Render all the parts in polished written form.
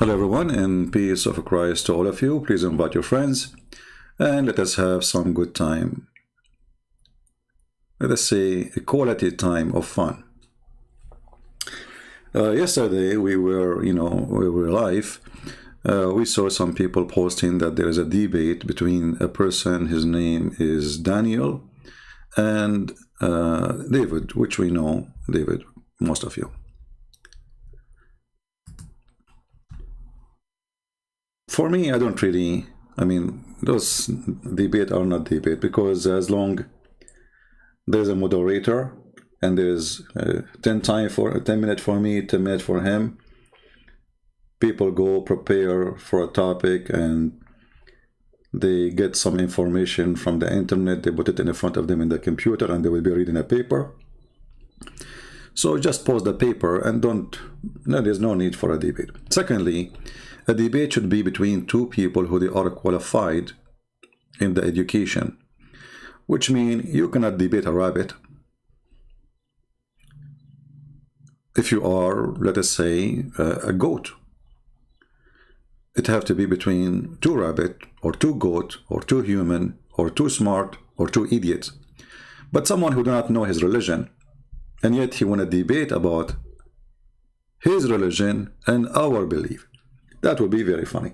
Hello everyone, and peace of Christ to all of you. Please invite your friends and let us have some good time. Let us say a quality time of fun. Yesterday we were live. We saw some people posting that there is a debate between a person, his name is Daniel, and David, which we know David, most of you. For me, I don't really, those debate are not debate, because as long there's a moderator and there's 10 minutes for me, 10 minutes for him, people go prepare for a topic and they get some information from the internet, they put it in front of them in the computer, and they will be reading a paper. So just pause the paper and there's no need for a debate. Secondly, a debate should be between two people who they are qualified in the education, which means you cannot debate a rabbit. If you are, let us say, a goat, it have to be between two rabbit or two goat or two human or two smart or two idiots. But someone who do not know his religion, and yet he want to debate about his religion and our belief. That would be very funny.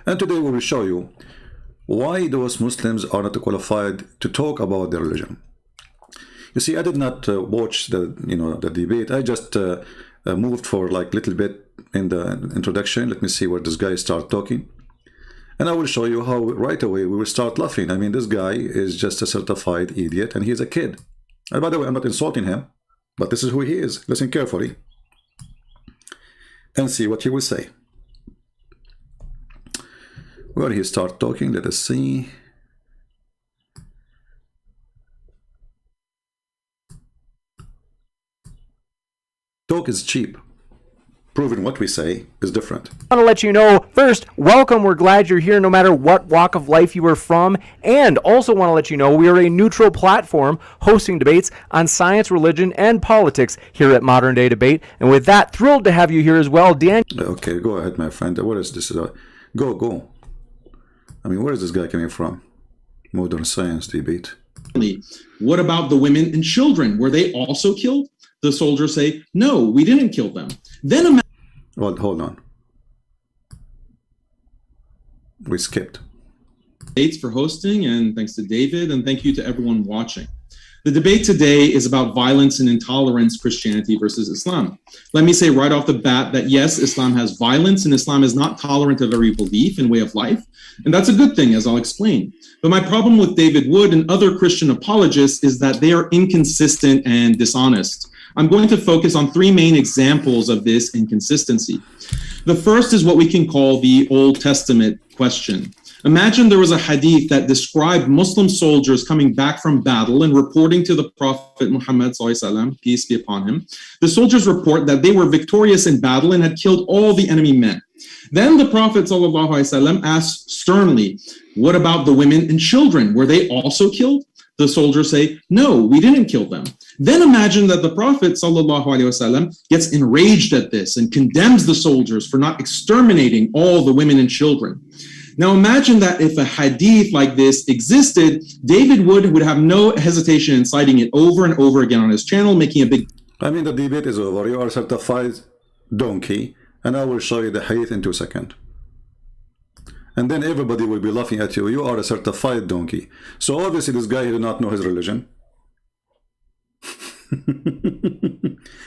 And today we will show you why those Muslims are not qualified to talk about their religion. You see, I did not watch the debate. I just moved for like a little bit in the introduction. Let me see where this guy start talking, and I will show you how right away we will start laughing. This guy is just a certified idiot, and he's a kid. And by the way, I'm not insulting him, but this is who he is. Listen carefully and see what he will say. Where he start talking, let us see. Talk is cheap. Proving what we say is different. I want to let you know, first, welcome. We're glad you're here no matter what walk of life you are from. And also want to let you know we are a neutral platform hosting debates on science, religion, and politics here at Modern Day Debate. And with that, thrilled to have you here as well, Dan. Okay, go ahead, my friend. What is this? Go. Where is this guy coming from? Modern Science Debate. What about the women and children? Were they also killed? The soldiers say, no, we didn't kill them. Then well, hold on. We skipped. Thanks for hosting, and thanks to David, and thank you to everyone watching. The debate today is about violence and intolerance, Christianity versus Islam. Let me say right off the bat that yes, Islam has violence, and Islam is not tolerant of every belief and way of life. And that's a good thing, as I'll explain. But my problem with David Wood and other Christian apologists is that they are inconsistent and dishonest. I'm going to focus on three main examples of this inconsistency. The first is what we can call the Old Testament question. Imagine there was a hadith that described Muslim soldiers coming back from battle and reporting to the Prophet Muhammad, peace be upon him. The soldiers report that they were victorious in battle and had killed all the enemy men. Then the Prophet asks sternly, what about the women and children? Were they also killed? The soldiers say, no, we didn't kill them. Then imagine that the Prophet gets enraged at this and condemns the soldiers for not exterminating all the women and children. Now imagine that if a hadith like this existed, David Wood would have no hesitation in citing it over and over again on his channel, making a big... the debate is over. You are a certified donkey, and I will show you the hadith in 2 seconds. And then everybody will be laughing at you. You are a certified donkey. So obviously this guy did not know his religion.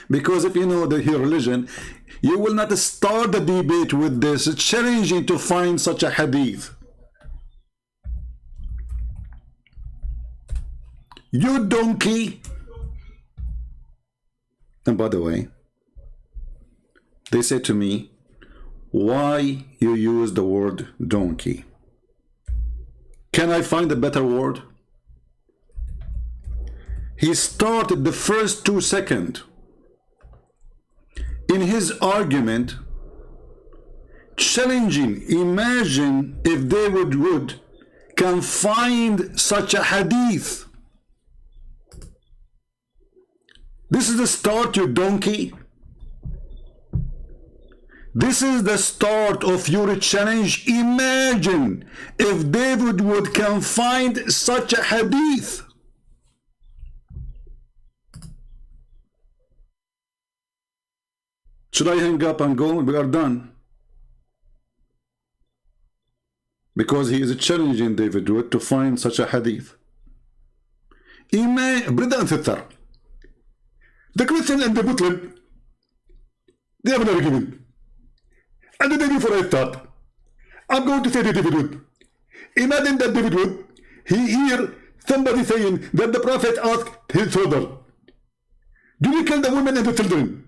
Because if you know your religion, you will not start the debate with this. It's challenging to find such a hadith. You donkey. And by the way, they said to me, why you use the word donkey? Can I find a better word? He started the first 2 seconds in his argument challenging. Imagine if David Wood can find such a hadith. This is the start, you donkey. This is the start of your challenge. Imagine if David would can find such a hadith. Should I hang up and go? We are done. Because he is challenging David Wood to find such a hadith. Brother and sister, the Christian and the Muslim, they have an argument. And the day before I start, I'm going to say to David Wood, imagine that David Wood, he hear somebody saying that the Prophet asked his father, do you kill the women and the children?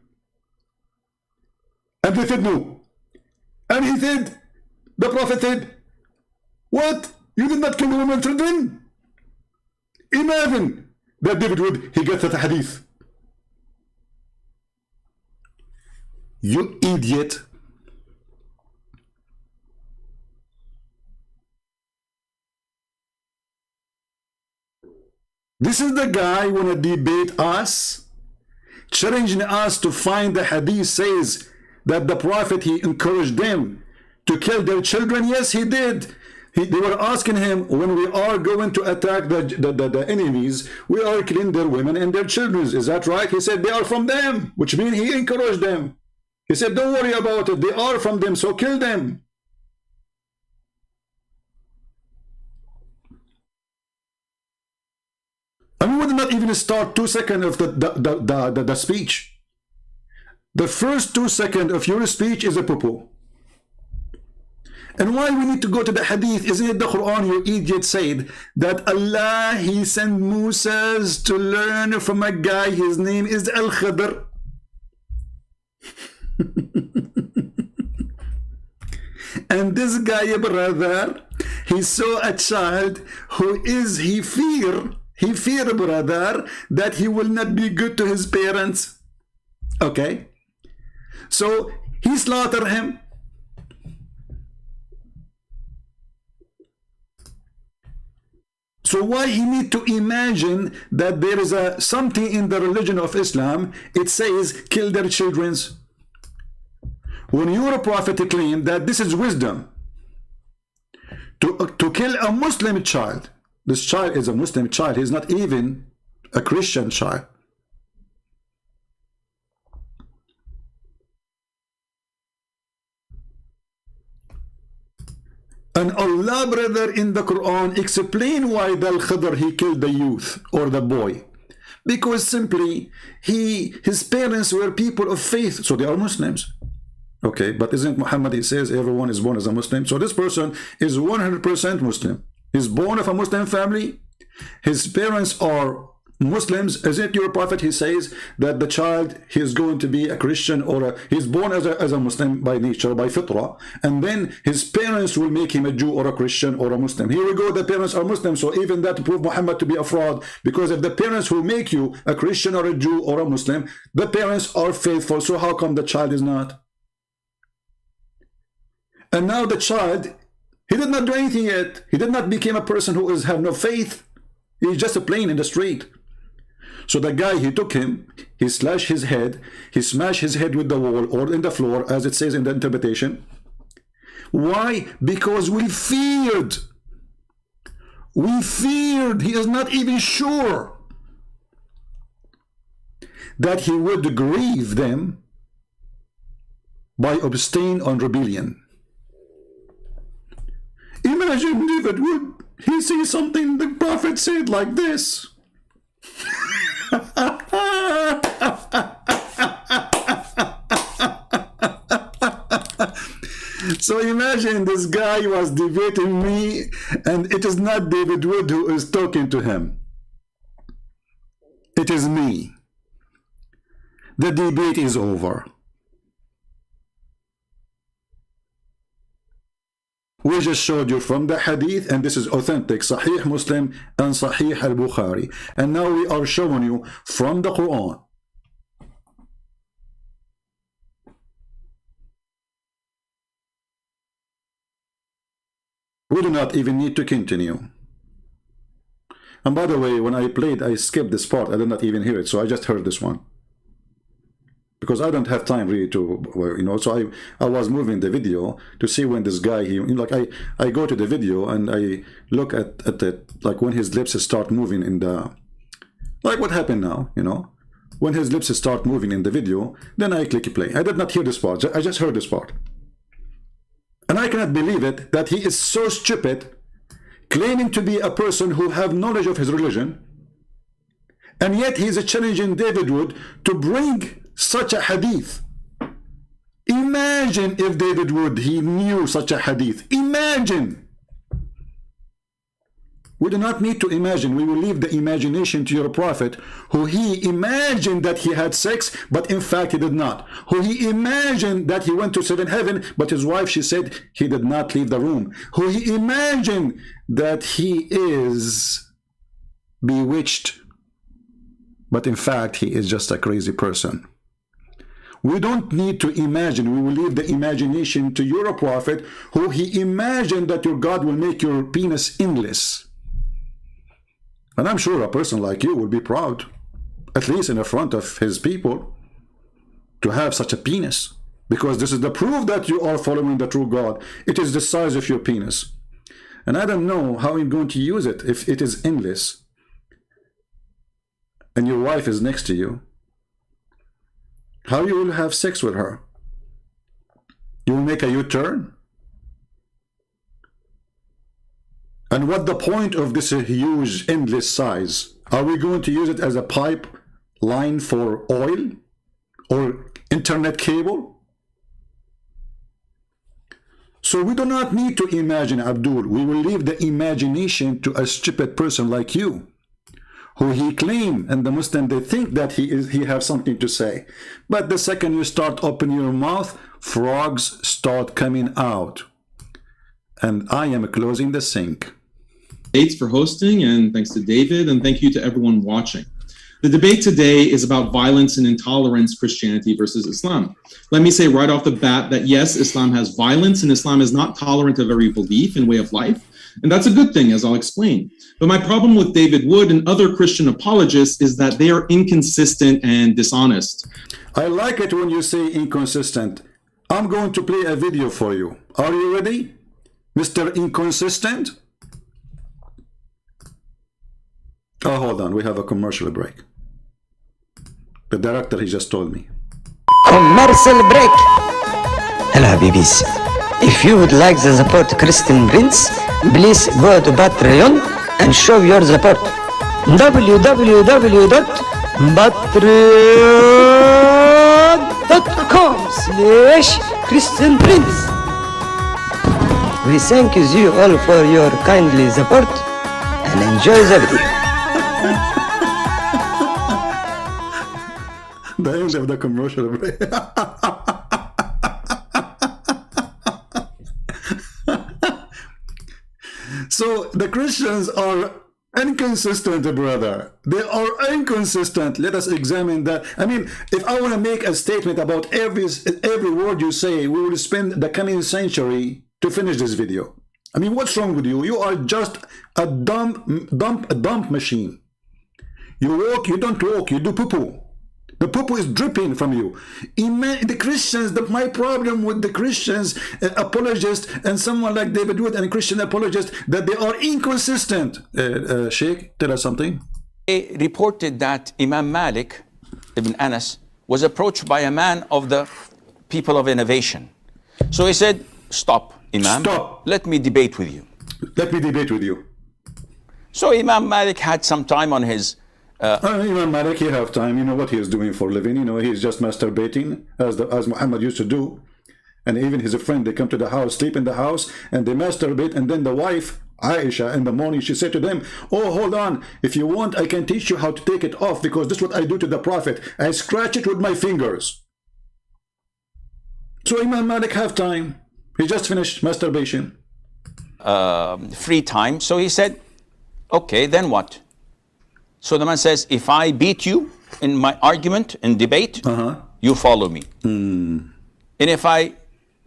And they said no. And he said, the Prophet said, what? You did not kill the women and children? Imagine that David Wood, he gets that hadith. You idiot. This is the guy who wanna debate us, challenging us to find the hadith says that the Prophet, he encouraged them to kill their children. Yes, he did. They were asking him, when we are going to attack the enemies, we are killing their women and their children. Is that right? He said, they are from them, which means he encouraged them. He said, don't worry about it. They are from them, so kill them. And we would not even start 2 seconds of the speech. The first 2 seconds of your speech is a poo-poo. And why we need to go to the hadith? Isn't it the Quran, you idiot, said that Allah, he sent Moses to learn from a guy, his name is Al-Khadr. And this guy, brother, he saw a child who is, he fear, brother, that he will not be good to his parents. Okay? So he slaughtered him. So why he need to imagine that there is something in the religion of Islam, it says kill their children. When your prophet claimed that this is wisdom, to kill a Muslim child, this child is a Muslim child, he's not even a Christian child. And Allah, brother, in the Quran explain why the Al-Khadr, he killed the youth or the boy. Because simply his parents were people of faith, so they are Muslims. Okay, but isn't Muhammad, he says everyone is born as a Muslim? So this person is 100% Muslim. He's born of a Muslim family. His parents are Muslims. Isn't your prophet, he says that the child, he is going to be a Christian or he's born as a Muslim by nature, by fitrah, and then his parents will make him a Jew or a Christian or a Muslim. Here we go, the parents are Muslim, so even that proved Muhammad to be a fraud, because if the parents will make you a Christian or a Jew or a Muslim, the parents are faithful, so how come the child is not? And now the child, he did not do anything yet. He did not become a person who have no faith. He's just a plain in the street. So the guy, he took him, he slashed his head, he smashed his head with the wall or in the floor, as it says in the interpretation. Why? Because we feared. We feared. He is not even sure that he would grieve them by abstain on rebellion. Imagine David would he see something the prophet said like this. So imagine this guy was debating me, and it is not David Wood who is talking to him. It is me. The debate is over. We just showed you from the hadith, and this is authentic, Sahih Muslim and Sahih al-Bukhari. And now we are showing you from the Quran. We do not even need to continue. And by the way, when I played, I skipped this part. I did not even hear it, so I just heard this one. because I don't have time really to, you know, so I was moving the video to see when this guy, he, like I go to the video and I look at it, like when his lips start moving in the, like what happened now, you know, when his lips start moving in the video, then I click play. I did not hear this part, I just heard this part. And I cannot believe it that he is so stupid, claiming to be a person who have knowledge of his religion, and yet he is challenging David Wood to bring such a hadith. Imagine if David Wood, he knew such a hadith. Imagine. We do not need to imagine. We will leave the imagination to your prophet, who he imagined that he had sex, but in fact he did not. Who he imagined that he went to seventh heaven, but his wife, she said he did not leave the room. Who he imagined that he is bewitched, but in fact he is just a crazy person. We don't need to imagine. We will leave the imagination to your prophet, who he imagined that your God will make your penis endless. And I'm sure a person like you will be proud, at least in the front of his people, to have such a penis, because this is the proof that you are following the true God. It is the size of your penis. And I don't know how you're going to use it if it is endless and your wife is next to you. How you will have sex with her? You will make a U-turn? And what the point of this huge endless size? Are we going to use it as a pipe line for oil or internet cable? So we do not need to imagine, Abdul. We will leave the imagination to a stupid person like you, who he claim, and the Muslim, they think that he have something to say. But the second you start opening your mouth, frogs start coming out. And I am closing the sink. Thanks for hosting, and thanks to David, and thank you to everyone watching. The debate today is about violence and intolerance, Christianity versus Islam. Let me say right off the bat that yes, Islam has violence, and Islam is not tolerant of every belief and way of life. And that's a good thing, as I'll explain. But my problem with David Wood and other Christian apologists is that they are inconsistent and dishonest. I like it when you say inconsistent. I'm going to play a video for you. Are you ready, Mr. Inconsistent? Oh, hold on. We have a commercial break. The director, he just told me. Commercial break. Hello, Habibis. If you would like to support Christian Prince, please go to Patreon and show your support. www.patreon.com/Christian Prince. We thank you all for your kindly support and enjoy the video. The end of the commercial break. So the Christians are inconsistent, brother. They are inconsistent. Let us examine that. I mean, if I want to make a statement about every word you say, we will spend the coming century to finish this video. I mean, what's wrong with you? You are just a dump machine. You walk, you don't walk, you do poo-poo. The poo-poo is dripping from you. The Christians, my problem with the Christians, apologists, and someone like David Wood and Christian apologists, that they are inconsistent. Sheikh, tell us something. They reported that Imam Malik ibn Anas was approached by a man of the people of innovation. So he said, stop, Imam. Stop. Let me debate with you. Let me debate with you. So Imam Malik had some time on his Imam Malik, he have time. You know what he is doing for a living. You know, he's just masturbating, as Muhammad used to do. And even his friend, they come to the house, sleep in the house, and they masturbate. And then the wife, Aisha, in the morning, she said to them, oh, hold on. If you want, I can teach you how to take it off, because this is what I do to the Prophet. I scratch it with my fingers. So Imam Malik have time. He just finished masturbation. free time. So he said, okay, then what? So the man says, if I beat you in my argument, in debate, you follow me. And if I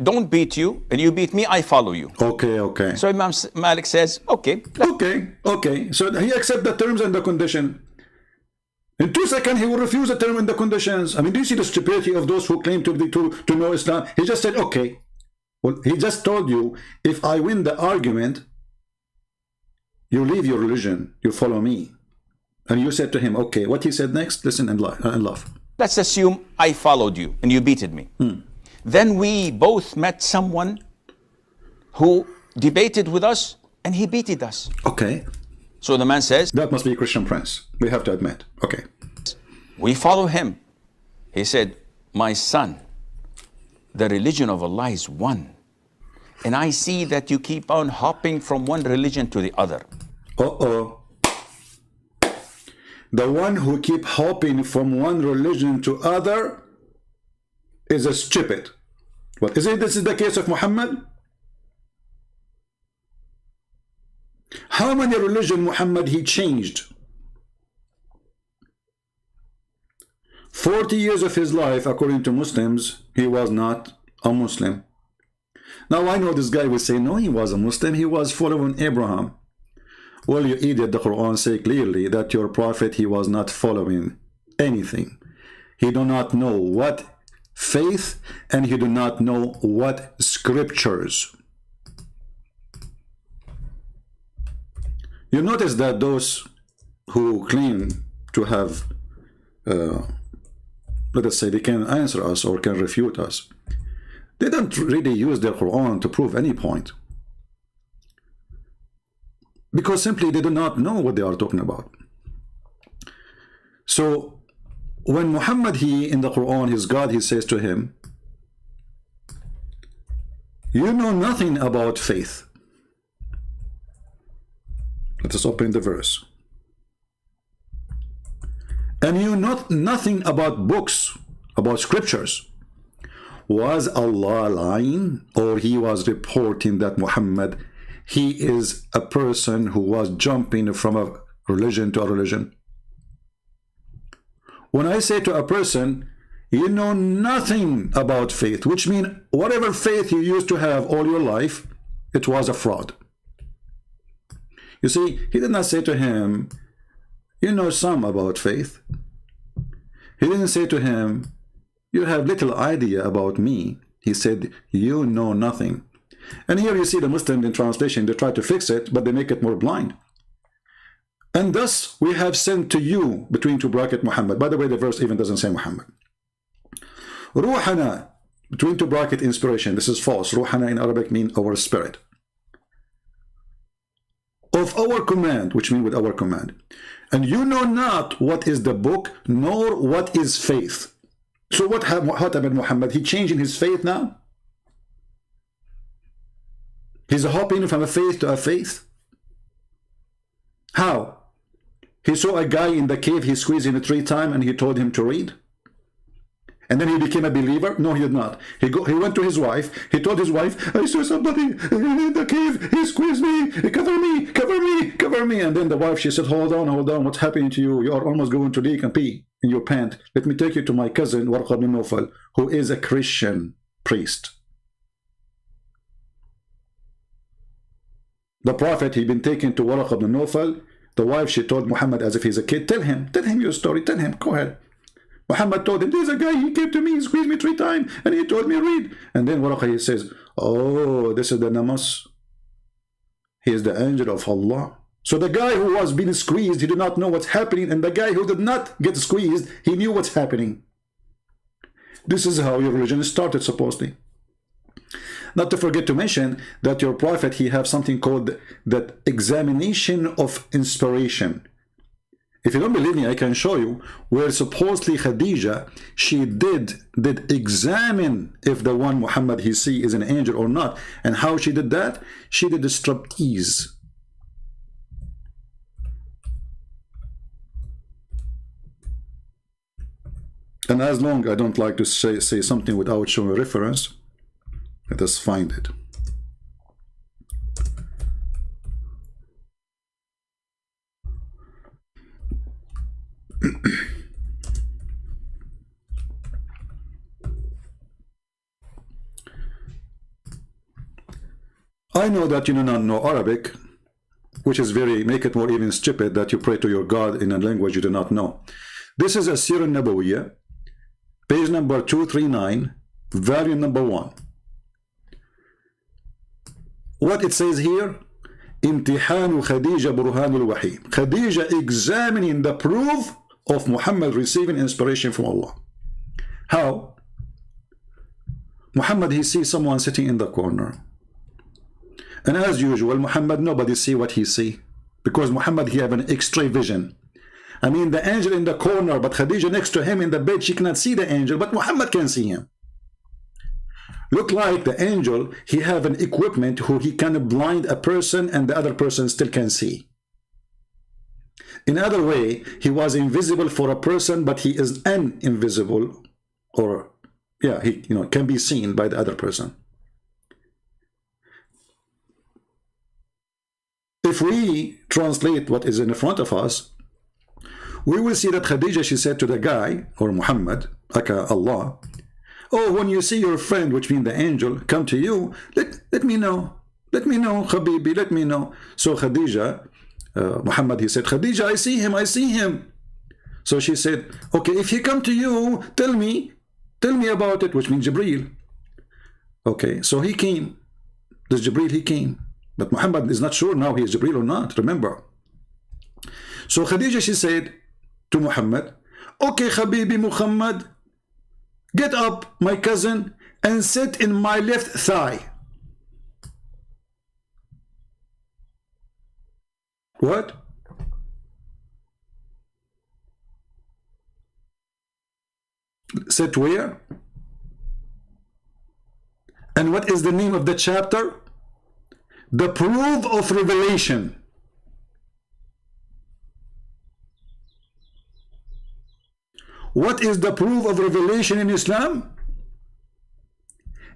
don't beat you and you beat me, I follow you. Okay, okay. So Imam Malik says, okay. Okay, okay. So he accepts the terms and the condition. In 2 seconds, he will refuse the term and the conditions. I mean, do you see the stupidity of those who claim to know Islam? He just said, okay. Well, he just told you, if I win the argument, you leave your religion, you follow me. And you said to him, okay. What he said next? Listen and laugh. Let's assume I followed you and you beated me. Then we both met someone who debated with us and he beated us. Okay. So the man says, that must be a Christian prince. We have to admit. Okay. We follow him. He said, my son, the religion of Allah is one. And I see that you keep on hopping from one religion to the other. Uh-oh. The one who keep hopping from one religion to other is a stupid. What is it? This is the case of Muhammad? How many religion Muhammad he changed? 40 years of his life, according to Muslims, he was not a Muslim. Now I know this guy will say, no, he was a Muslim, he was following Abraham. Well, you idiot, the Quran say clearly that your prophet, he was not following anything. He do not know what faith, and he do not know what scriptures. You notice that those who claim to have, let us say, they can answer us or can refute us, they don't really use their Quran to prove any point. Because simply they do not know what they are talking about. So when Muhammad, he in the Quran, his God, he says to him, you know nothing about faith. Let us open the verse. And you know nothing about books, about scriptures. Was Allah lying, or he was reporting that Muhammad, he is a person who was jumping from a religion to a religion? When I say to a person, you know nothing about faith, which means whatever faith you used to have all your life, it was a fraud. You see, he did not say to him, you know some about faith. He didn't say to him, you have little idea about me. He said, you know nothing. And here you see the Muslim in translation, they try to fix it, but they make it more blind. And thus we have sent to you, between two brackets, Muhammad. By the way, the verse even doesn't say Muhammad. Ruhana, between two brackets, inspiration. This is false. Ruhana in Arabic means our spirit. Of our command, which means with our command. And you know not what is the book, nor what is faith. So what happened, Muhammad? He changing his faith now? He's hopping from a faith to a faith? How? He saw a guy in the cave, he squeezed him 3 times and he told him to read. And then he became a believer? No, he did not. He went to his wife. He told his wife, I saw somebody in the cave. He squeezed me. Cover me, cover me, cover me. And then the wife, she said, hold on. What's happening to you? You are almost going to leak and pee in your pant. Let me take you to my cousin, Warqa bin Nawfal, who is a Christian priest. The prophet, he'd been taken to Warqa bin Nawfal. The wife, she told Muhammad as if he's a kid, tell him your story, tell him, go ahead. Muhammad told him, there's a guy, he came to me, he squeezed me 3 times, and he told me read. And then Warqa, he says, oh, this is the Namas. He is the angel of Allah. So the guy who was being squeezed, he did not know what's happening, and the guy who did not get squeezed, he knew what's happening. This is how your religion started, supposedly. Not to forget to mention that your prophet, he have something called the examination of inspiration. If you don't believe me, I can show you where supposedly Khadija, she did examine if the one Muhammad he see is an angel or not. And how she did that? She did a striptease. And as long I don't like to say something without showing a reference, let us find it. I know that you do not know Arabic, which is make it more even stupid that you pray to your God in a language you do not know. This is a Sirah Nabawiyya, page number 239, volume number 1. What it says here, Imtihanu Khadija Burhanul Wahi. Khadija examining the proof of Muhammad receiving inspiration from Allah. How? Muhammad, he sees someone sitting in the corner. And as usual, Muhammad, nobody see what he see. Because Muhammad, he have an X-ray vision. I mean, the angel in the corner, but Khadija next to him in the bed, she cannot see the angel, but Muhammad can see him. Look like the angel, he have an equipment who he can blind a person and the other person still can see. In other way, he was invisible for a person, but he is invisible, or yeah, he can be seen by the other person. If we translate what is in front of us, we will see that Khadija, she said to the guy, or Muhammad, aka Allah, oh, when you see your friend, which means the angel, come to you, let me know. Let me know, Habibi, let me know. So Khadija, Muhammad, he said, Khadija, I see him, I see him. So she said, okay, if he come to you, tell me about it, which means Jibreel. Okay, so he came. This Jibreel, he came. But Muhammad is not sure now he is Jibreel or not, remember. So Khadija, she said to Muhammad, okay, Habibi Muhammad, get up, my cousin, and sit in my left thigh. What? Sit where? And what is the name of the chapter? The Proof of Revelation. What is the proof of revelation in Islam?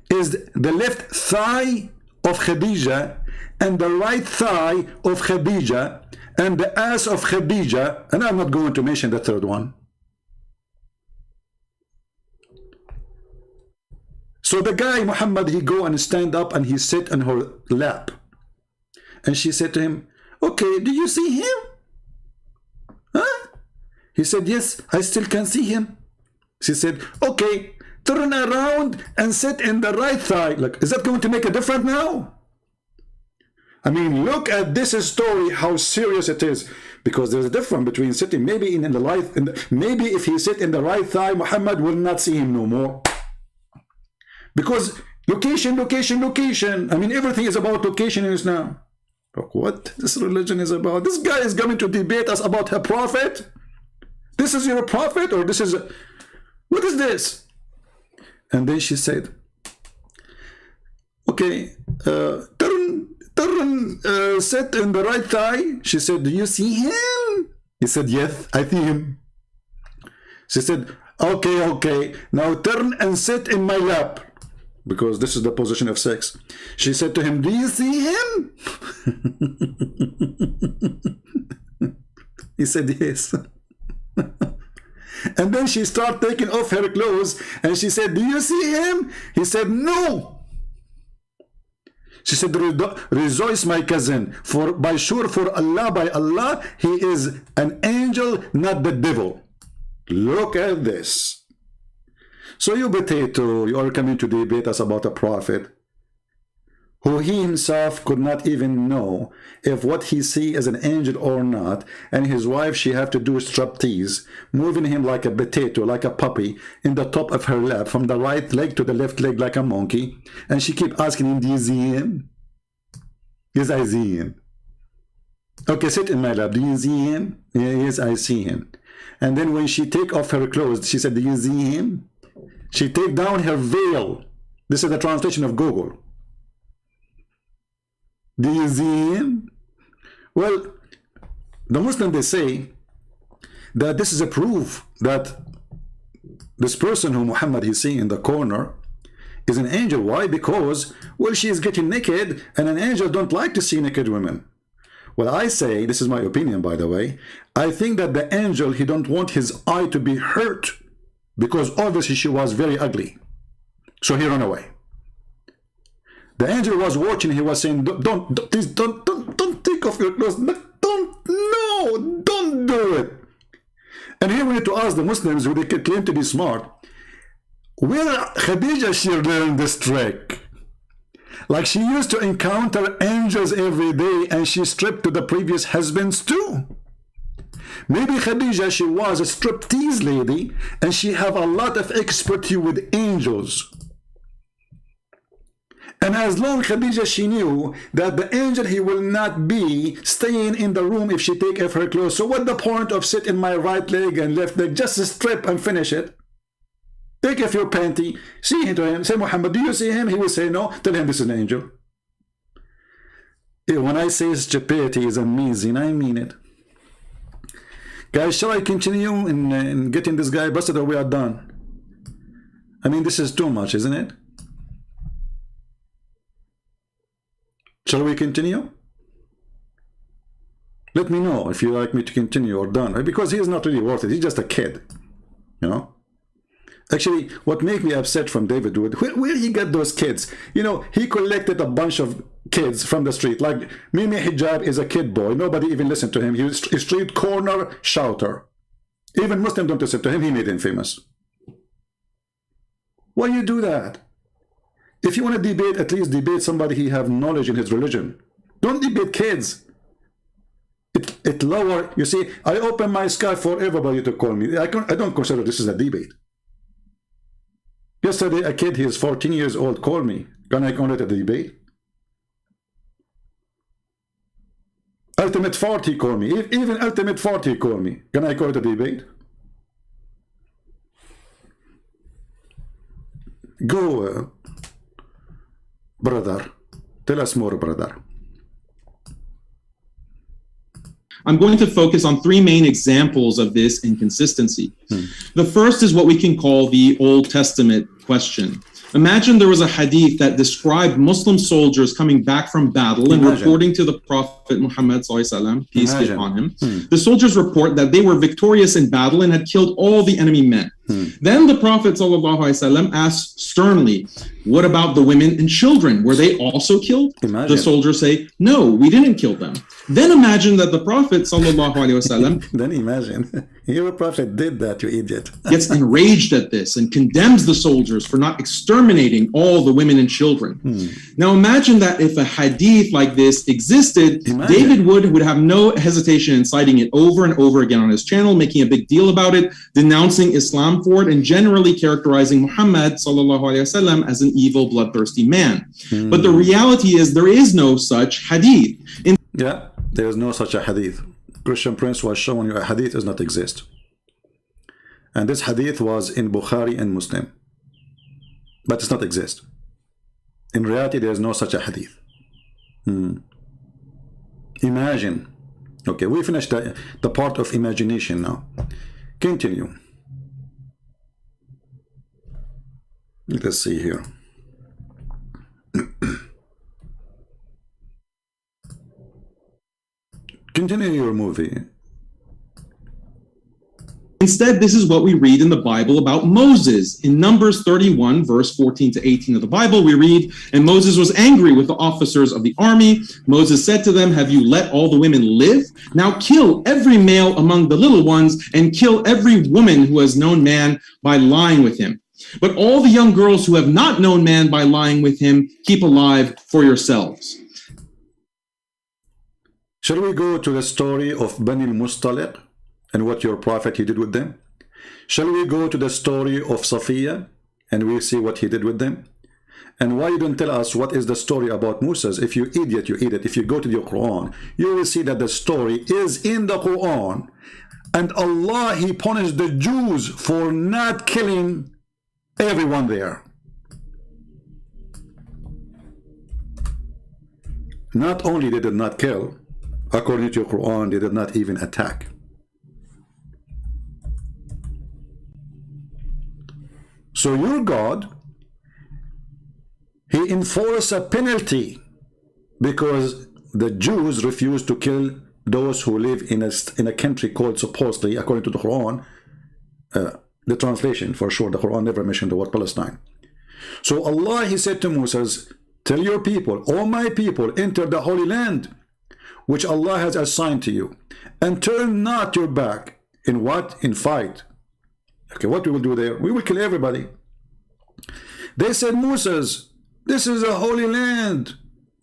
Is the left thigh of Khadija and the right thigh of Khadija and the ass of Khadija, and I'm not going to mention the third one. So the guy Muhammad, he go and stand up and he sit on her lap, and she said to him, okay, do you see him? Huh? He said, yes, I still can see him. She said, okay, turn around and sit in the right thigh. Look, is that going to make a difference now? I mean, look at this story, how serious it is. Because there's a difference between sitting, maybe in the right, maybe if he sit in the right thigh, Muhammad will not see him no more. Because location, location, location. I mean, everything is about location in Islam. Look, what this religion is about. This guy is coming to debate us about her prophet. This is your prophet, or this is what is this? And then she said, okay, sit in the right thigh. She said, do you see him? He said, yes, I see him. She said, okay, now turn and sit in my lap, because this is the position of sex. She said to him, do you see him? He said, yes. And then she started taking off her clothes, and she said, do you see him? He said, no. She said, rejoice, my cousin, for by sure, for Allah, by Allah, he is an angel, not the devil. Look at this. So you potato, you are coming to debate us about a prophet who he himself could not even know if what he see is an angel or not, and his wife, she have to do striptease, moving him like a potato, like a puppy, in the top of her lap, from the right leg to the left leg like a monkey, and she keep asking him, do you see him? Yes, I see him. Okay, sit in my lap. Do you see him? Yes, I see him. And then when she take off her clothes, she said, do you see him? She take down her veil. This is the translation of Google. Do you see him? Well, the Muslims, they say that this is a proof that this person who Muhammad is seeing in the corner is an angel. Why? Because, well, she is getting naked, and an angel don't like to see naked women. Well, I say, this is my opinion, by the way, I think that the angel, he don't want his eye to be hurt, because obviously she was very ugly. So he ran away. The angel was watching, he was saying, please don't take off your clothes. Don't do it. And here when you to us, the Muslims, who they claim to be smart, where Khadija, she learned this trick. Like, she used to encounter angels every day, and she stripped to the previous husbands too. Maybe Khadija, she was a striptease lady, and she have a lot of expertise with angels. And as long Khadija, she knew that the angel, he will not be staying in the room if she take off her clothes. So what the point of sit in my right leg and left leg? Just strip and finish it. Take off your panty, see him to him, say, Muhammad, do you see him? He will say no. Tell him this is an angel. When I say stupidity is amazing, I mean it. Guys, shall I continue in getting this guy busted, or we are done? I mean, this is too much, isn't it? Shall we continue? Let me know if you like me to continue or done, because he is not really worth it. He's just a kid, you know. Actually, what made me upset from David Wood, where he got those kids? You know, he collected a bunch of kids from the street. Like, Mimi Hijab is a kid boy. Nobody even listened to him. He was a street corner shouter. Even Muslims don't listen to him. He made him famous. Why you do that? If you want to debate, at least debate somebody he have knowledge in his religion. Don't debate kids. It lower, you see, I open my sky for everybody to call me. I don't consider this is a debate. Yesterday, a kid, he is 14 years old, called me. Can I call it a debate? Ultimate 40 called me. Even Ultimate 40 called me. Can I call it a debate? Go, brother. Tell us more, brother. I'm going to focus on three main examples of this inconsistency. The first is what we can call the Old Testament question. Imagine there was a hadith that described Muslim soldiers coming back from battle and reporting to the Prophet Muhammad, peace be upon him. The soldiers report that they were victorious in battle and had killed all the enemy men. Then the Prophet asked sternly, what about the women and children? Were they also killed? The soldiers say, no, we didn't kill them. Then imagine that the Prophet then imagine, your Prophet did that, you idiot. gets enraged at this and condemns the soldiers for not exterminating all the women and children. Now imagine that if a hadith like this existed, David would have no hesitation in citing it over and over again on his channel, making a big deal about it, denouncing Islam for it, and generally characterizing Muhammad as an evil, bloodthirsty man. But the reality is there is no such hadith. Yeah, there is no such a hadith. Christian Prince was showing you a hadith does not exist. And this hadith was in Bukhari and Muslim. But it does not exist. In reality, there is no such a hadith. Imagine. Okay, we finished the part of imagination now. Continue. Let's see here. Continue your movie. Instead, this is what we read in the Bible about Moses. In Numbers 31, verse 14 to 18 of the Bible, we read, and Moses was angry with the officers of the army. Moses said to them, have you let all the women live? Now kill every male among the little ones, and kill every woman who has known man by lying with him. But all the young girls who have not known man by lying with him, keep alive for yourselves. Shall we go to the story of Bani al-Mustaliq and what your prophet he did with them? Shall we go to the story of Safiya and we see what he did with them? And why you don't tell us what is the story about Moses? If you idiot, you idiot. If you go to your Quran, you will see that the story is in the Quran. And Allah, he punished the Jews for not killing everyone there. Not only they did not kill, according to your Quran, they did not even attack. So your God, he enforced a penalty because the Jews refused to kill those who live in a country called, supposedly, according to the Quran, the translation for sure, the Quran never mentioned the word Palestine. So Allah, he said to Moses, tell your people, all my people, enter the Holy Land, which Allah has assigned to you, and turn not your back in what? In fight Okay, what we will do there? We will kill everybody. They said, Moses, this is a holy land.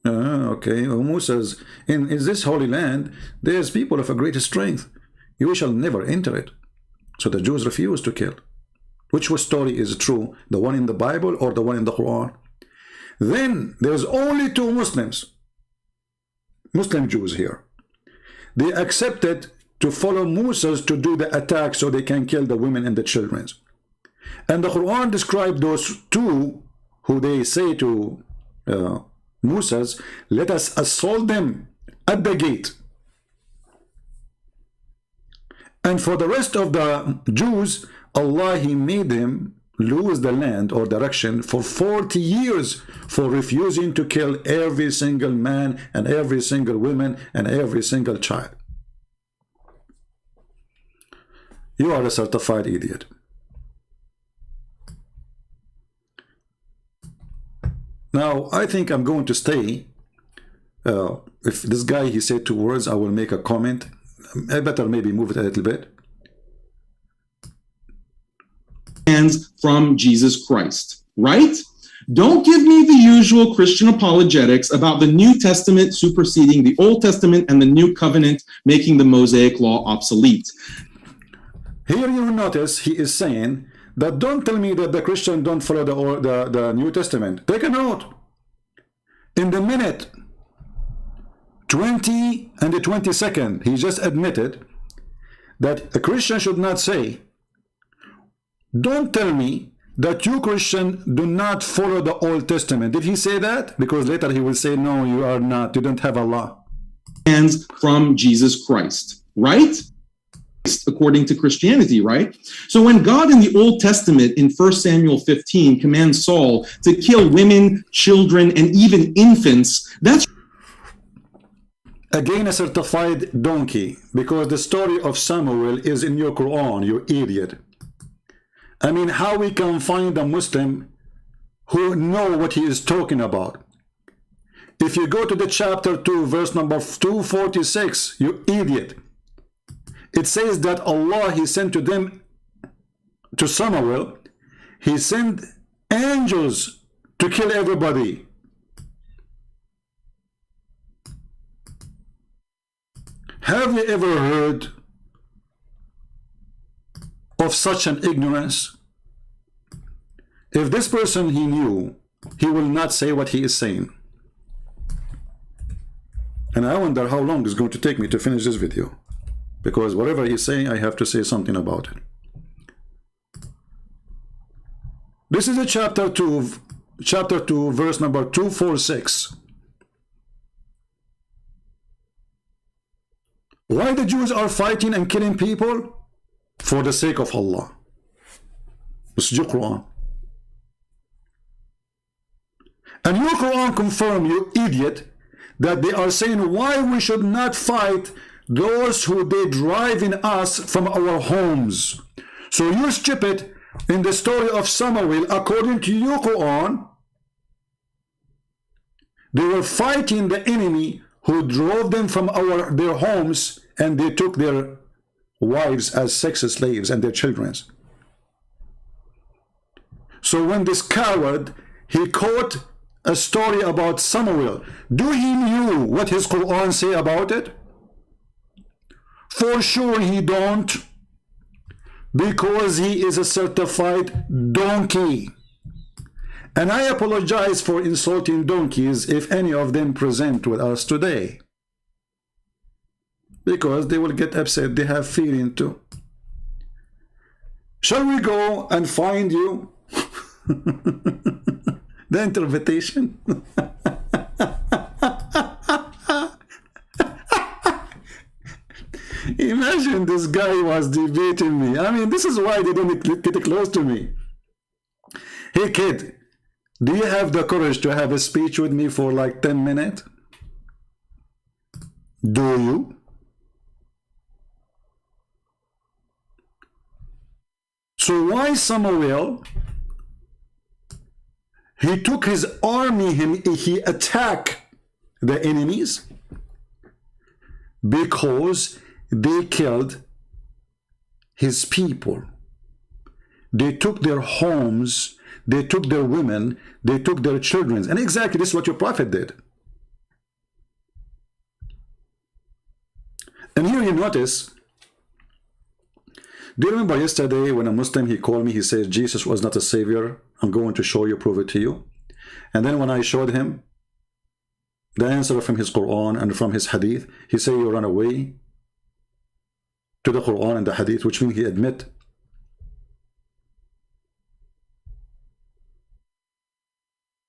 Okay, well, Moses, in this holy land, there's people of a great strength. You shall never enter it. So the Jews refused to kill. Which story is true? The one in the Bible or the one in the Quran? Then there's only two Muslims, Muslim Jews here. They accepted to follow Moses to do the attack so they can kill the women and the children. And the Quran described those two who they say to Moses, let us assault them at the gate. And for the rest of the Jews, Allah, He made them lose the land or direction for 40 years for refusing to kill every single man and every single woman and every single child. You are a certified idiot. Now, I think I'm going to stay. If this guy, he said 2 words, I will make a comment. I better maybe move it a little bit. Hands from Jesus Christ, right? Don't give me the usual Christian apologetics about the New Testament superseding the Old Testament and the New Covenant making the Mosaic Law obsolete. Here you notice he is saying that don't tell me that the Christians don't follow the New Testament. Take a note. In the minute 20 and the 22nd, he just admitted that a Christian should not say, don't tell me that you Christians do not follow the Old Testament. Did he say that? Because later he will say, no, you are not. You don't have Allah. Hands from Jesus Christ, right? According to Christianity, right? So when God in the Old Testament in 1 Samuel 15 commands Saul to kill women, children, and even infants, that's again a certified donkey, because the story of Samuel is in your Quran, you idiot. I mean, how we can find a Muslim who know what he is talking about? If you go to the chapter 2, verse number 246, you idiot. It says that Allah, He sent to them, to Samuel, He sent angels to kill everybody. Have you ever heard of such an ignorance? If this person he knew, he will not say what he is saying. And I wonder how long it's going to take me to finish this video, because whatever he's saying, I have to say something about it. This is a chapter 2, verse number 246. Why the Jews are fighting and killing people? For the sake of Allah. This is your Quran. And your Quran confirm, you idiot, that they are saying why we should not fight those who they drive in us from our homes. So you're stupid. In the story of Samuel, according to your Quran, they were fighting the enemy who drove them from their homes, and they took their wives as sex slaves and their children. So when this coward, he quote a story about Samuel, do he knew what his Quran say about it? For sure he don't, because he is a certified donkey. And I apologize for insulting donkeys if any of them present with us today, because they will get upset. They have feeling too. Shall we go and find you the interpretation? Imagine this guy was debating me. I mean, this is why they don't get close to me. Hey kid, do you have the courage to have a speech with me for like 10 minutes? Do you? So why Samuel, he took his army, he attacked the enemies? Because they killed his people. they took their homes, they took their women, they took their children. And exactly this is what your prophet did. And here you notice, do you remember yesterday when a Muslim, he called me, he says, Jesus was not a savior. I'm going to show you, prove it to you. And then when I showed him the answer from his Quran and from his Hadith, he said, you run away to the Quran and the Hadith, which means he admit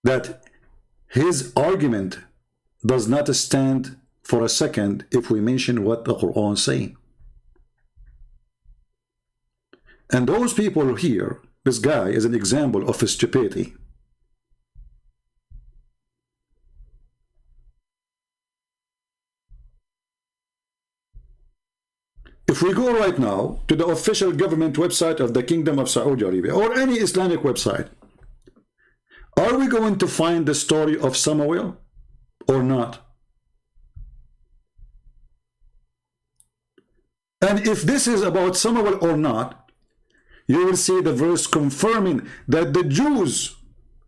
that his argument does not stand for a second if we mention what the Quran say. And those people here, this guy is an example of stupidity. If we go right now to the official government website of the Kingdom of Saudi Arabia or any Islamic website, are we going to find the story of Samuel or not? And if this is about Samuel or not, you will see the verse confirming that the Jews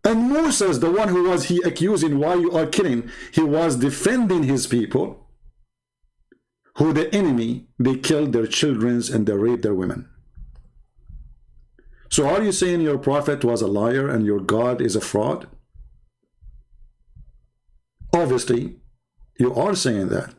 and Moses, the one who was he accusing, why you are killing, he was defending his people, who the enemy, they killed their children and they raped their women. So are you saying your prophet was a liar and your God is a fraud? Obviously, you are saying that.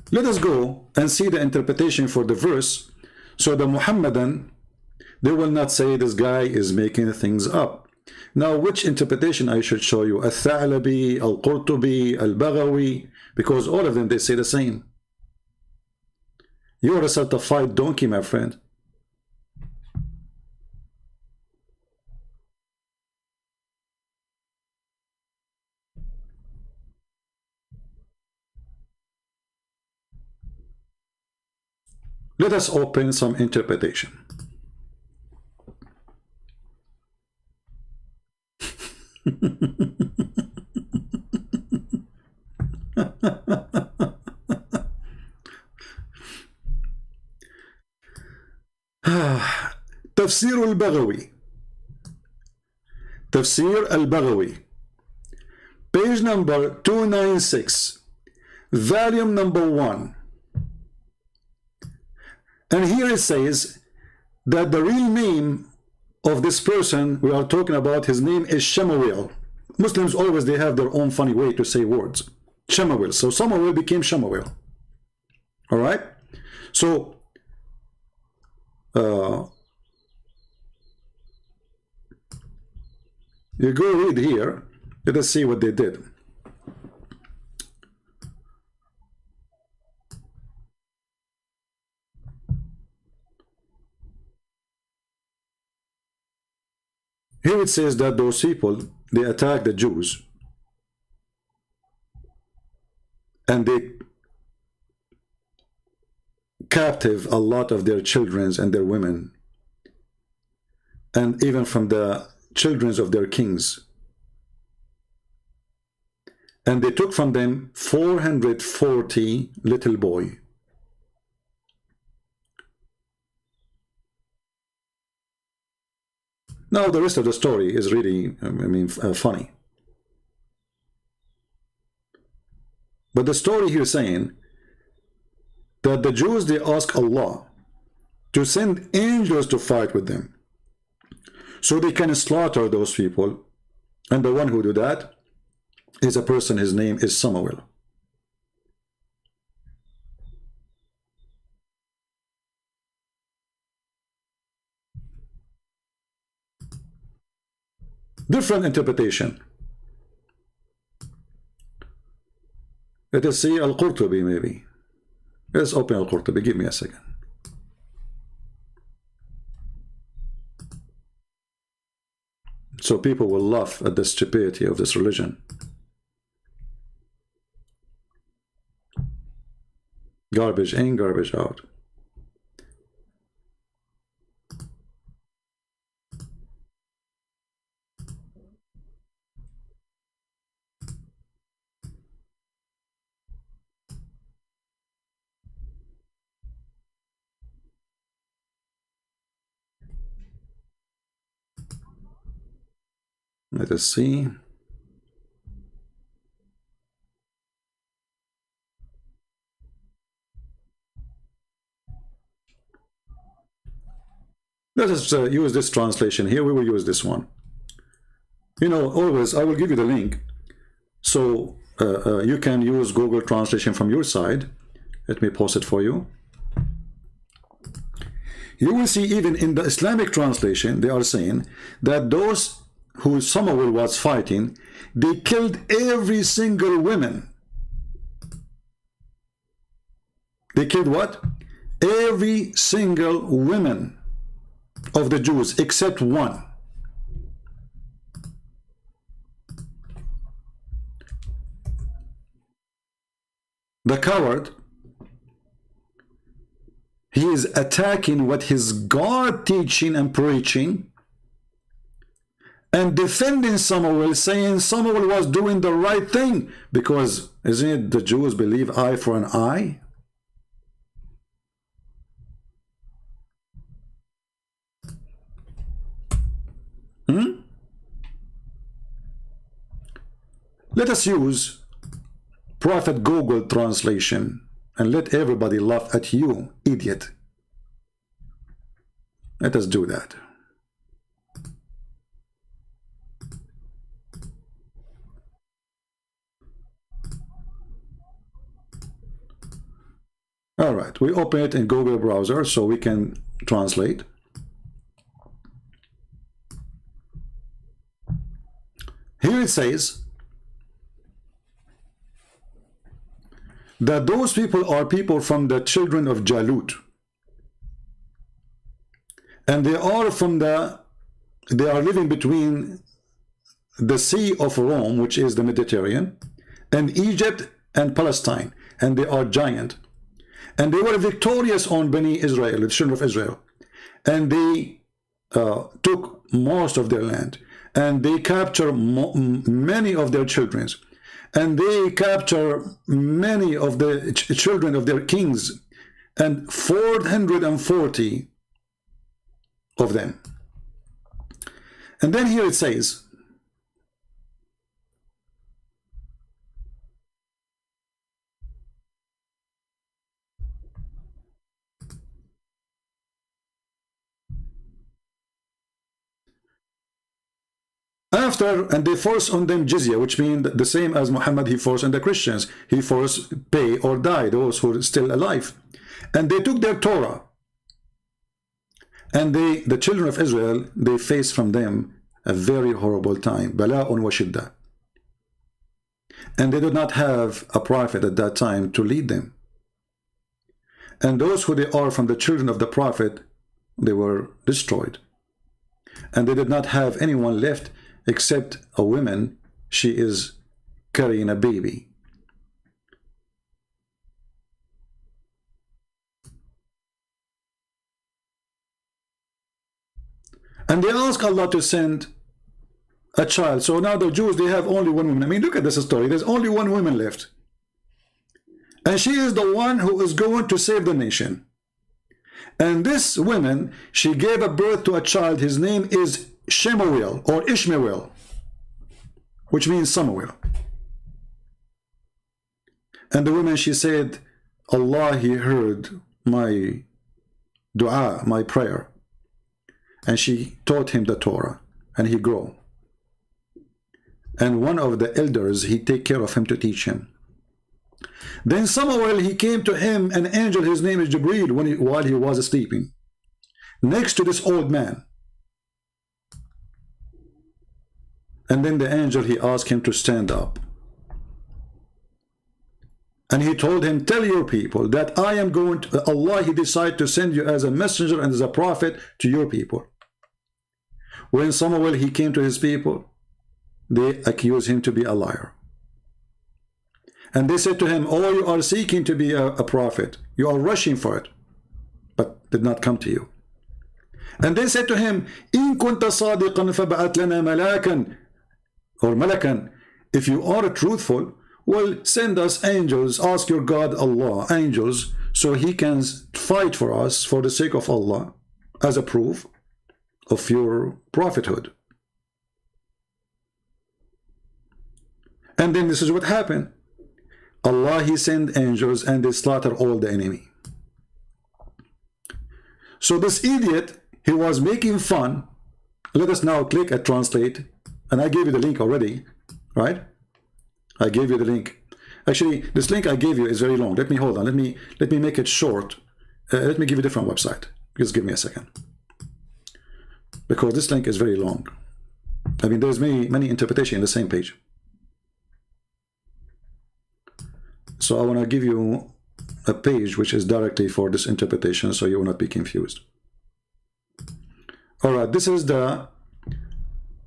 Let us go and see the interpretation for the verse, so the Muhammadan, they will not say this guy is making things up. Now, which interpretation I should show you? Al-Tha'labi, Al-Qurtubi, Al-Baghawi, because all of them, they say the same. You are a certified donkey, my friend. Let us open some interpretation. Tafsir al-Baghawi. Tafsir al-Baghawi. Page number 296. Volume number 1. And here it says that the real name of this person we are talking about, his name is Shemuel. Muslims always, they have their own funny way to say words. Shemuel. So Samuel became Shemuel. All right. So you go read here. Let us see what they did. Here it says that those people, they attacked the Jews and they captive a lot of their children and their women, and even from the children of their kings. And they took from them 440 little boys. Now the rest of the story is really, funny. But the story here is saying that the Jews, they ask Allah to send angels to fight with them, so they can slaughter those people. And the one who do that is a person, his name is Samuel. Different interpretation. Let us see Al-Qurtubi maybe. Let's open Al-Qurtubi. Give me a second. So people will laugh at the stupidity of this religion. Garbage in, garbage out. Let us see. Let us use this translation here. We will use this one. You know, always I will give you the link, so you can use Google translation from your side. Let me post it for you. You will see even in the Islamic translation, they are saying that those who Samuel was fighting, they killed every single woman. They killed what? Every single woman of the Jews except one. The coward, he is attacking what his God teaching and preaching, and defending Samuel, saying Samuel was doing the right thing, because isn't it the Jews believe eye for an eye? Let us use Prophet Google translation and let everybody laugh at you, idiot. Let us do that. All right, we open it in Google browser so we can translate. Here it says that those people are people from the children of Jalut, and they are living between the Sea of Rome, which is the Mediterranean, and Egypt and Palestine, and they are giant, and they were victorious on Bani Israel, the children of Israel, and they took most of their land, and they captured many of their children, and they capture many of the children of their kings, and 440 of them. And then here it says, and they force on them jizya, which means the same as Muhammad, he forced on the Christians. He forced pay or die, those who are still alive. And they took their Torah. And the children of Israel, they faced from them a very horrible time. Bala'un wa shidda. And they did not have a prophet at that time to lead them. And those who they are from the children of the prophet, they were destroyed. And they did not have anyone left except a woman. She is carrying a baby. And they ask Allah to send a child. So now the Jews, they have only one woman. I mean, look at this story. There's only one woman left. And she is the one who is going to save the nation. And this woman, she gave a birth to a child. His name is Shemuel or Ishmael, which means Samuel. And the woman, she said, Allah, he heard my dua, my prayer. And she taught him the Torah, and he grew. And one of the elders, he take care of him to teach him. Then Samuel, he came to him, an angel, his name is Jibreel, while he was sleeping, next to this old man. And then the angel, he asked him to stand up. And he told him, tell your people that I am going to, Allah, he decided to send you as a messenger and as a prophet to your people. When Samuel, he came to his people, they accused him to be a liar. And they said to him, oh, you are seeking to be a prophet. You are rushing for it, but did not come to you. And they said to him, إِن كُنْتَ صَادِقًا فَبَعَتْ لَنَا مَلَاكًا or malakan, if you are truthful, well, send us angels, ask your God Allah, angels, so he can fight for us for the sake of Allah as a proof of your prophethood. And then this is what happened. Allah, he sent angels and they slaughter all the enemy. So this idiot, he was making fun. Let us now click at translate. And I gave you the link already, right? I gave you the link. Actually, this link I gave you is very long. Let me hold on. Let me make it short. Let me give you a different website. Just give me a second. Because this link is very long. I mean, there's many interpretations in the same page. So I want to give you a page which is directly for this interpretation, so you will not be confused. All right, this is the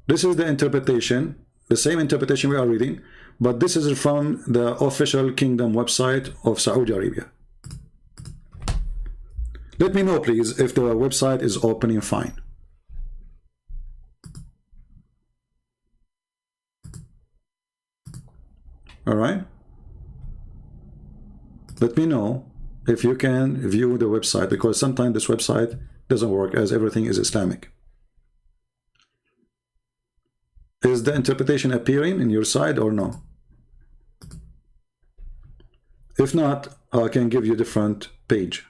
interpretation, the same interpretation we are reading, but this is from the official kingdom website of Saudi Arabia. Let me know, please, if the website is opening fine. All right. Let me know if you can view the website, because sometimes this website doesn't work as everything is Islamic. Is the interpretation appearing in your side or no? If not, I can give you a different page.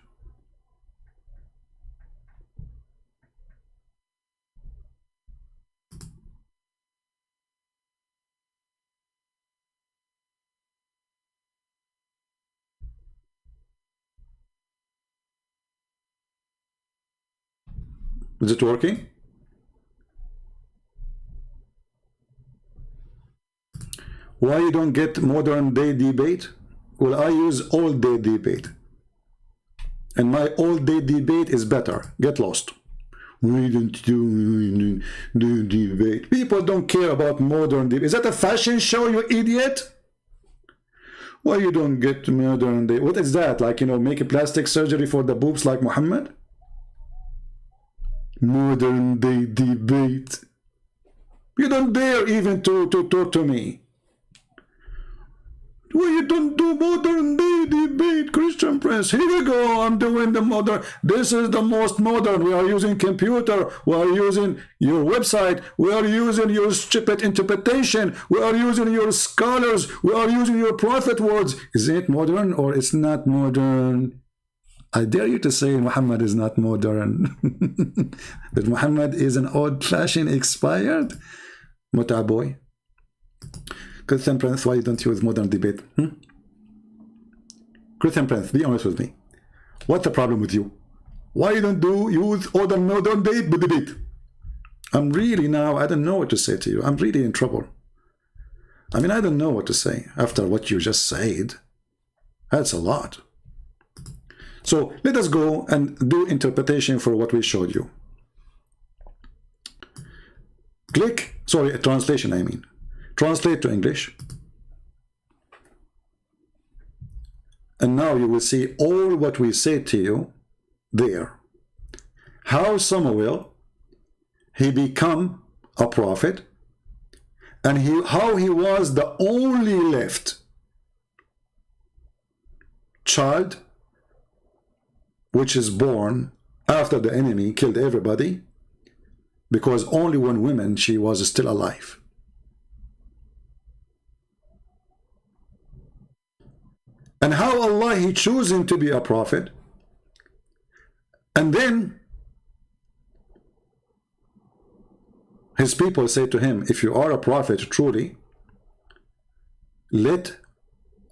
Is it working? Why you don't get modern day debate? Well, I use old day debate. And my old day debate is better. Get lost. We don't do debate. People don't care about modern debate. Is that a fashion show, you idiot? Why you don't get modern day? What is that? Like, you know, make a plastic surgery for the boobs like Muhammad? Modern day debate. You don't dare even to talk to me. Well, you don't do modern day debate, Christian Prince. Here we go. I'm doing the modern. This is the most modern. We are using computer. We are using your website. We are using your stupid interpretation. We are using your scholars. We are using your prophet words. Is it modern or it's not modern? I dare you to say Muhammad is not modern. That Muhammad is an old-fashioned expired? Muta boy. Christian Prince, why you don't use modern debate? Christian Prince, be honest with me. What's the problem with you? Why you don't use modern debate? I'm really now, I don't know what to say to you. I'm really in trouble. I mean, I don't know what to say after what you just said. That's a lot. So let us go and do interpretation for what we showed you. Click, sorry, translation I mean. Translate to English. And now you will see all what we said to you there. How Samuel, he become a prophet, and how he was the only left child which is born after the enemy killed everybody, because only one woman, she was still alive. And how Allah, he chose him to be a prophet. And then his people say to him, if you are a prophet truly, let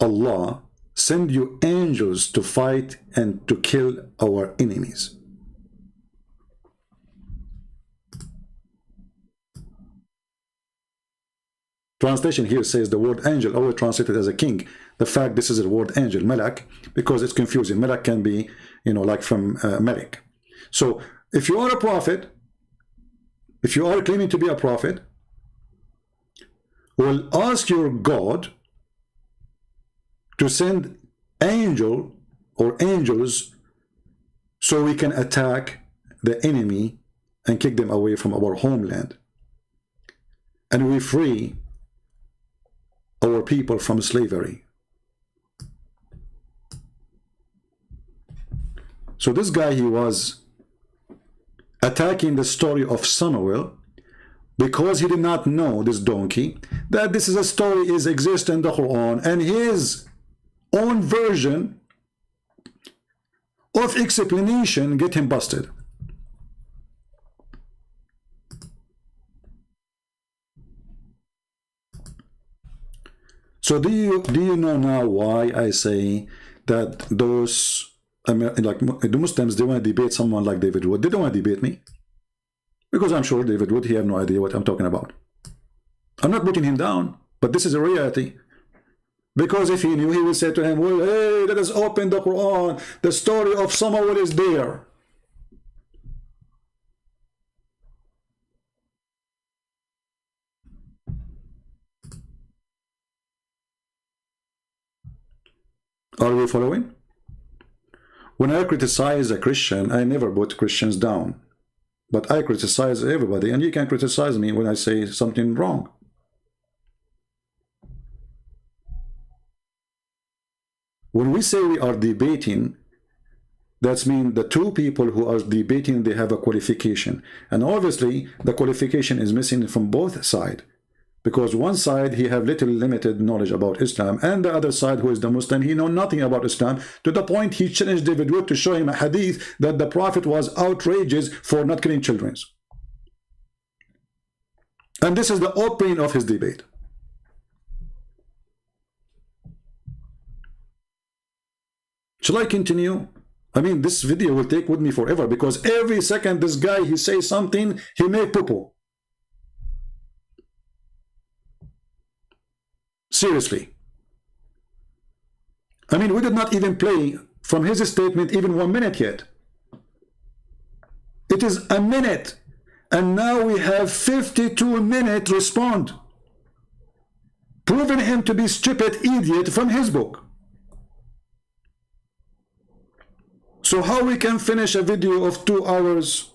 Allah send you angels to fight and to kill our enemies. Translation here says the word angel, always translated as a king. The fact this is the word angel, malak, because it's confusing. Malak can be, you know, like from malik. So if you are a prophet, if you are claiming to be a prophet, well, ask your God to send angel or angels so we can attack the enemy and kick them away from our homeland. And we free our people from slavery. So this guy, he was attacking the story of Samuel, because he did not know, this donkey, that this is a story is exist in the Quran, and his own version of explanation get him busted. So do you know now why I say that those, I mean, like the Muslims, they want to debate someone like David Wood? They don't want to debate me, because I'm sure David Wood, he have no idea what I'm talking about. I'm not putting him down, but this is a reality. Because if he knew, he would say to him, well, hey, let us open the Quran. The story of Samuel is there. Are we following? When I criticize a Christian, I never put Christians down. But I criticize everybody, and you can criticize me when I say something wrong. When we say we are debating, that means the two people who are debating, they have a qualification. And obviously, the qualification is missing from both sides. Because one side, he have little limited knowledge about Islam, and the other side, who is the Muslim, he know nothing about Islam, to the point he challenged David Wood to show him a hadith that the Prophet was outrageous for not killing children. And this is the opening of his debate. Shall I continue? I mean, this video will take with me forever, because every second this guy, he says something, he make poo-poo. Seriously. I mean, we did not even play from his statement even 1 minute yet. It is a minute, and now we have 52 minutes respond, proving him to be stupid idiot from his book. So how we can finish a video of 2 hours?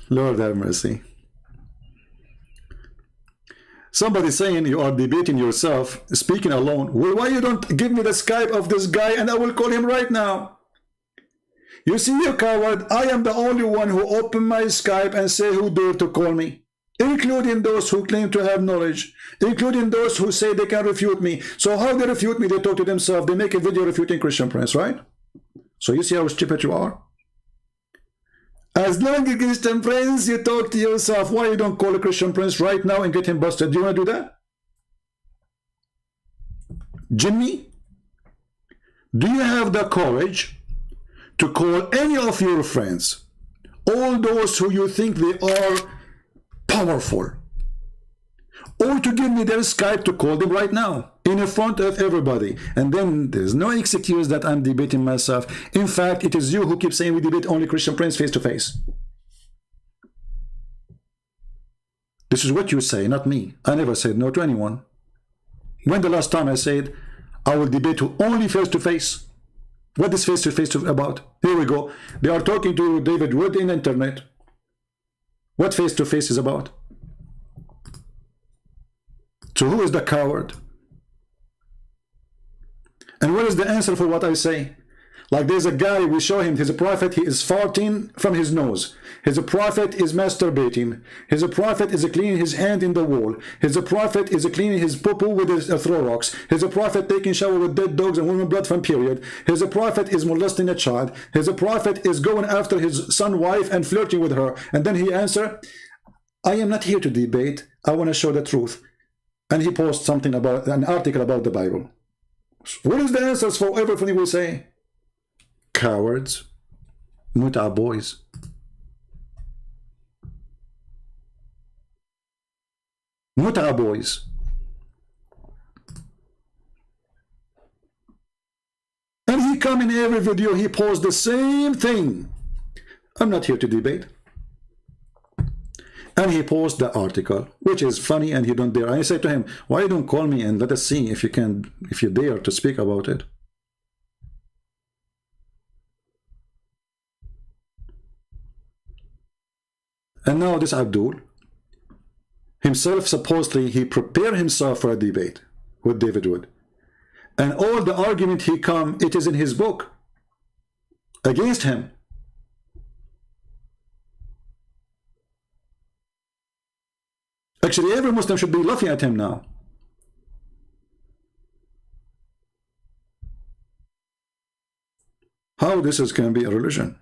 Lord have mercy. Somebody saying you are debating yourself, speaking alone. Well, why you don't give me the Skype of this guy and I will call him right now? You see, you coward, I am the only one who opened my Skype and say who dare to call me, including those who claim to have knowledge, including those who say they can refute me. So how they refute me? They talk to themselves. They make a video refuting Christian Prince, right? So you see how stupid you are? As long as Christian Prince, you talk to yourself. Why you don't call a Christian Prince right now and get him busted? Do you want to do that? Jimmy, do you have the courage to call any of your friends, all those who you think they are powerful, or to give me their Skype to call them right now in front of everybody? And then there's no excuse that I'm debating myself. In fact, it is you who keep saying we debate only Christian Prince face to face. This is what you say, not me. I never said no to anyone. When the last time I said I will debate you only face to face? What is face to face about? Here we go. They are talking to David Wood in internet. What face to face is about? So who is the coward? And what is the answer for what I say? Like there's a guy, we show him, he's a prophet, he is farting from his nose. He's a prophet is masturbating. He's a prophet is cleaning his hand in the wall. He's a prophet is cleaning his poo-poo with his throw rocks. He's a prophet taking shower with dead dogs and women blood from period. He's a prophet is molesting a child. He's a prophet is going after his son wife and flirting with her. And then he answer, I am not here to debate. I want to show the truth. And he posts something about an article about the Bible. What is the answers for everything we say? Cowards. Muta boys. Muta boys. And he come in every video, he posts the same thing. I'm not here to debate. And he posts the article, which is funny, and he don't dare. I say to him, why you don't call me and let us see if you can, if you dare to speak about it. And now this Abdul, himself supposedly, he prepared himself for a debate. what David would. And all the argument he come, it is in his book against him. Actually, every Muslim should be laughing at him now. How this can be a religion?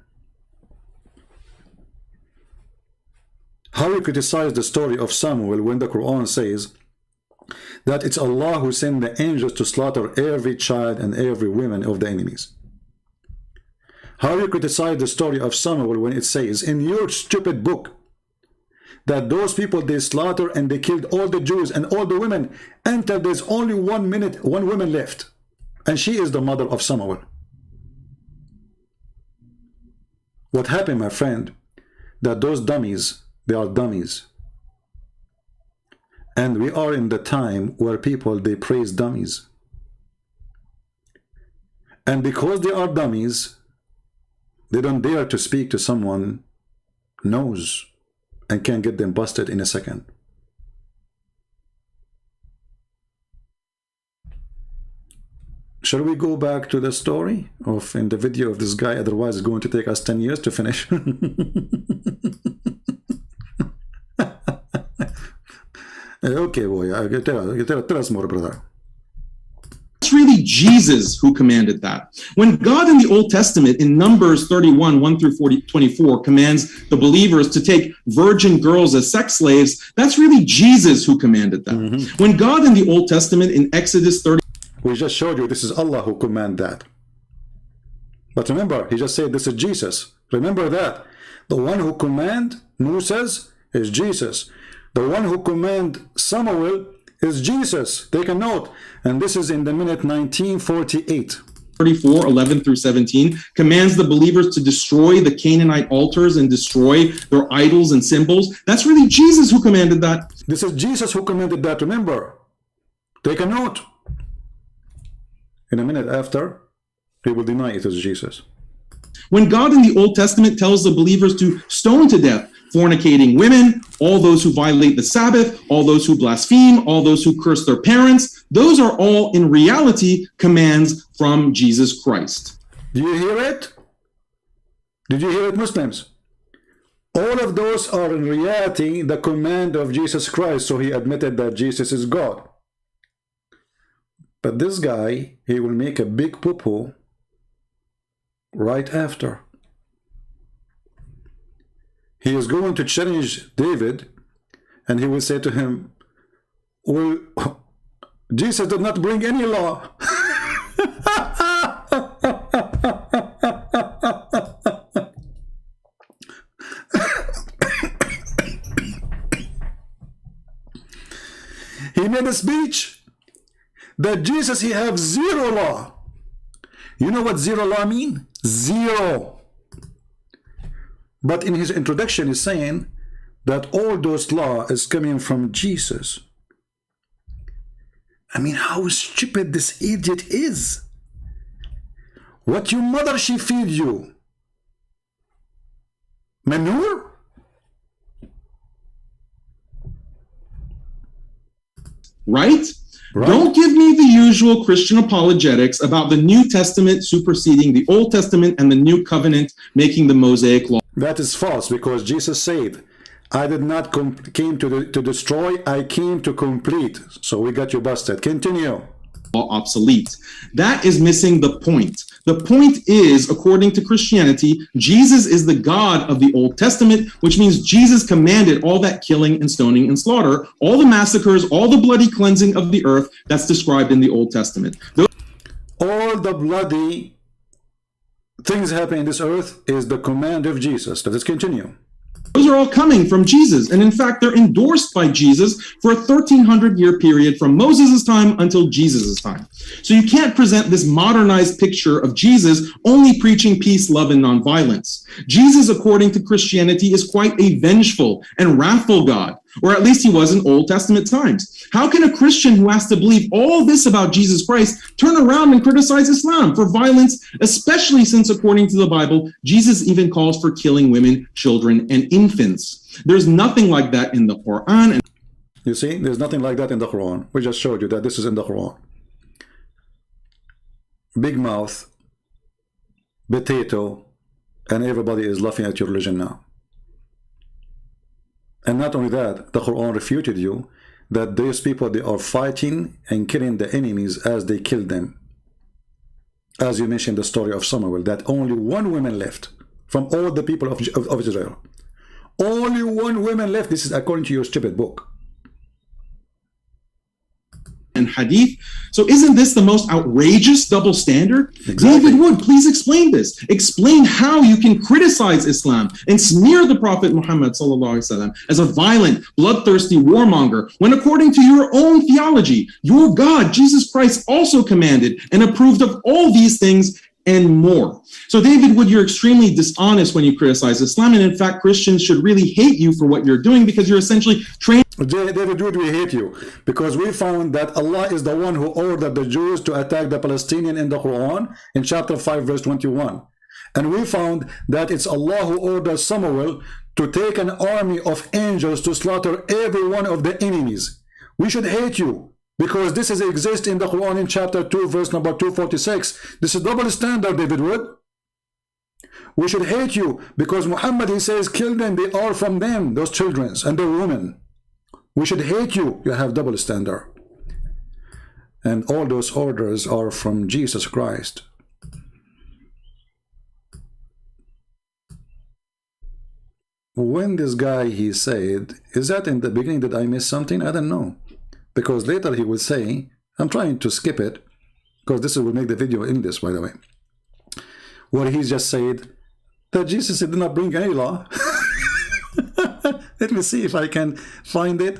How you criticize the story of Samuel when the Quran says that it's Allah who sent the angels to slaughter every child and every woman of the enemies? How you criticize the story of Samuel when it says in your stupid book that those people, they slaughter and they killed all the Jews and all the women until there's only one woman left, and she is the mother of Samuel? What happened, my friend, that those dummies, they are dummies. And we are in the time where people, they praise dummies. And because they are dummies, they don't dare to speak to someone knows and can get them busted in a second. Shall we go back to the story of in the video of this guy? Otherwise, it's going to take us 10 years to finish. Okay, boy, tell us more, brother. It's really Jesus who commanded that. When God in the Old Testament, in Numbers 31, 1 through 24, commands the believers to take virgin girls as sex slaves, that's really Jesus who commanded that. When God in the Old Testament, in Exodus 30, we just showed you this is Allah who command that. But remember, he just said this is Jesus. Remember that. The one who command Moses is Jesus. The one who command Samuel is Jesus. Take a note. And this is in the minute 1948. 34, 11 through 17, commands the believers to destroy the Canaanite altars and destroy their idols and symbols. That's really Jesus who commanded that. This is Jesus who commanded that, remember. Take a note. In a minute after, he will deny it is Jesus. When God in the Old Testament tells the believers to stone to death fornicating women, all those who violate the Sabbath, all those who blaspheme, all those who curse their parents, those are all in reality commands from Jesus Christ. Do you hear it? Did you hear it, Muslims? All of those are in reality the command of Jesus Christ, so he admitted that Jesus is God. But this guy, he will make a big poo-poo right after. He is going to challenge David, and he will say to him, well, Jesus did not bring any law. He made a speech that Jesus, he have zero law. You know what zero law mean? Zero. But in his introduction, he's saying that all those law is coming from Jesus. I mean, how stupid this idiot is. What your mother, she feed you? Manure? Right? Don't give me the usual Christian apologetics about the New Testament superseding the Old Testament and the New Covenant making the Mosaic Law. That is false, because Jesus said, I did not came to destroy, I came to complete. So we got you busted. Continue. Obsolete. That is missing the point. The point is, according to Christianity, Jesus is the God of the Old Testament, which means Jesus commanded all that killing and stoning and slaughter, all the massacres, all the bloody cleansing of the earth that's described in the Old Testament. All the bloody things happening in this earth is the command of Jesus. Let us continue. Those are all coming from Jesus, and in fact, they're endorsed by Jesus for a 1,300-year period from Moses' time until Jesus' time. So you can't present this modernized picture of Jesus only preaching peace, love, and nonviolence. Jesus, according to Christianity, is quite a vengeful and wrathful God, or at least he was in Old Testament times. How can a Christian who has to believe all this about Jesus Christ turn around and criticize Islam for violence, especially since, according to the Bible, Jesus even calls for killing women, children, and infants? There's nothing like that in the Qur'an. You see, there's nothing like that in the Quran. We just showed you that this is in the Quran. Big mouth, potato, and everybody is laughing at your religion now. And not only that, the Quran refuted you that these people, they are fighting and killing the enemies as they kill them. As you mentioned the story of Samuel, that only one woman left from all the people of Israel. Only one woman left. This is according to your stupid book. And hadith. So isn't this the most outrageous double standard? Exactly. David Wood, please explain this. Explain how you can criticize Islam and smear the Prophet Muhammad ﷺ as a violent, bloodthirsty warmonger, when according to your own theology, your God, Jesus Christ, also commanded and approved of all these things and more. So David Wood, you're extremely dishonest when you criticize Islam, and in fact, Christians should really hate you for what you're doing, because you're essentially trained. David Wood, we hate you because we found that Allah is the one who ordered the Jews to attack the Palestinians in the Quran in chapter 5 verse 21, and we found that it's Allah who ordered Samuel to take an army of angels to slaughter every one of the enemies. We should hate you because this exists in the Quran in chapter 2 verse number 246. This is double standard, David Wood. We should hate you because Muhammad, he says, kill them, they are from them, those children and the women. We should hate you. You have double standard. And all those orders are from Jesus Christ. When this guy, he said, is that in the beginning that I missed something? I don't know. Because later he would say, I'm trying to skip it, because this will make the video English, by the way, where he just said that Jesus did not bring any law. Let me see if I can find it.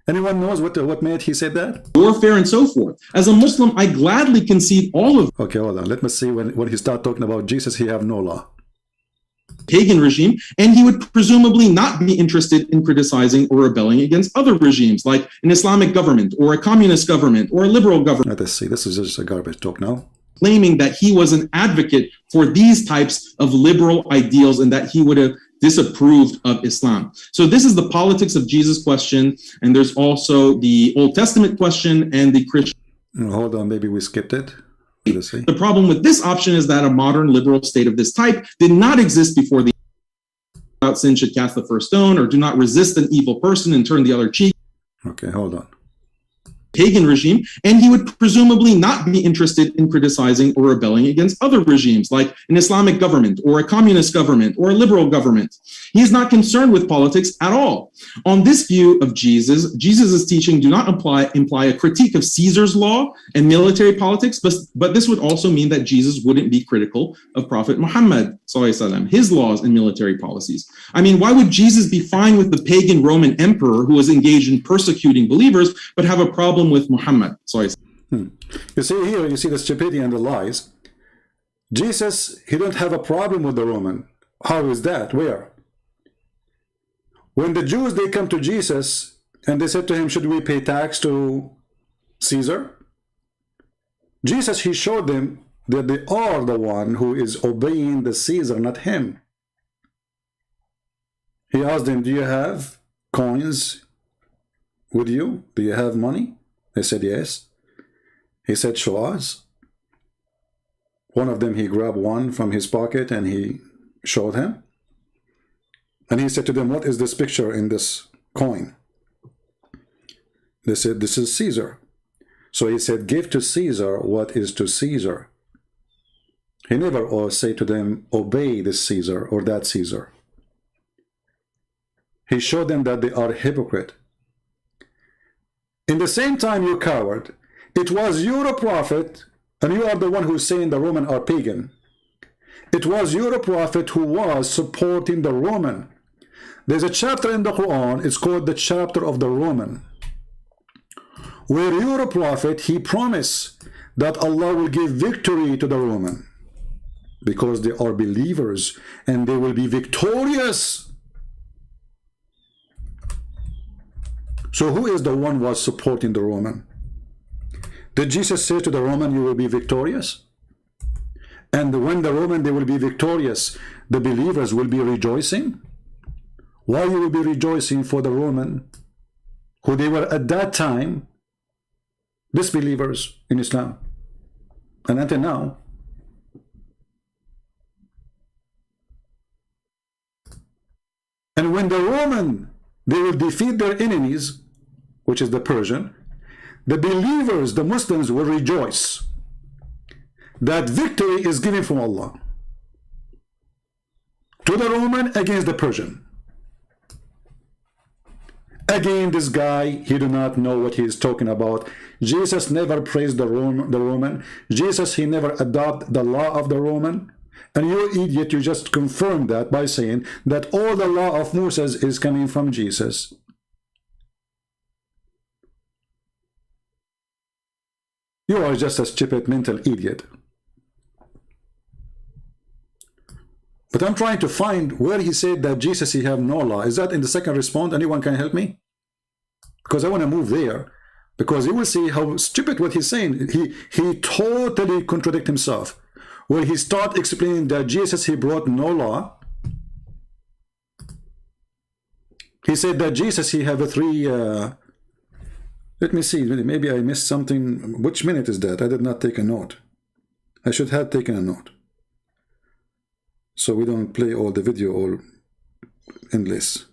Anyone knows what made he said that? Warfare and so forth. As a Muslim, I gladly concede all of Okay, hold on. Let me see when he start talking about Jesus, he have no law. pagan regime, and he would presumably not be interested in criticizing or rebelling against other regimes, like an Islamic government or a communist government or a liberal government. Let's see. This is just a garbage talk now. Claiming that he was an advocate for these types of liberal ideals and that he would have disapproved of Islam. So this is the politics of Jesus question, and there's also the Old Testament question and the Christian. Hold on, maybe we skipped it. Let's see. The problem with this option is that a modern liberal state of this type did not exist before the about sin should cast the first stone, or do not resist an evil person and turn the other cheek. Okay, hold on. Pagan regime, and he would presumably not be interested in criticizing or rebelling against other regimes, like an Islamic government or a communist government or a liberal government. He is not concerned with politics at all. On this view of Jesus' teaching do not imply a critique of Caesar's law and military politics, but this would also mean that Jesus wouldn't be critical of Prophet Muhammad, his laws and military policies. I mean, why would Jesus be fine with the pagan Roman emperor who was engaged in persecuting believers, but have a problem with Muhammad? You see here, you see the stupidity and the lies. Jesus, he don't have a problem with the Roman. How is that? Where? When the Jews, they come to Jesus and they said to him, should we pay tax to Caesar? Jesus, he showed them that they are the one who is obeying the Caesar, not him. He asked them, do you have coins with you? Do you have money? They said yes. He said, show us. One of them, he grabbed one from his pocket and he showed him. And he said to them, what is this picture in this coin? They said, this is Caesar. So he said, give to Caesar what is to Caesar. He never said to them, obey this Caesar or that Caesar. He showed them that they are hypocrite. In the same time, you coward, it was your prophet, and you are the one who's saying the Roman are pagan. It was your prophet who was supporting the Roman. There's a chapter in the Quran, it's called the chapter of the Roman, where your prophet, he promised that Allah will give victory to the Roman because they are believers and they will be victorious. So who is the one who was supporting the Roman? Did Jesus say to the Roman, you will be victorious? And when the Roman, they will be victorious, the believers will be rejoicing? Why you will be rejoicing for the Roman who they were at that time disbelievers in Islam, and until now. And when the Roman, they will defeat their enemies, which is the Persian, the believers, the Muslims, will rejoice that victory is given from Allah to the Roman against the Persian. Again, this guy, he do not know what he is talking about. Jesus never praised the Roman. Jesus, he never adopted the law of the Roman. And you idiot, you just confirm that by saying that all the law of Moses is coming from Jesus. You are just a stupid mental idiot. But I'm trying to find where he said that Jesus, he have no law. Is that in the second response? Anyone can help me? Because I want to move there. Because you will see how stupid what he's saying. He totally contradicts himself. Where he start explaining that Jesus, he brought no law. He said that Jesus, he have a three... let me see, maybe I missed something. Which minute is that? I did not take a note. I should have taken a note, so we don't play all the video all endless.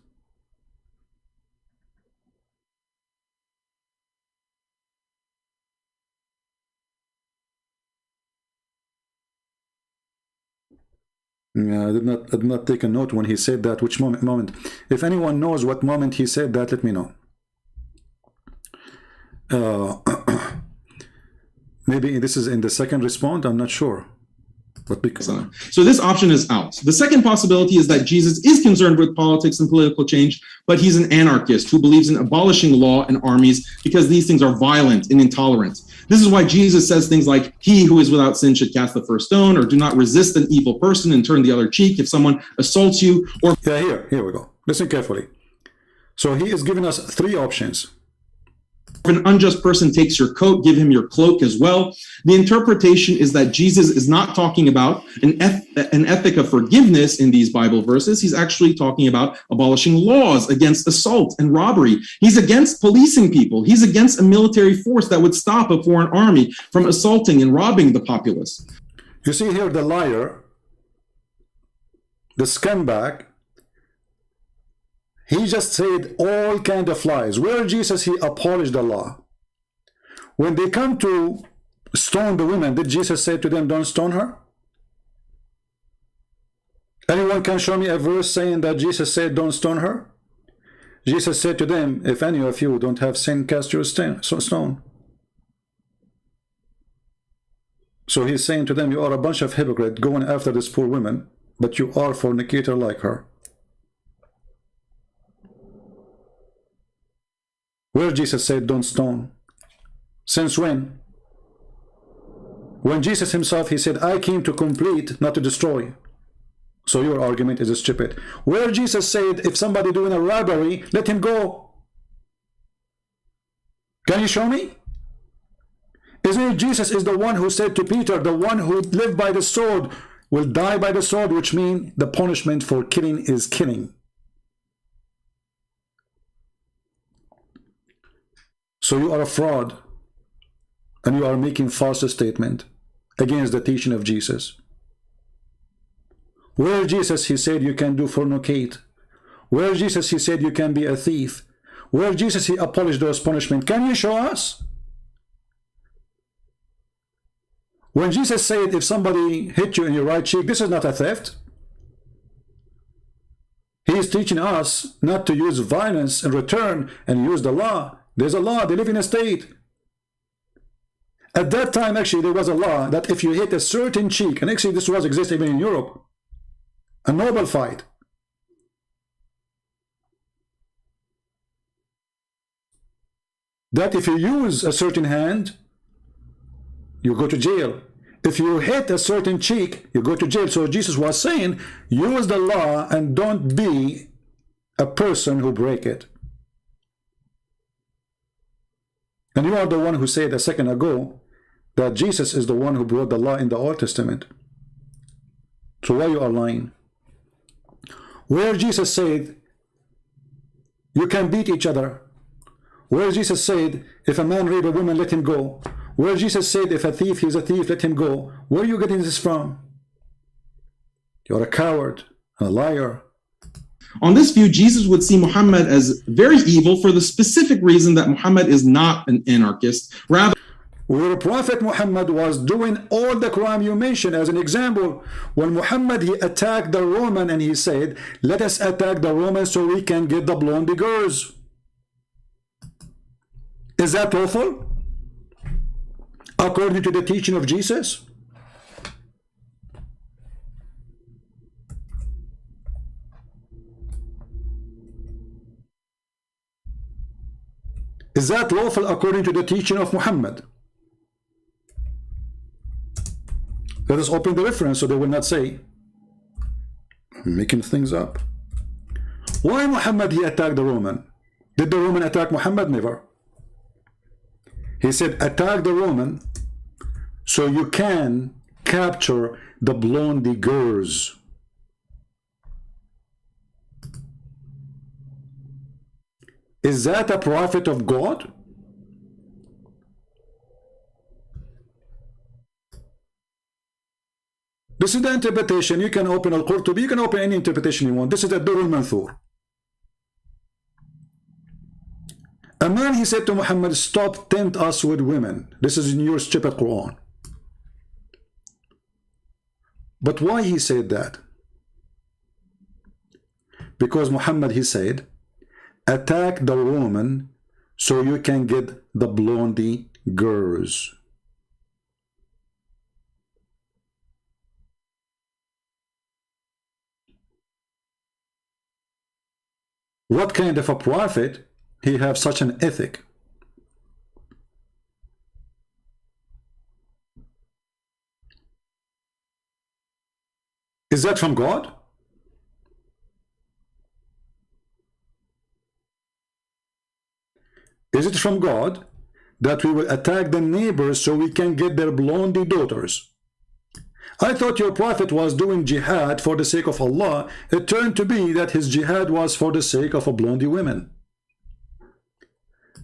Yeah, I did not take a note when he said that. Which moment? If anyone knows what moment he said that, let me know. Maybe this is in the second response, I'm not sure. But because... So this option is out. The second possibility is that Jesus is concerned with politics and political change, but he's an anarchist who believes in abolishing law and armies because these things are violent and intolerant. This is why Jesus says things like, he who is without sin should cast the first stone, or do not resist an evil person and turn the other cheek if someone assaults you, or... Yeah, here we go. Listen carefully. So he is giving us three options. If an unjust person takes your coat, give him your cloak as well. The interpretation is that Jesus is not talking about an ethic of forgiveness in these Bible verses. He's actually talking about abolishing laws against assault and robbery. He's against policing people. He's against a military force that would stop a foreign army from assaulting and robbing the populace. You see here the liar, the scumbag, he just said all kind of lies. Where Jesus, he abolished the law. When they come to stone the women, did Jesus say to them, don't stone her? Anyone can show me a verse saying that Jesus said, don't stone her? Jesus said to them, if any of you don't have sin, cast your stone. So he's saying to them, you are a bunch of hypocrites going after this poor woman, but you are fornicator like her. Where Jesus said, don't stone. Since when? When Jesus himself, he said, I came to complete, not to destroy. So your argument is stupid. Where Jesus said, if somebody doing a robbery, let him go. Can you show me? Isn't it Jesus is the one who said to Peter, the one who lived by the sword will die by the sword, which means the punishment for killing is killing. So you are a fraud, and you are making false statement against the teaching of Jesus. Where Jesus, he said you can do fornicate. Where Jesus, he said you can be a thief. Where Jesus, he abolished those punishments. Can you show us? When Jesus said if somebody hit you in your right cheek, this is not a theft. He is teaching us not to use violence in return and use the law. There's a law, they live in a state. At that time, actually, there was a law that if you hit a certain cheek, and actually this was existing even in Europe, a noble fight. That if you use a certain hand, you go to jail. If you hit a certain cheek, you go to jail. So Jesus was saying, use the law and don't be a person who break it. And you are the one who said a second ago that Jesus is the one who brought the law in the Old Testament. So why you are lying? Where Jesus said you can beat each other. Where Jesus said, if a man rape a woman, let him go. Where Jesus said, if a thief, he's a thief, let him go. Where are you getting this from? You're a coward, a liar. On this view, Jesus would see Muhammad as very evil for the specific reason that Muhammad is not an anarchist. Rather, where Prophet Muhammad was doing all the crime you mentioned. As an example, when Muhammad, he attacked the Roman and he said, let us attack the Romans so we can get the blonde girls. Is that lawful? According to the teaching of Jesus? Is that lawful according to the teaching of Muhammad? Let us open the reference so they will not say I'm making things up. Why Muhammad he attacked the Roman? Did the Roman attack Muhammad? Never. He said attack the Roman so you can capture the blondie girls. Is that a prophet of God? This is the interpretation. You can open Al-Qurtubi, you can open any interpretation you want. This is the Dur al-Manthur. A man, he said to Muhammad, stop, tempt us with women. This is in your stupid Quran. But why he said that? Because Muhammad, he said, attack the Roman so you can get the blondie girls. What kind of a prophet he have such an ethic? Is that from God? Is it from God that we will attack the neighbors so we can get their blondie daughters? I thought your prophet was doing jihad for the sake of Allah. It turned to be that his jihad was for the sake of a blondie women.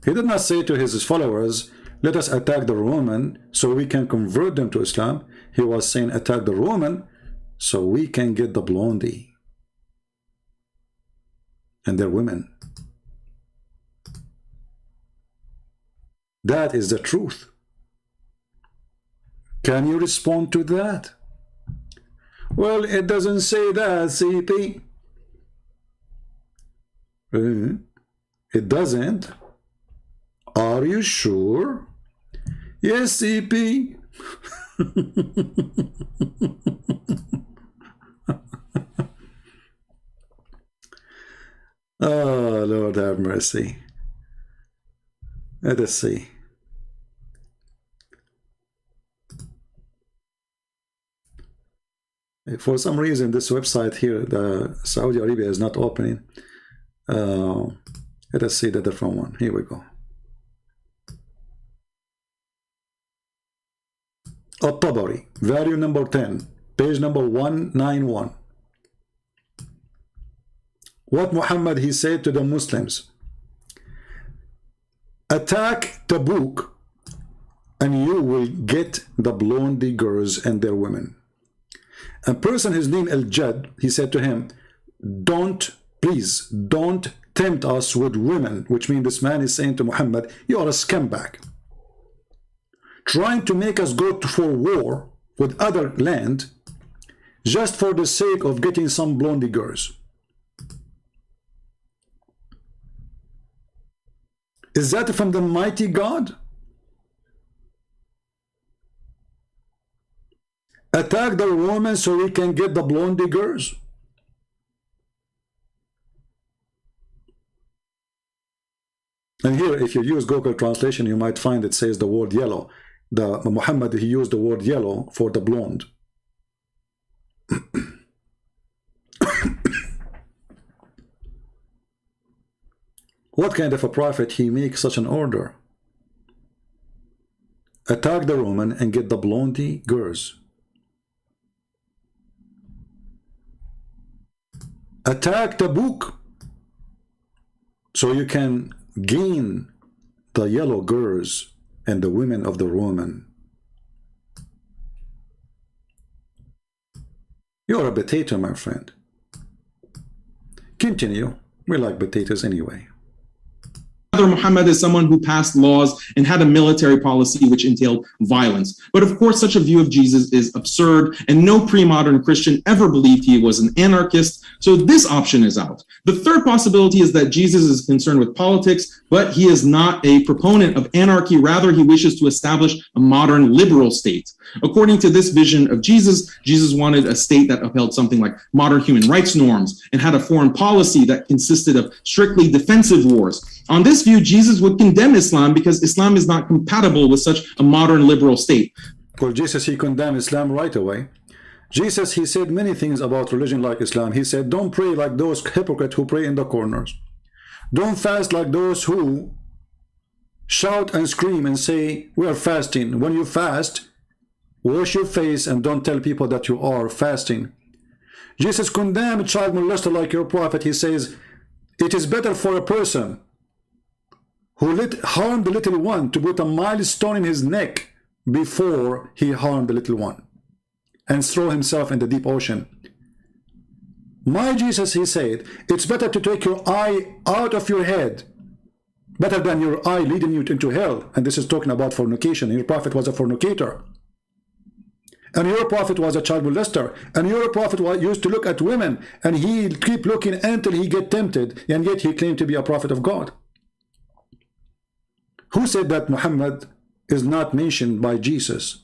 He did not say to his followers, let us attack the Roman so we can convert them to Islam. He was saying attack the Roman so we can get the blondie and their women. That is the truth. Can you respond to that? Well, it doesn't say that, CP. It doesn't. Are you sure? Yes, CP. Oh, Lord have mercy. Let us see. For some reason, this website here, the Saudi Arabia, is not opening. Let us see the different one. Here we go. At-Tabari, value number 10, page number 191. What Muhammad he said to the Muslims: attack Tabuk and you will get the blondie girls and their women. A person, his name Al-Jad, he said to him, please don't tempt us with women, which means this man is saying to Muhammad, you are a scumbag, trying to make us go for war with other land just for the sake of getting some blondie girls. Is that from the mighty God? Attack the woman so we can get the blondie girls? And here, if you use Google translation, you might find it says the word yellow. The Muhammad, he used the word yellow for the blonde. What kind of a prophet he makes such an order? Attack the Roman and get the blondie girls. Attack the book so you can gain the yellow girls and the women of the Roman. You're a potato, my friend. Continue. We like potatoes anyway. Muhammad is someone who passed laws and had a military policy which entailed violence. But of course, such a view of Jesus is absurd, and no pre-modern Christian ever believed he was an anarchist, so this option is out. The third possibility is that Jesus is concerned with politics, but he is not a proponent of anarchy. Rather, he wishes to establish a modern liberal state. According to this vision of Jesus, Jesus wanted a state that upheld something like modern human rights norms and had a foreign policy that consisted of strictly defensive wars. On this view, Jesus would condemn Islam because Islam is not compatible with such a modern liberal state. Well, Jesus, he condemned Islam right away. Jesus, he said many things about religion like Islam. He said, don't pray like those hypocrites who pray in the corners. Don't fast like those who shout and scream and say, we are fasting. When you fast, wash your face and don't tell people that you are fasting. Jesus condemned child molester like your prophet. He says, it is better for a person who harmed the little one to put a milestone in his neck before he harmed the little one and throw himself in the deep ocean. My Jesus, he said, it's better to take your eye out of your head, better than your eye leading you into hell. And this is talking about fornication. Your prophet was a fornicator. And your prophet was a child molester. And your prophet used to look at women, and he keep looking until he get tempted, and yet he claimed to be a prophet of God. Who said that Muhammad is not mentioned by Jesus?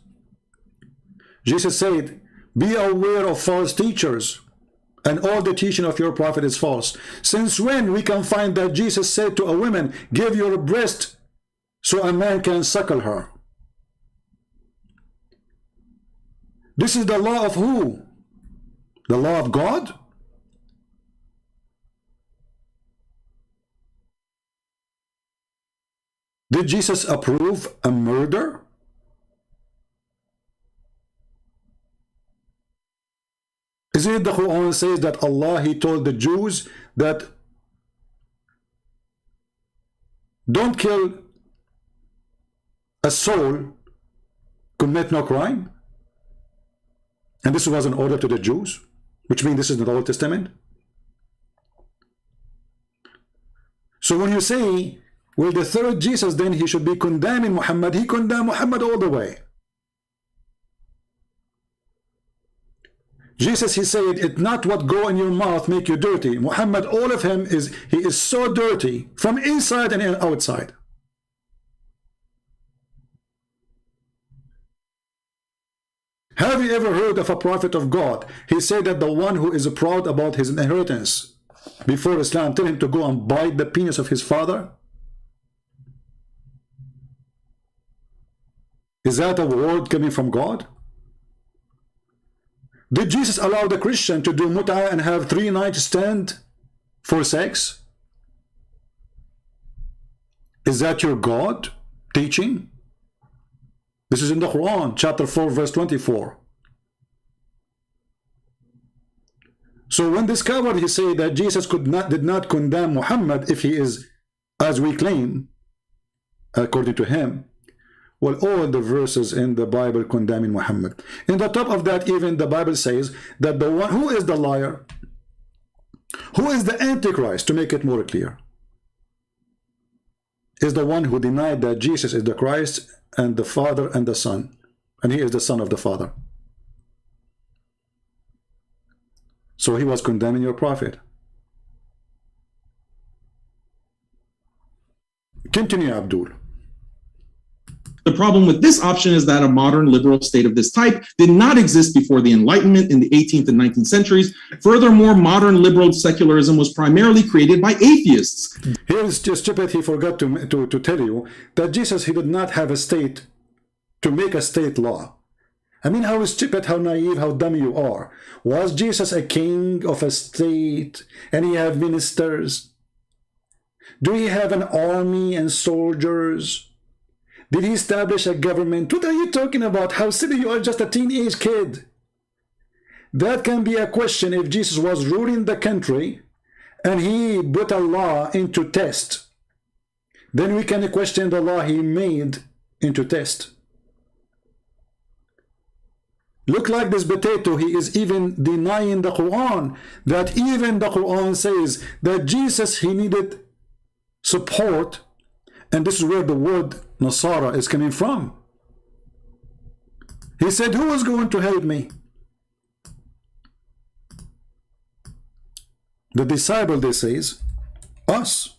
Jesus said, be aware of false teachers, and all the teaching of your prophet is false. Since when we can find that Jesus said to a woman, give your breast so a man can suckle her? This is the law of who? The law of God? Did Jesus approve a murder? Isn't it the Quran says that Allah, he told the Jews that don't kill a soul, commit no crime? And this was an order to the Jews, which means this is in the Old Testament. So when you say, well, the third Jesus, then he should be condemning Muhammad, he condemned Muhammad all the way. Jesus, he said, it's not what go in your mouth make you dirty. Muhammad, all of him he is so dirty from inside and outside. Have you ever heard of a prophet of God? He said that the one who is proud about his inheritance before Islam tell him to go and bite the penis of his father? Is that a word coming from God? Did Jesus allow the Christian to do mut'ah and have 3 night stand for sex? Is that your God teaching? This is in the Quran, chapter 4, verse 24. So when discovered, he said that Jesus did not condemn Muhammad if he is, as we claim, according to him. Well, all the verses in the Bible condemning Muhammad. In the top of that, even the Bible says that the one who is the liar, who is the Antichrist, to make it more clear, is the one who denied that Jesus is the Christ and the Father and the Son, and he is the Son of the Father. So he was condemning your prophet. Continue, Abdul. The problem with this option is that a modern liberal state of this type did not exist before the Enlightenment in the 18th and 19th centuries. Furthermore, modern liberal secularism was primarily created by atheists. Here is just stupid, he forgot to tell you that Jesus, he did not have a state to make a state law. I mean, how stupid, how naive, how dumb you are. Was Jesus a king of a state and he have ministers? Do he have an army and soldiers? Did he establish a government? What are you talking about? How silly you are, just a teenage kid. That can be a question if Jesus was ruling the country and he put a law into test. then we can question the law he made into test. Look like this potato, he is even denying the Quran, that even the Quran says that Jesus, he needed support, and this is where the word Nasara is coming from. He said, who is going to help me? The disciple, they says, us.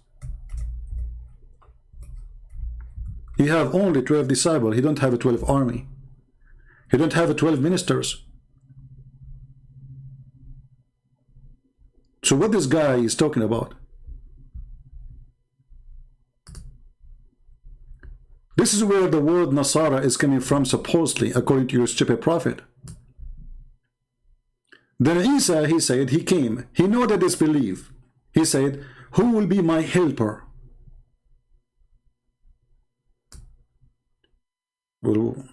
He have only 12 disciples, he don't have a 12 army. He don't have 12 ministers. So what this guy is talking about? This is where the word Nasara is coming from, supposedly, according to your stupid prophet. Then Isa, he said, he came. He know that disbelief. He said, who will be my helper? Well,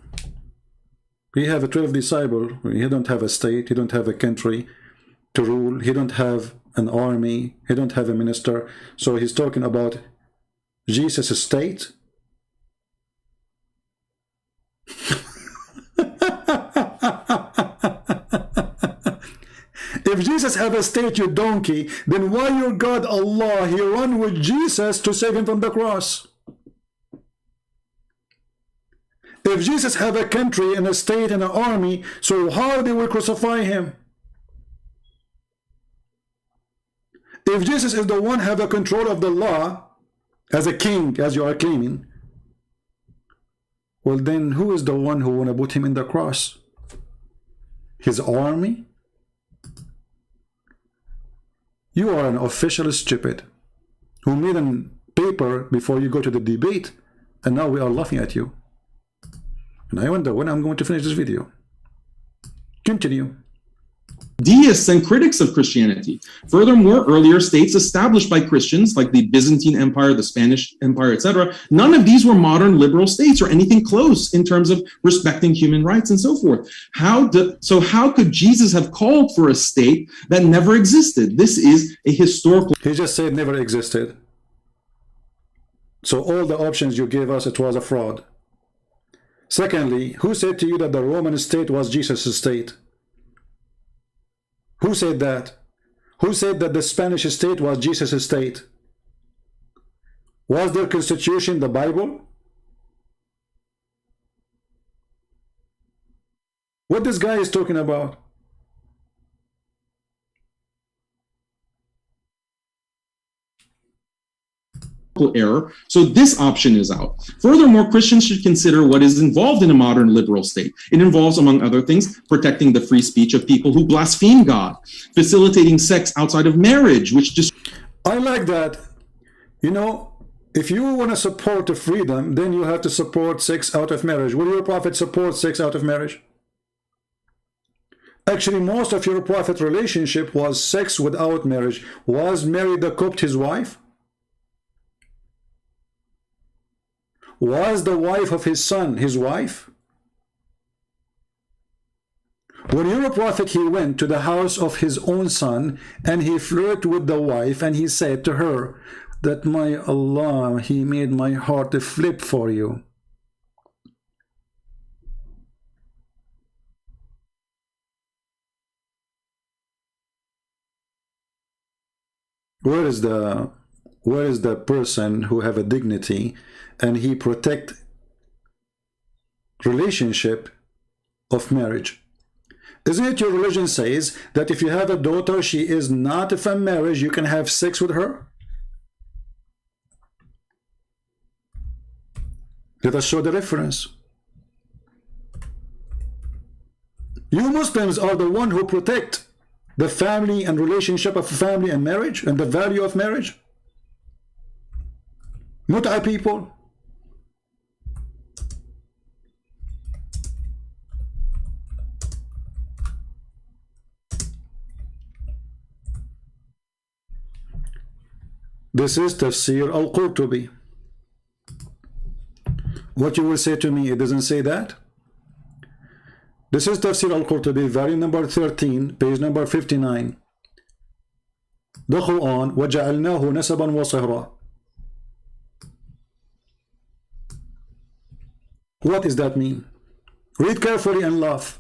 he have a 12 disciple. He don't have a state. He don't have a country to rule. He don't have an army. He don't have a minister. So he's talking about Jesus' state. If Jesus have a state, you donkey, then why your God Allah, he run with Jesus to save him from the cross? If Jesus have a country and a state and an army, so how they will crucify him? If Jesus is the one have a control of the law, as a king, as you are claiming, well then who is the one who want to put him in the cross? His army? You are an official stupid who made a paper before you go to the debate, and now we are laughing at you. And I wonder when I'm going to finish this video. Continue. Deists and critics of Christianity. Furthermore, earlier states established by Christians, like the Byzantine Empire, the Spanish Empire, etc., none of these were modern liberal states or anything close in terms of respecting human rights and so forth. How could Jesus have called for a state that never existed? This is a historical... He just said never existed. So all the options you gave us, it was a fraud. Secondly, who said to you that the Roman state was Jesus' state? Who said that? Who said that the Spanish state was Jesus' state? Was their constitution the Bible? What this guy is talking about? error, so this option is out. Furthermore, Christians should consider what is involved in a modern liberal state. It involves, among other things, protecting the free speech of people who blaspheme God, facilitating sex outside of marriage, which just... I like that. You know, if you want to support the freedom, then you have to support sex out of marriage. Will your prophet support sex out of marriage? Actually, most of your prophet relationship was sex without marriage. Was Mary the Copt his wife? Was the wife of his son his wife? When your prophet, he went to the house of his own son and he flirted with the wife and he said to her that, my Allah, he made my heart flip for you. Where is the person who have a dignity and he protect relationship of marriage? Isn't it your religion says that if you have a daughter, she is not from marriage, you can have sex with her? Let us show the reference. You Muslims are the one who protect the family and relationship of family and marriage and the value of marriage. Mut'a people. This is Tafsir al-Qurtubi. What you will say to me, it doesn't say that? This is Tafsir al-Qurtubi, volume number 13, page number 59. The Quran, وَجَعَلْنَاهُ نَسَبًا وَصِهْرًا. What does that mean? Read carefully and laugh.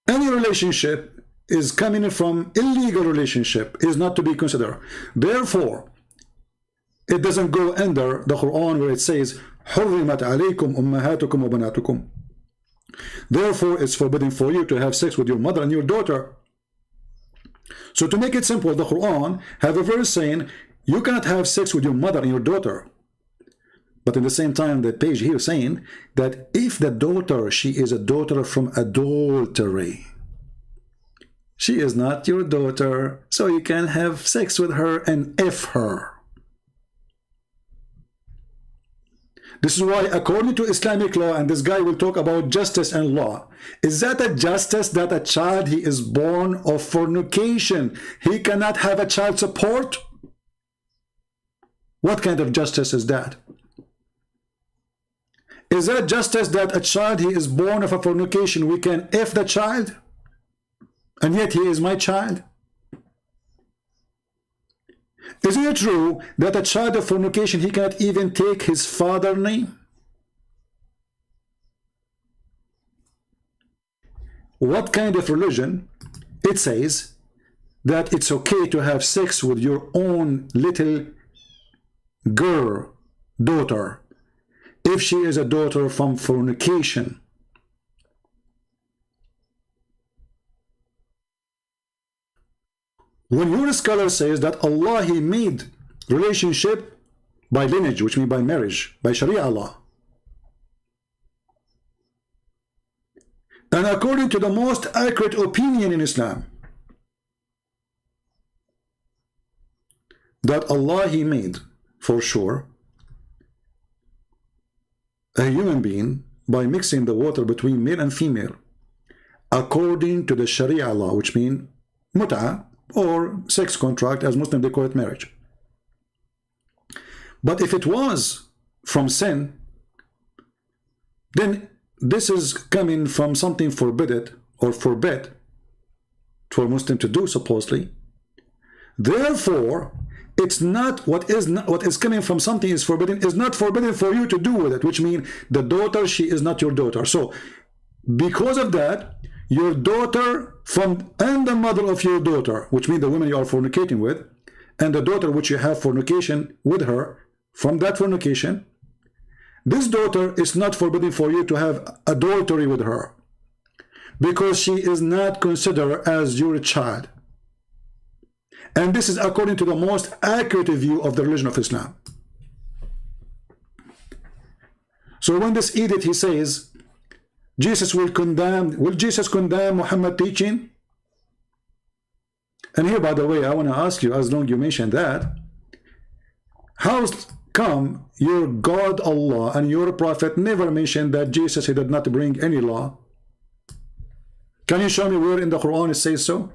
Any relationship is coming from illegal relationship is not to be considered. Therefore, it doesn't go under the Quran where it says, حُرِّمَتْ عَلَيْكُمْ أُمَّهَاتُكُمْ وَبَنَاتُكُمْ. Therefore, it's forbidden for you to have sex with your mother and your daughter. So to make it simple, the Quran have a verse saying, you cannot have sex with your mother and your daughter. But at the same time, the page here saying that if the daughter, she is a daughter from adultery, she is not your daughter, so you can have sex with her and F her. This is why, according to Islamic law, and this guy will talk about justice and law, is that a justice that a child, he is born of fornication, he cannot have a child support? What kind of justice is that? Is that justice that a child, he is born of a fornication, we can F the child? And yet he is my child? Isn't it true that a child of fornication, he cannot even take his father's name? What kind of religion? It says that it's okay to have sex with your own little girl, daughter, if she is a daughter from fornication. When your scholar says that Allah, he made relationship by lineage, which means by marriage, by Sharia Law, and according to the most accurate opinion in Islam, that Allah, he made for sure a human being by mixing the water between male and female according to the Sharia Law, which means mut'ah, or sex contract, as Muslims they call it marriage. But if it was from sin, then this is coming from something forbidden or forbid for a Muslim to do, supposedly. Therefore, it's not what is coming from something is forbidden is not forbidden for you to do with it, which means the daughter, she is not your daughter. So because of that, your daughter from and the mother of your daughter, which means the woman you are fornicating with, and the daughter which you have fornication with her, from that fornication, this daughter is not forbidden for you to have adultery with her, because she is not considered as your child. And this is according to the most accurate view of the religion of Islam. So when this edict, he says, Jesus will Jesus condemn Muhammad teaching? And here, by the way, I want to ask you, as long as you mentioned that, how come your God Allah and your prophet never mentioned that Jesus, he did not bring any law? Can you show me where in the Quran it says so?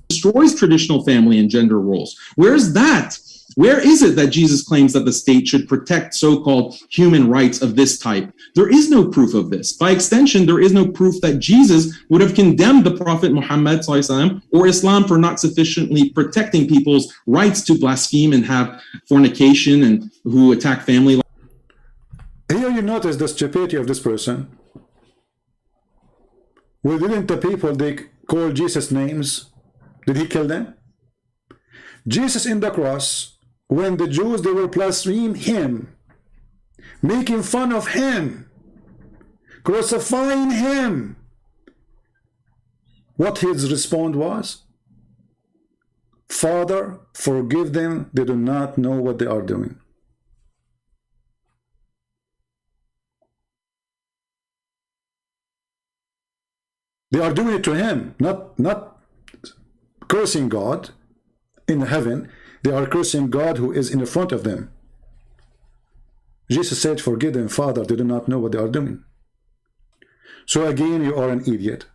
Destroys traditional family and gender roles. Where is that? Where is it that Jesus claims that the state should protect so-called human rights of this type? There is no proof of this. By extension, there is no proof that Jesus would have condemned the Prophet Muhammad or Islam for not sufficiently protecting people's rights to blaspheme and have fornication and who attack family life. Here you notice the stupidity of this person. Well, didn't the people, they call Jesus names? Did he kill them? Jesus in the cross, when the Jews, they were blaspheming him, making fun of him, crucifying him, what his response was? Father, forgive them, they do not know what they are doing. They are doing it to him, not cursing God in heaven. They are cursing God who is in the front of them. Jesus said, forgive them, Father, they do not know what they are doing. So again, you are an idiot.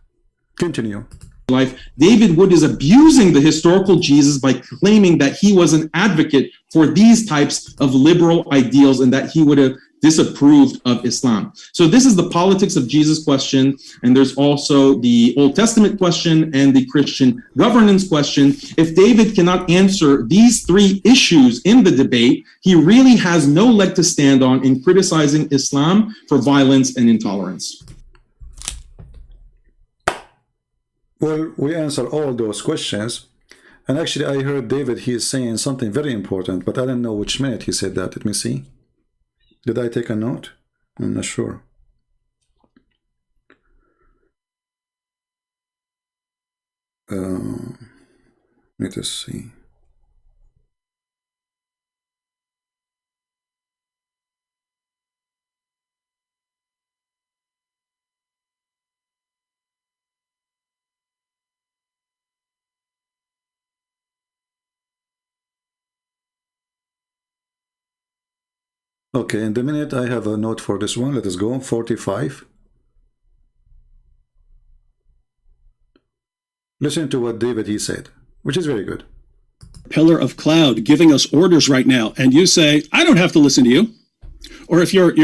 Continue. Life. David Wood is abusing the historical Jesus by claiming that he was an advocate for these types of liberal ideals and that he would have disapproved of Islam. So this is the politics of Jesus question, and there's also the Old Testament question and the Christian governance question. If David cannot answer these three issues in the debate, he really has no leg to stand on in criticizing Islam for violence and intolerance. Well, we answer all those questions. And actually, I heard David, he is saying something very important, but I don't know which minute he said that. Let me see. Did I take a note? I'm not sure. Let us see. Okay, in the minute I have a note for this one. Let us go. 45. Listen to what David he said, which is very good. Pillar of cloud giving us orders right now, and you say, I don't have to listen to you. Or if you're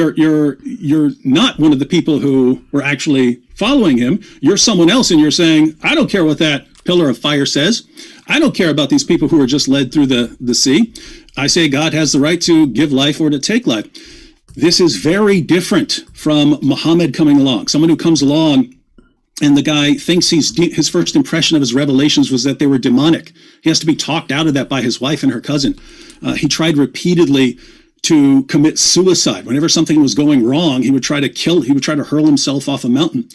not one of the people who were actually following him, you're someone else, and you're saying, I don't care what that pillar of fire says. I don't care about these people who are just led through the sea. I say God has the right to give life or to take life. This is very different from Muhammad coming along. Someone who comes along and the guy thinks his first impression of his revelations was that they were demonic. He has to be talked out of that by his wife and her cousin. He tried repeatedly to commit suicide. Whenever something was going wrong, he would try to hurl himself off a mountain.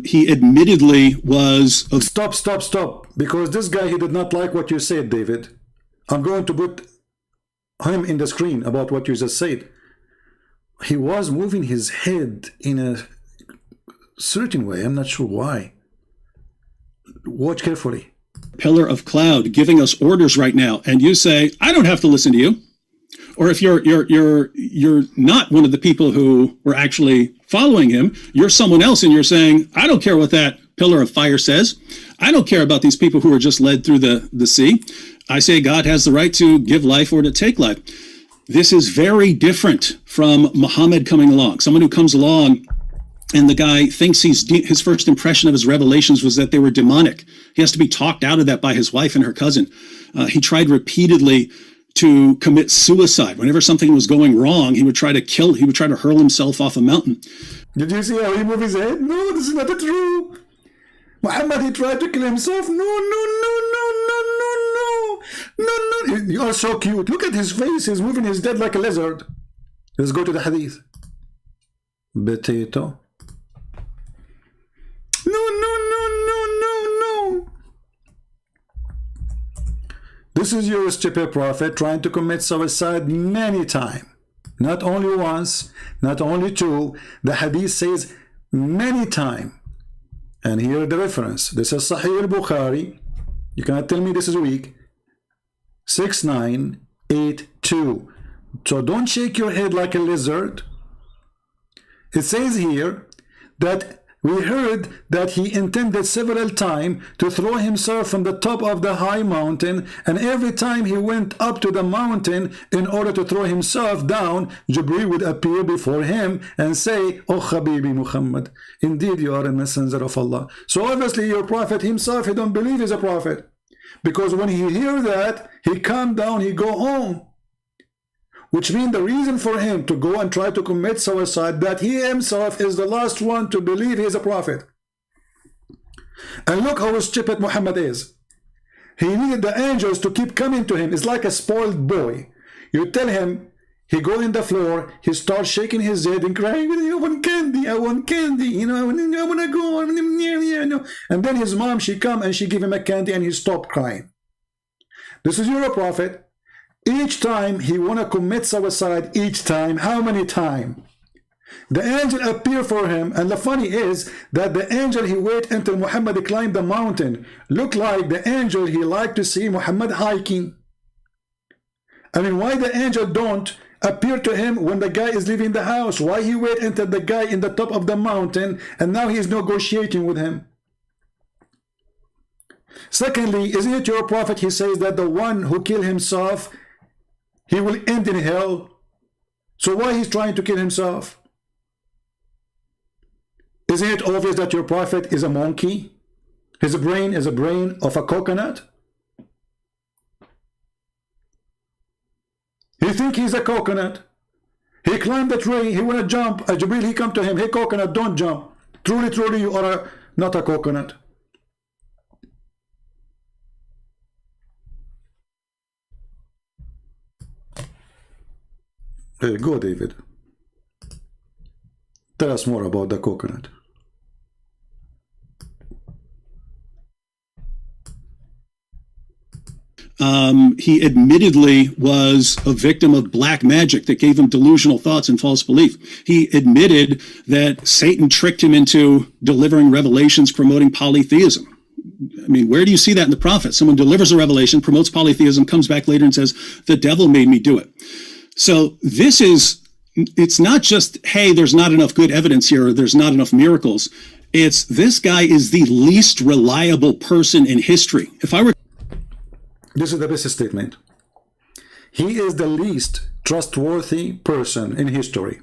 He admittedly was... Stop. Because this guy, he did not like what you said, David. I'm going to put him in the screen about what you just said. He was moving his head in a certain way. I'm not sure why. Watch carefully. Pillar of cloud giving us orders right now, and you say, I don't have to listen to you. Or if you're not one of the people who were actually following him, you're someone else, and you're saying, I don't care what that pillar of fire says. I don't care about these people who are just led through the sea. I say God has the right to give life or to take life. This is very different from Muhammad coming along. Someone who comes along and the guy thinks his first impression of his revelations was that they were demonic. He has to be talked out of that by his wife and her cousin. He tried repeatedly to commit suicide. Whenever something was going wrong, he would try to hurl himself off a mountain. Did you see how he moved his head? No, this is not true. Muhammad, he tried to kill himself. No. You are so cute. Look at his face. He's moving his head like a lizard. Let's go to the hadith. Potato. No. This is your stupid prophet trying to commit suicide many times. Not only once, not only two. The hadith says many times. And here the reference. This is Sahih al-Bukhari. You cannot tell me this is weak. 6982. So don't shake your head like a lizard. It says here that we heard that he intended several times to throw himself from the top of the high mountain, and every time he went up to the mountain in order to throw himself down, Jibreel would appear before him and say, "Oh Habibi Muhammad, indeed you are a messenger of Allah." So obviously your prophet himself, he don't believe he's a prophet, because when he hear that, he calm down, he go home. Which means the reason for him to go and try to commit suicide, that he himself is the last one to believe he is a prophet. And look how stupid Muhammad is. He needed the angels to keep coming to him. It's like a spoiled boy. You tell him, he go in the floor, he starts shaking his head and crying, I want candy, I want candy, you know, I want to go, and then his mom, she come and she give him a candy and he stopped crying. This is your prophet. Each time he want to commit suicide, each time, how many times? The angel appear for him, and the funny is that the angel, he wait until Muhammad climbed the mountain. Look like the angel, he like to see Muhammad hiking. I mean, why the angel don't appear to him when the guy is leaving the house? Why he wait until the guy in the top of the mountain, and now he is negotiating with him? Secondly, isn't it your prophet, he says that the one who kill himself, he will end in hell? So why he's trying to kill himself? Isn't it obvious that your prophet is a monkey? His brain is a brain of a coconut? He think he's a coconut. He climbed the tree, he want to jump. Jibril, he come to him, hey coconut, don't jump. Truly, truly, you are not a coconut. Hey, go David. Tell us more about the coconut. He admittedly was a victim of black magic that gave him delusional thoughts and false belief. He admitted that Satan tricked him into delivering revelations promoting polytheism. I mean, where do you see that in the prophet? Someone delivers a revelation, promotes polytheism, comes back later and says, the devil made me do it. So this is, it's not just, hey, there's not enough good evidence here, or there's not enough miracles. It's, this guy is the least reliable person in history. If I were... This is the best statement. He is the least trustworthy person in history.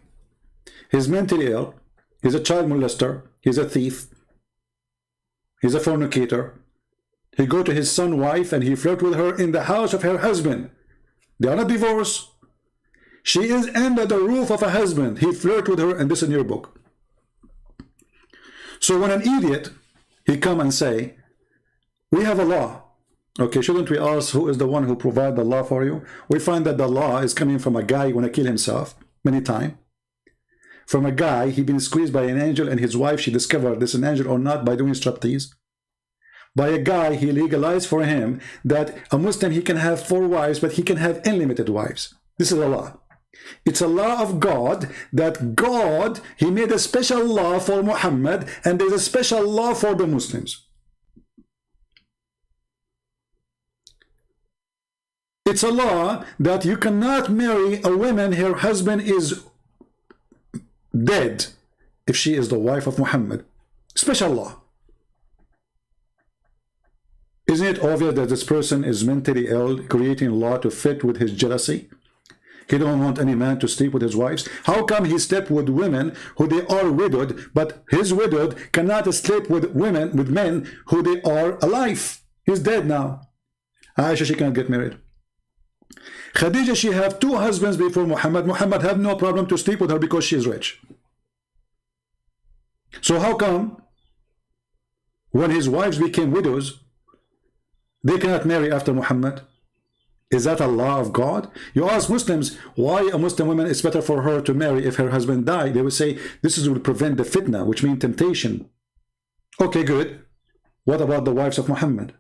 He's mentally ill. He's a child molester. He's a thief. He's a fornicator. He go to his son's wife and he flirt with her in the house of her husband. They are not divorced. She is under the roof of a husband. He flirt with her, and this is in your book. So when an idiot, he come and say, we have a law. Okay, shouldn't we ask who is the one who provide the law for you? We find that the law is coming from a guy who want to kill himself many times. From a guy, he been squeezed by an angel, and his wife, she discovered this an angel or not by doing striptease. By a guy, he legalized for him that a Muslim, he can have 4 wives, but he can have unlimited wives. This is a law. It's a law of God, that God, he made a special law for Muhammad, and there's a special law for the Muslims. It's a law that you cannot marry a woman her husband is dead if she is the wife of Muhammad. Special law. Isn't it obvious that this person is mentally ill, creating a law to fit with his jealousy? He don't want any man to sleep with his wives. How come he slept with women who they are widowed, but his widowed cannot sleep with women, with men who they are alive? He's dead now. Aisha, she can't get married. Khadija, she have 2 husbands before Muhammad. Muhammad have no problem to sleep with her because she is rich. So how come when his wives became widows, they cannot marry after Muhammad? Is that a law of God? You ask Muslims, why a Muslim woman is better for her to marry if her husband died? They would say, this is will prevent the fitna, which means temptation. Okay, good. What about the wives of Muhammad?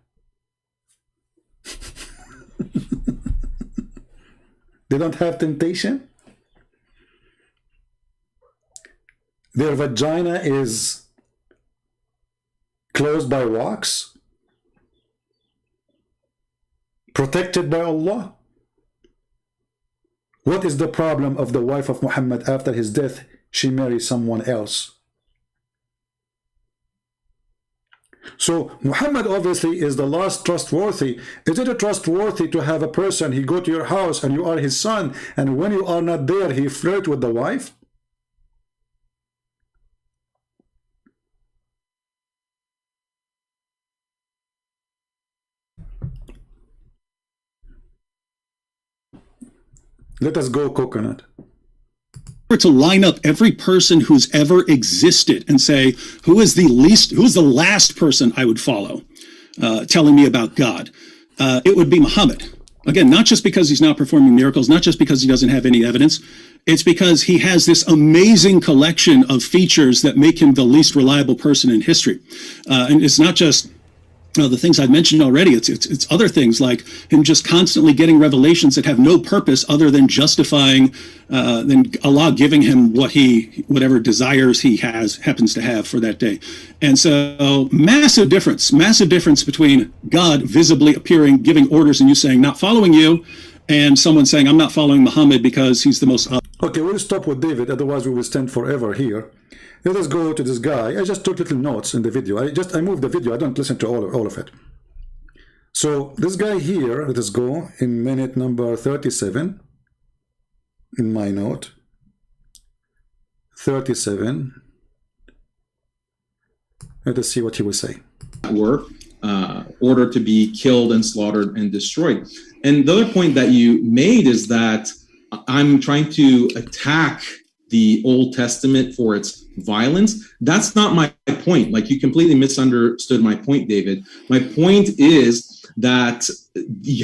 They don't have temptation? Their vagina is closed by wax? Protected by Allah? What is the problem of the wife of Muhammad after his death? She marries someone else. So Muhammad obviously is the last trustworthy. Is it trustworthy to have a person, he go to your house and you are his son, and when you are not there, he flirt with the wife? Let us go coconut. To line up every person who's ever existed and say, who is the last person I would follow telling me about God? It would be Muhammad. Again, not just because he's not performing miracles, not just because he doesn't have any evidence. It's because he has this amazing collection of features that make him the least reliable person in history. And it's not just the things I've mentioned already. It's other things like him just constantly getting revelations that have no purpose other than justifying than Allah giving him whatever desires he happens to have for that day. And so massive difference between God visibly appearing, giving orders, and you saying not following you, and someone saying I'm not following Muhammad because he's the most. Okay, we'll stop with David, otherwise we will stand forever here. Let us go to this guy. I just took little notes in the video. I moved the video. I don't listen to all of it. So this guy here, let us go in minute number 37 in my note. 37. Let us see what he will say. Were ordered to be killed and slaughtered and destroyed. And the other point that you made is that I'm trying to attack the Old Testament for its violence. That's not my point. Like, you completely misunderstood my point, David. My point is that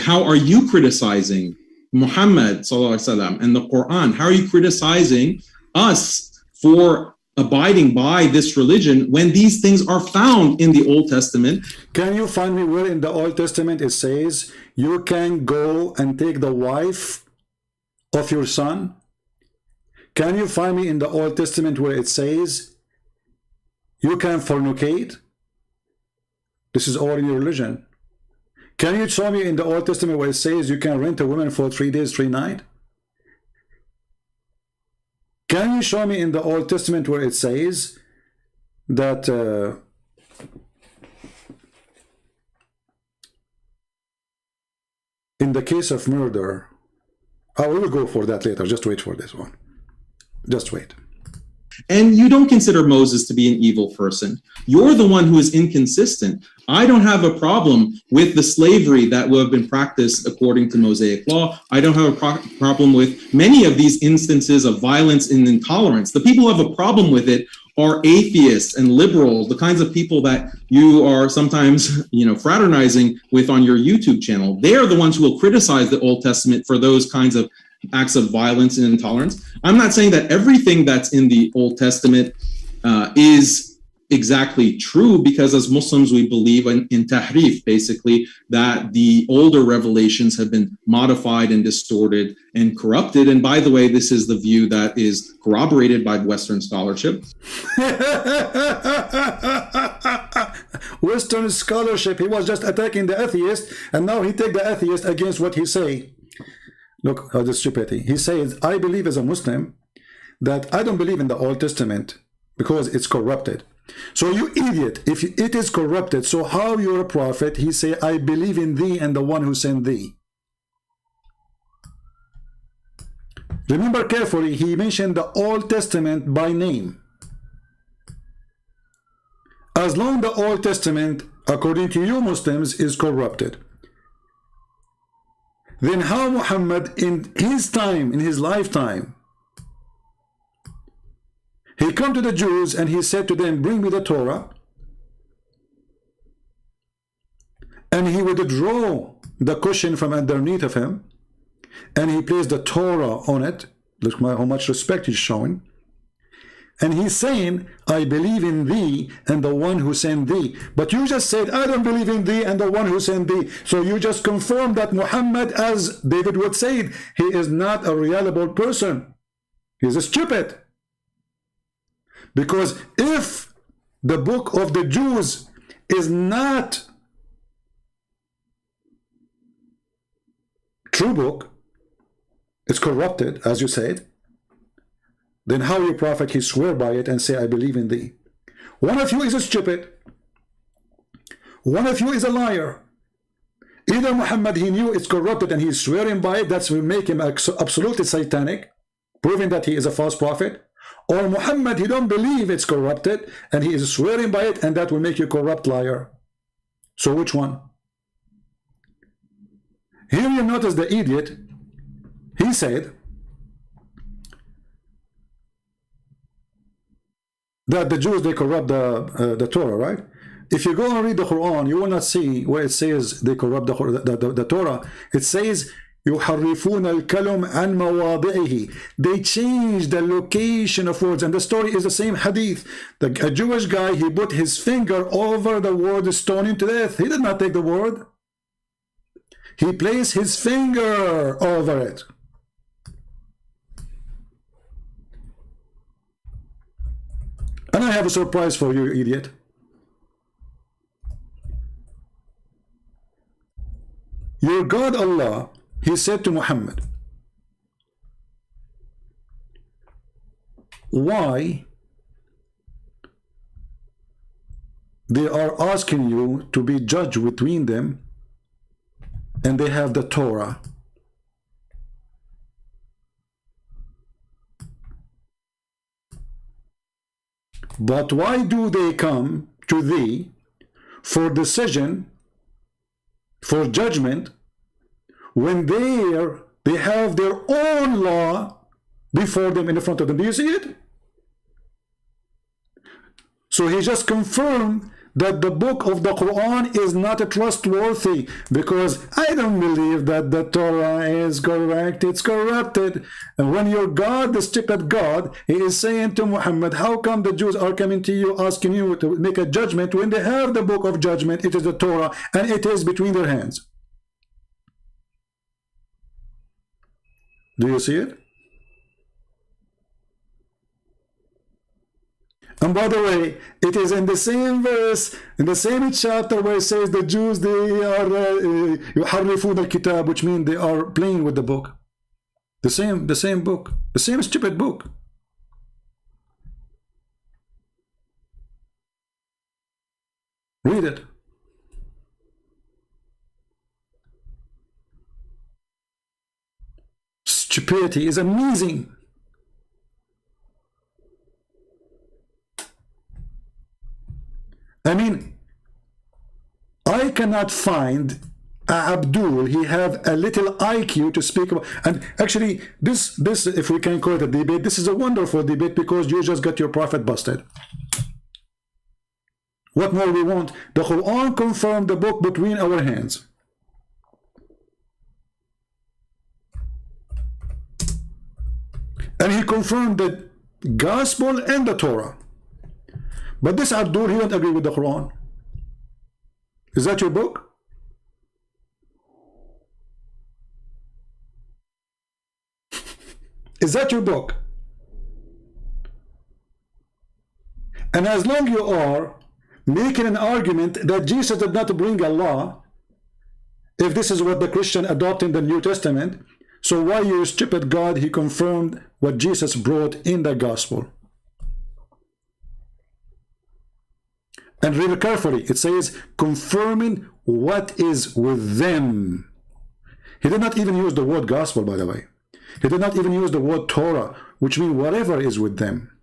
how are you criticizing Muhammad sallallahu alaihi wasallam and the Quran? How are you criticizing us for abiding by this religion when these things are found in the Old Testament? Can you find me where in the Old Testament it says you can go and take the wife of your son? Can you find me in the Old Testament where it says you can fornicate? This is all in your religion. Can you show me in the Old Testament where it says you can rent a woman for 3 days, 3 nights? Can you show me in the Old Testament where it says that in the case of murder, I will go for that later, just wait for this one. Just wait. And you don't consider Moses to be an evil person. You're the one who is inconsistent. I don't have a problem with the slavery that will have been practiced according to Mosaic law. I don't have a problem with many of these instances of violence and intolerance. The people who have a problem with it are atheists and liberals, the kinds of people that you are sometimes, fraternizing with on your YouTube channel. They are the ones who will criticize the Old Testament for those kinds of acts of violence and intolerance. I'm not saying that everything that's in the Old Testament is exactly true, because as Muslims we believe in tahrif, basically, that the older revelations have been modified and distorted and corrupted. And by the way, this is the view that is corroborated by Western scholarship. Western scholarship, he was just attacking the atheist, and now he take the atheist against what he say. Look how the stupidity. He says, I believe as a Muslim that I don't believe in the Old Testament because it's corrupted. So you idiot, if it is corrupted, so how you're a prophet? He say, I believe in thee and the one who sent thee. Remember carefully, he mentioned the Old Testament by name. As long the Old Testament, according to you Muslims, is corrupted, then how Muhammad in his time, in his lifetime, he come to the Jews and he said to them, bring me the Torah, and he would draw the cushion from underneath of him and he placed the Torah on it. Look how much respect he's showing. And he's saying, I believe in thee and the one who sent thee. But you just said, I don't believe in thee and the one who sent thee. So you just confirmed that Muhammad, as David would say, he is not a reliable person. He's a stupid. Because if the book of the Jews is not true book, it's corrupted, as you said, then how your prophet, he swear by it and say, I believe in thee. One of you is a stupid. One of you is a liar. Either Muhammad, he knew it's corrupted and he's swearing by it, that will make him absolutely satanic, proving that he is a false prophet. Or Muhammad, he don't believe it's corrupted and he is swearing by it, and that will make you a corrupt liar. So which one? Here you notice the idiot. He said that the Jews, they corrupt the Torah, right? If you go and read the Quran, you will not see where it says they corrupt the Torah. It says, يُحَرِّفُونَ الْكَلُمْ عَنْ مَوَاضِعِهِ. They change the location of words. And the story is the same hadith. A Jewish guy, he put his finger over the word stoning to death. He did not take the word. He placed his finger over it. And I have a surprise for you, idiot. Your God Allah, he said to Muhammad, why they are asking you to be judge between them and they have the Torah? But why do they come to thee for decision, for judgment, when they have their own law before them, in front of them? Do you see it? So he just confirmed that the book of the Quran is not trustworthy, because I don't believe that the Torah is correct, it's corrupted. And when your God, the stupid God, he is saying to Muhammad, how come the Jews are coming to you, asking you to make a judgment, when they have the book of judgment, it is the Torah, and it is between their hands? Do you see it? And by the way, it is in the same verse, in the same chapter, where it says the Jews, they are يحرفون الكتاب, which means they are playing with the book. The same book, the same stupid book. Read it. Stupidity is amazing. I mean, I cannot find Abdul, he have a little IQ to speak about. And actually, this, if we can call it a debate, this is a wonderful debate, because you just got your prophet busted. What more we want? The Quran confirmed the book between our hands. And he confirmed the gospel and the Torah. But this Abdul, he won't agree with the Quran. Is that your book? Is that your book? And as long you are making an argument that Jesus did not bring a law, if this is what the Christian adopt in the New Testament, so why, you stupid God, he confirmed what Jesus brought in the gospel? And read carefully, it says confirming what is with them. He did not even use the word gospel, by the way. He did not even use the word Torah, which means whatever is with them.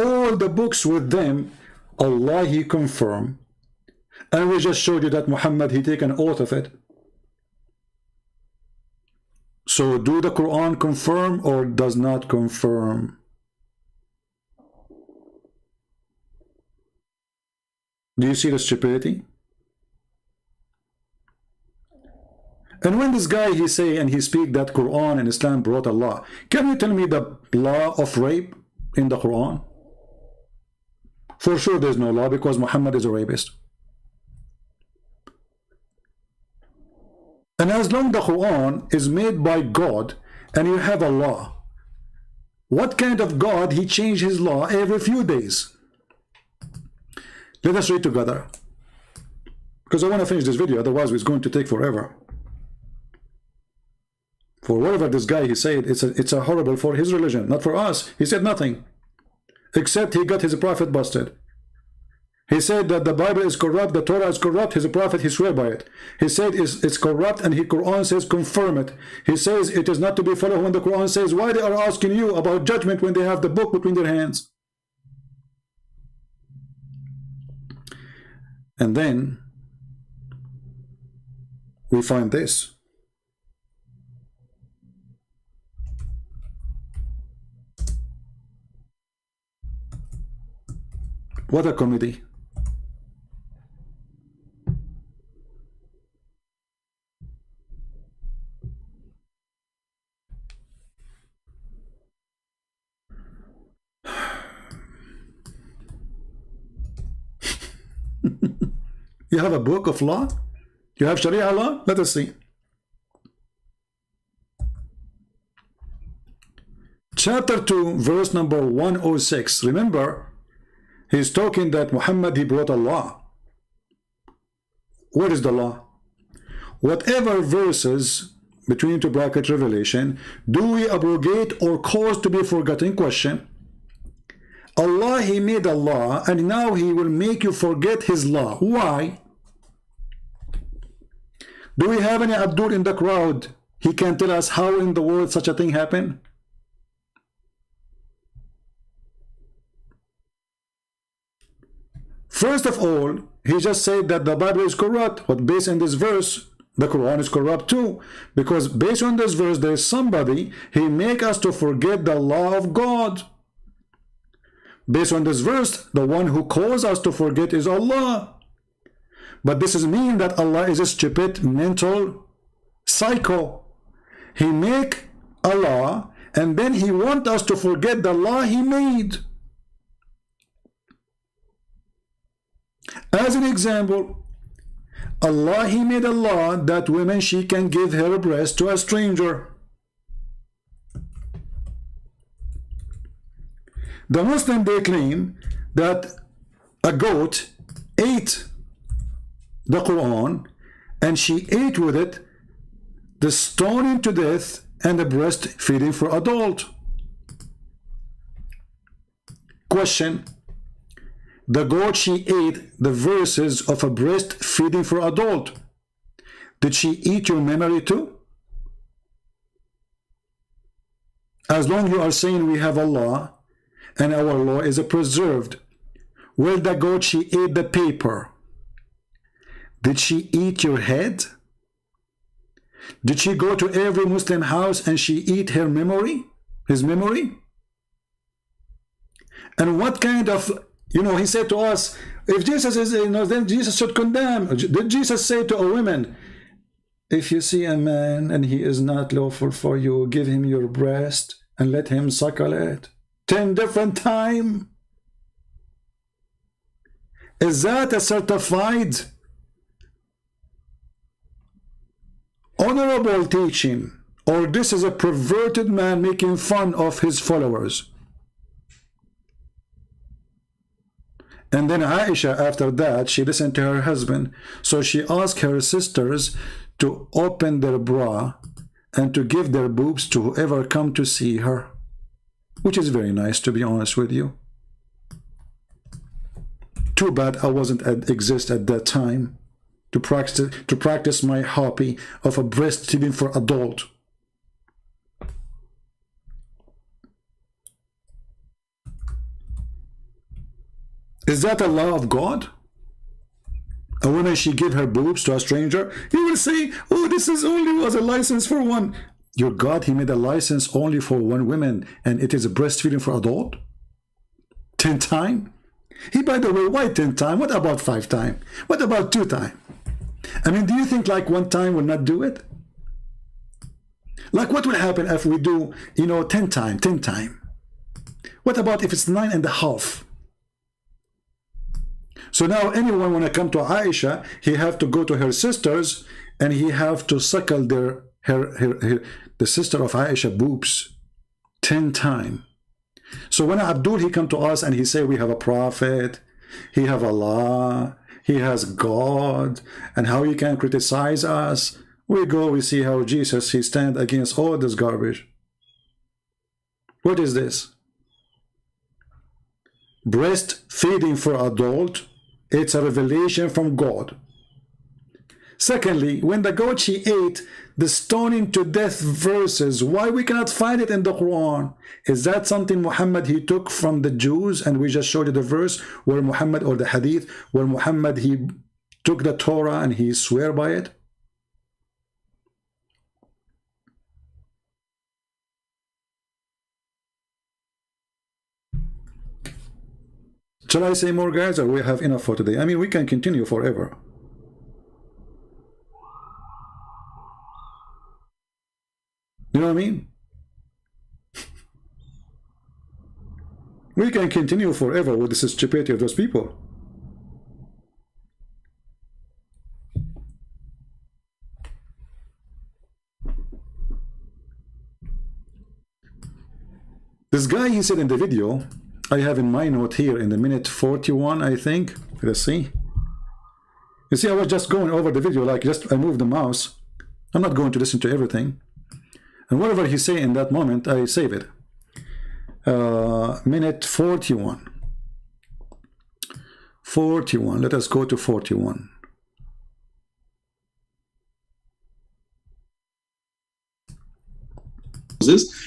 All the books with them, Allah, he confirmed. And we just showed you that Muhammad, he take an oath of it. So do the Quran confirm or does not confirm? Do you see the stupidity? And when this guy, he say and he speak that Quran and Islam brought a law, can you tell me the law of rape in the Quran? For sure there's no law, because Muhammad is a rapist. And as long the Quran is made by God and you have a law, what kind of God he changed his law every few days? Let us read together, because I want to finish this video, otherwise it's going to take forever. For whatever this guy he said, it's a horrible for his religion, not for us. He said nothing, except he got his prophet busted. He said that the Bible is corrupt, the Torah is corrupt, his prophet, he swear by it. He said it's corrupt, and the Quran says confirm it. He says it is not to be followed when the Quran says why they are asking you about judgment when they have the book between their hands. And then we find this. What a comedy. You have a book of law? You have Sharia law? Let us see. Chapter 2, verse number 106. Remember, he's talking that Muhammad, he brought a law. What is the law? Whatever verses between two bracket Revelation do we abrogate or cause to be forgotten? Question. Allah, he made a law, and now he will make you forget his law. Why? Do we have any Abdul in the crowd? He can tell us how in the world such a thing happened? First of all, he just said that the Bible is corrupt, but based on this verse, the Quran is corrupt too. Because based on this verse, there is somebody, he make us to forget the law of God. Based on this verse, the one who calls us to forget is Allah. But this doesn't mean that Allah is a stupid, mental psycho. He make a law, and then he wants us to forget the law he made. As an example, Allah, he made a law that women, she can give her breast to a stranger. The Muslim, they claim that a goat ate the Quran, and she ate with it the stoning to death and the breastfeeding for adult. Question: the goat, she ate the verses of a breastfeeding for adult. Did she eat your memory too? As long as you are saying we have a law and our law is preserved, well, the goat, she ate the paper. Did she eat your head? Did she go to every Muslim house and she eat her memory, his memory? And what kind of, he said to us, if Jesus is, then Jesus should condemn. Did Jesus say to a woman, if you see a man and he is not lawful for you, give him your breast and let him suckle it 10 different times? Is that a certified honorable teaching, or this is a perverted man making fun of his followers? And then Aisha, after that, she listened to her husband, so she asked her sisters to open their bra and to give their boobs to whoever come to see her, which is very nice, to be honest with you. Too bad I wasn't exist at that time to practice my hobby of a breastfeeding for adult. Is that a law of God? A woman, she give her boobs to a stranger? You will say, oh, this is only was a license for one. Your God, he made a license only for one woman, and it is a breastfeeding for adult? 10 times? He, by the way, why 10 times? What about 5 times? What about 2 times? I mean, do you think like 1 time will not do it? Like what will happen if we do, 10 times, 10 times? What about if it's 9.5? So now anyone when I come to Aisha, he have to go to her sisters and he have to suckle the sister of Aisha boobs 10 times. So when Abdul, he come to us and he say we have a prophet, he have Allah, he has God, and how he can criticize us. We go, we see how Jesus, he stand against all this garbage. What is this? Breastfeeding for adult, it's a revelation from God. Secondly, when the goat, she ate the stoning to death verses, why we cannot find it in the Quran? Is that something Muhammad, he took from the Jews, and we just showed you the verse where Muhammad, or the hadith, where Muhammad, he took the Torah and he swear by it? Shall I say more, guys, or we have enough for today? I mean, we can continue forever. You know what I mean? We can continue forever with the stupidity of those people. This guy, he said in the video, I have in my note here in the minute 41, I think. Let's see. You see, I was just going over the video, like just I moved the mouse. I'm not going to listen to everything. And whatever he say in that moment, I save it. Minute 41. 41. Let us go to 41.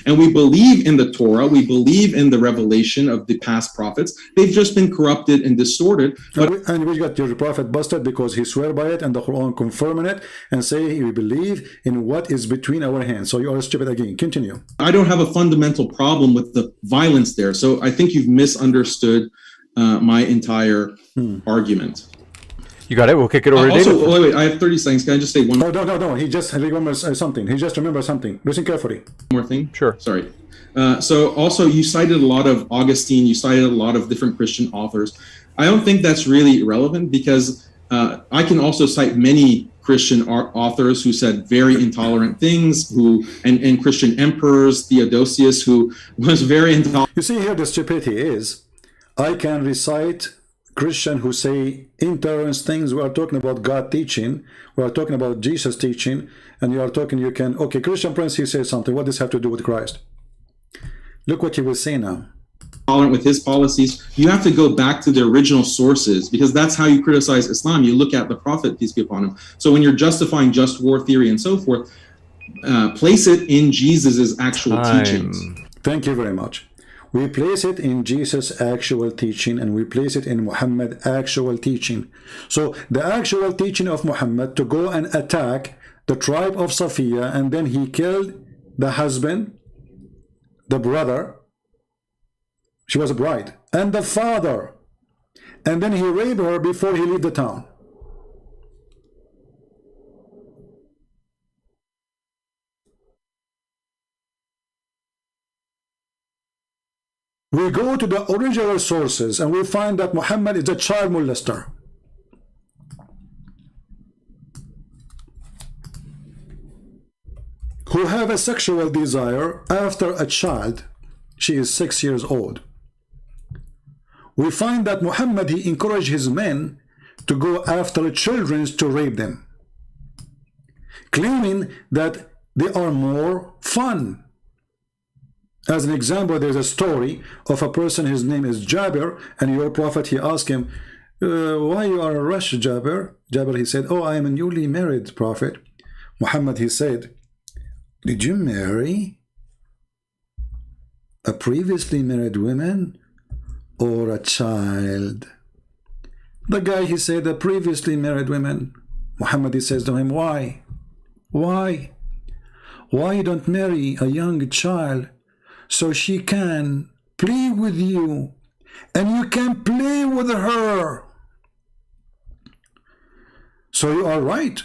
and we believe in the Torah, we believe in the revelation of the past prophets. They've just been corrupted and distorted. And we got your prophet busted because he swear by it and the Quran confirming it and say we believe in what is between our hands. So you are stupid again. Continue. I don't have a fundamental problem with the violence there. So I think you've misunderstood my entire argument. You got it. We'll kick it over to Also, David. wait, I have 30 seconds. Can I just say one No. He just remembers something. He just remembers something. Listen carefully. more thing? Sure. Sorry. So also, you cited a lot of Augustine. You cited a lot of different Christian authors. I don't think that's really relevant because I can also cite many Christian authors who said very intolerant things, and Christian emperors, Theodosius, who was very intolerant. You see here the stupidity is, I can recite Christian who say intolerant things. We are talking about God teaching. We are talking about Jesus teaching. And you are talking, okay, Christian Prince, he says something. What does this have to do with Christ? Look what he will say now. Tolerant with his policies. You have to go back to the original sources because that's how you criticize Islam. You look at the Prophet, peace be upon him. So when you're justifying just war theory and so forth, place it in Jesus's actual teachings. Thank you very much. We place it in Jesus' actual teaching and we place it in Muhammad's actual teaching. So the actual teaching of Muhammad to go and attack the tribe of Safiya, and then he killed the husband, the brother, she was a bride, and the father, and then he raped her before he left the town. We go to the original sources and we find that Muhammad is a child molester. Who have a sexual desire after a child. She is 6 years old. We find that Muhammad, he encouraged his men to go after children to rape them, claiming that they are more fun. As an example, there's a story of a person, his name is Jabir, and your prophet, he asked him, why you are rushed, Jabir? Jabir, he said, oh, I am a newly married prophet. Muhammad, he said, did you marry a previously married woman or a child? The guy, he said, a previously married woman. Muhammad, he says to him, why? Why you don't marry a young child so she can play with you and you can play with her? So you are right.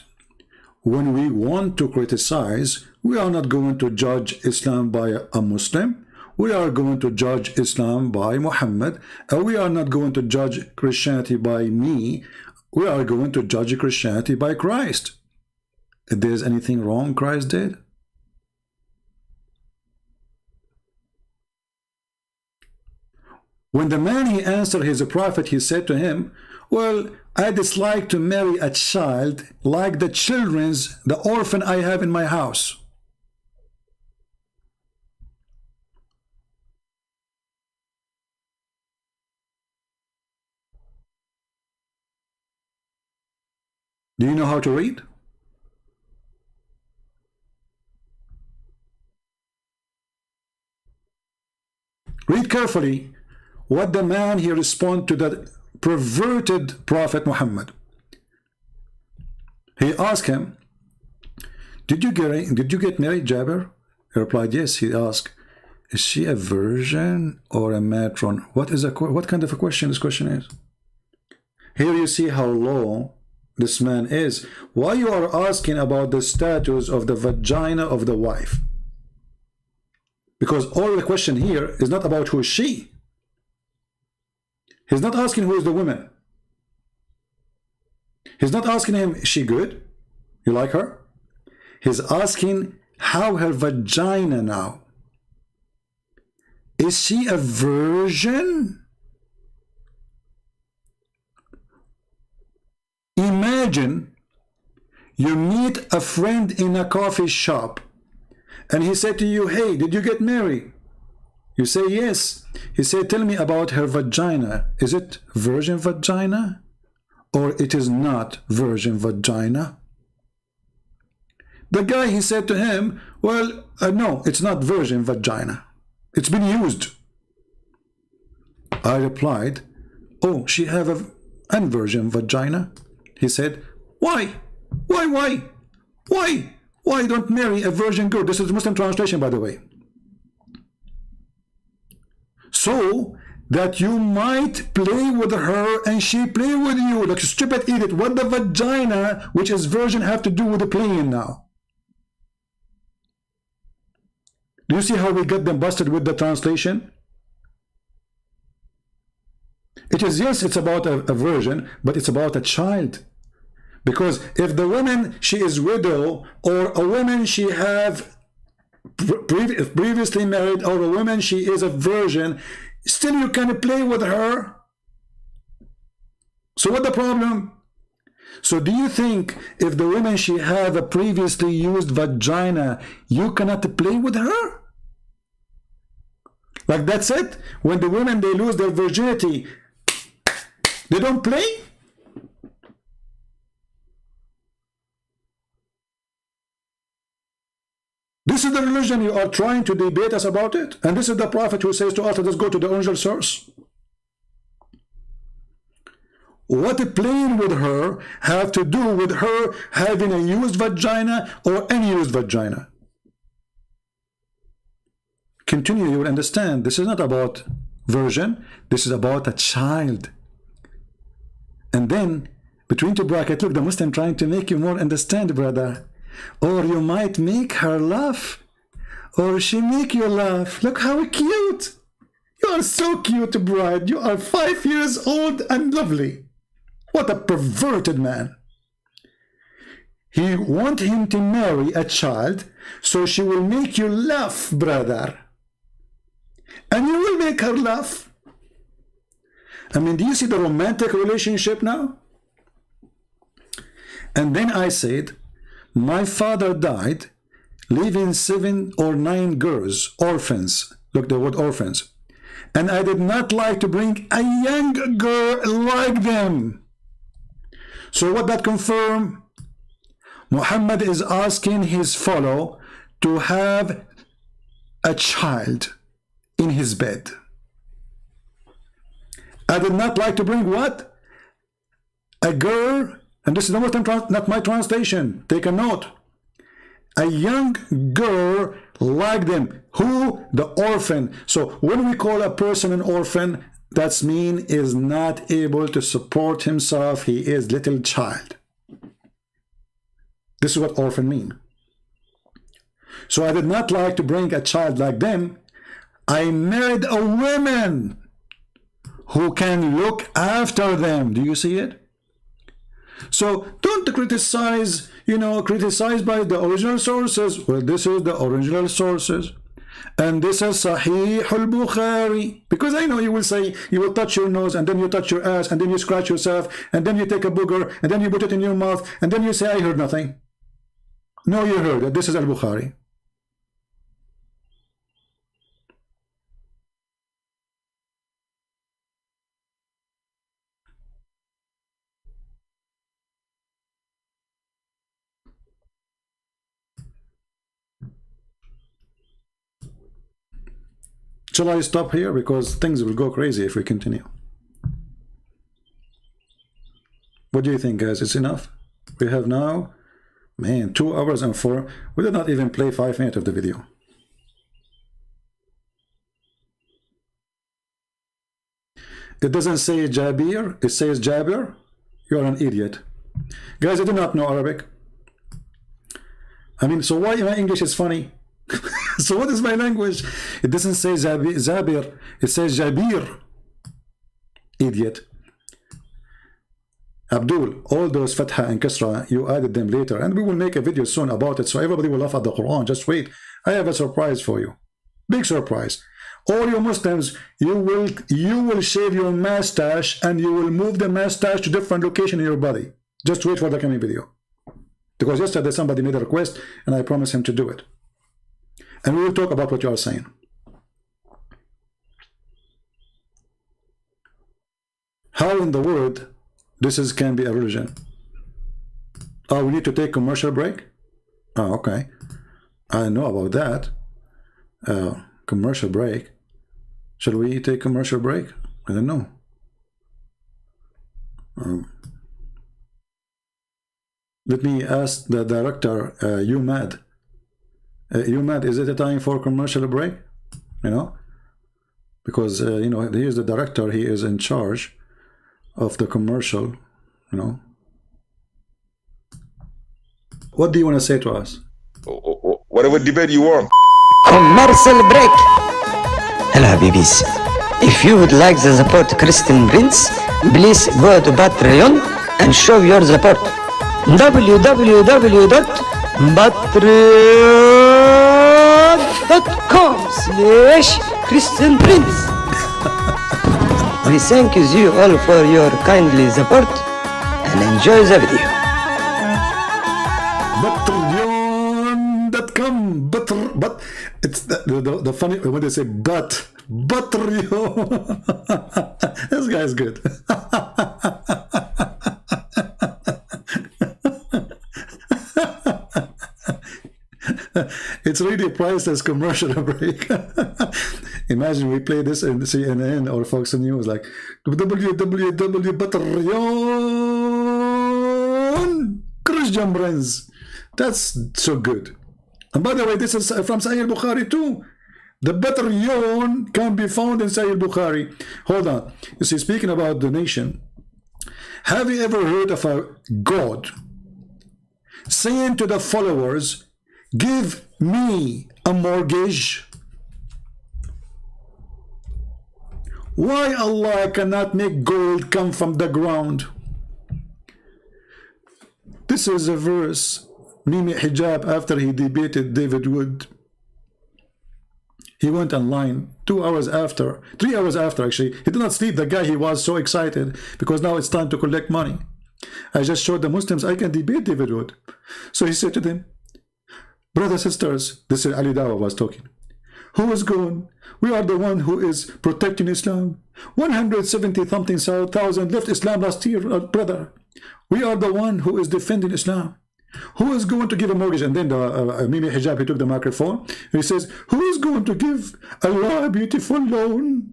When we want to criticize, we are not going to judge Islam by a Muslim. We are going to judge Islam by Muhammad. And we are not going to judge Christianity by me. We are going to judge Christianity by Christ. If there's anything wrong Christ did, when the man, he answered his prophet, he said to him, well, I dislike to marry a child like the orphan I have in my house. Do you know how to read? Read carefully what the man, he responded to the perverted Prophet Muhammad. He asked him, did you get married, Jabir? He replied, yes. He asked, is she a virgin or a matron? What kind of a question this question is? Here you see how low this man is. Why you are asking about the status of the vagina of the wife? Because all the question here is not about who is she. He's not asking who is the woman. He's not asking him, is she good? You like her? He's asking how her vagina now. Is she a virgin? Imagine you meet a friend in a coffee shop and he said to you, hey, did you get married? You say yes. He said, tell me about her vagina. Is it virgin vagina or it is not virgin vagina? The guy, he said to him, Well, no, it's not virgin vagina. It's been used. I replied, oh, she have a unvirgin vagina. He said, why? Why don't marry a virgin girl? This is Muslim translation, by the way. So that you might play with her and she play with you. Like stupid idiot. What the vagina, which is virgin, have to do with the playing now? Do you see how we got them busted with the translation? It is, yes, it's about a virgin, but it's about a child. Because if the woman, she is widow, or a woman, she have previously married, or a woman, she is a virgin, still you can play with her. So what the problem? So do you think if the woman, she have a previously used vagina, you cannot play with her? Like that's it? When the women, they lose their virginity, they don't play? This is the religion you are trying to debate us about it. And this is the prophet who says to us, let us go to the original source. What playing with her have to do with her having a used vagina or unused vagina? Continue, you will understand. This is not about virgin. This is about a child. And then, between two brackets, look, the Muslim trying to make you more understand, brother. Or you might make her laugh. Or she make you laugh. Look how cute. You are so cute, bride. You are 5 years old and lovely. What a perverted man. He want him to marry a child, so she will make you laugh, brother. And you will make her laugh. I mean, do you see the romantic relationship now? And then I said, my father died, leaving 7 or 9 girls, orphans. Look, the word orphans. And I did not like to bring a young girl like them. So what that confirm? Muhammad is asking his follower to have a child in his bed. I did not like to bring what? A girl, and this is not my translation, take a note. A young girl like them. Who? The orphan. So when we call a person an orphan, that means is not able to support himself. He is little child. This is what orphan mean. So I did not like to bring a child like them. I married a woman who can look after them. Do you see it? So don't criticize, criticize by the original sources. Well, this is the original sources. And this is Sahih al-Bukhari. Because I know you will say, you will touch your nose, and then you touch your ass, and then you scratch yourself, and then you take a booger, and then you put it in your mouth, and then you say, I heard nothing. No, you heard it. This is al-Bukhari. Shall I stop here? Because things will go crazy if we continue. What do you think, guys? It's enough? We have now, man, 2 hours and 4. We did not even play 5 minutes of the video. It doesn't say Jabir, it says Jabir. You're an idiot. Guys, I do not know Arabic. I mean, so why my English is funny? So what is my language? It doesn't say Zabir, it says Jabir. Idiot. Abdul, all those Fatha and Kasra, you added them later, and we will make a video soon about it, so everybody will laugh at the Quran. Just wait. I have a surprise for you. Big surprise. All you Muslims, you will shave your mustache, and you will move the mustache to different location in your body. Just wait for the coming video. Because yesterday somebody made a request, and I promised him to do it. And we will talk about what you are saying. How in the world this can be a religion? Oh, we need to take commercial break? Oh, okay. I know about that. Commercial break. Shall we take commercial break? I don't know. Let me ask the director, you mad? You mad? Is it a time for commercial break? You know, because you know, he is the director. He is in charge of the commercial. You know, what do you want to say to us? Whatever debate you want. Commercial break. Hello, Habibis. If you would like to support Christian Prince, please go to Patreon and show your support. www.patreon.com/Christian Prince. We thank you all for your kindly support and enjoy the video. Patreon.com, but it's the funny when they say but Patreon. This guy's good. It's really priced as commercial break. Imagine we play this in CNN or Fox News, like www.Patreon Christian Prince. That's so good. And by the way, this is from Sahih Bukhari too. The Patreon can be found in Sahih Bukhari. Hold on. You see, speaking about donation, have you ever heard of a God saying to the followers, give me a mortgage? Why Allah cannot make gold come from the ground? This is a verse. Mimi Hijab, after he debated David Wood, he went online 2 hours after, 3 hours after actually. He did not sleep. The guy, he was so excited because now it's time to collect money. I just showed the Muslims I can debate David Wood. So he said to them, brothers, sisters, this is Ali Dawa was talking. Who is going? We are the one who is protecting Islam. 170-something thousand left Islam last year, brother. We are the one who is defending Islam. Who is going to give a mortgage? And then Mimi Hijab, he took the microphone. He says, who is going to give Allah a beautiful loan?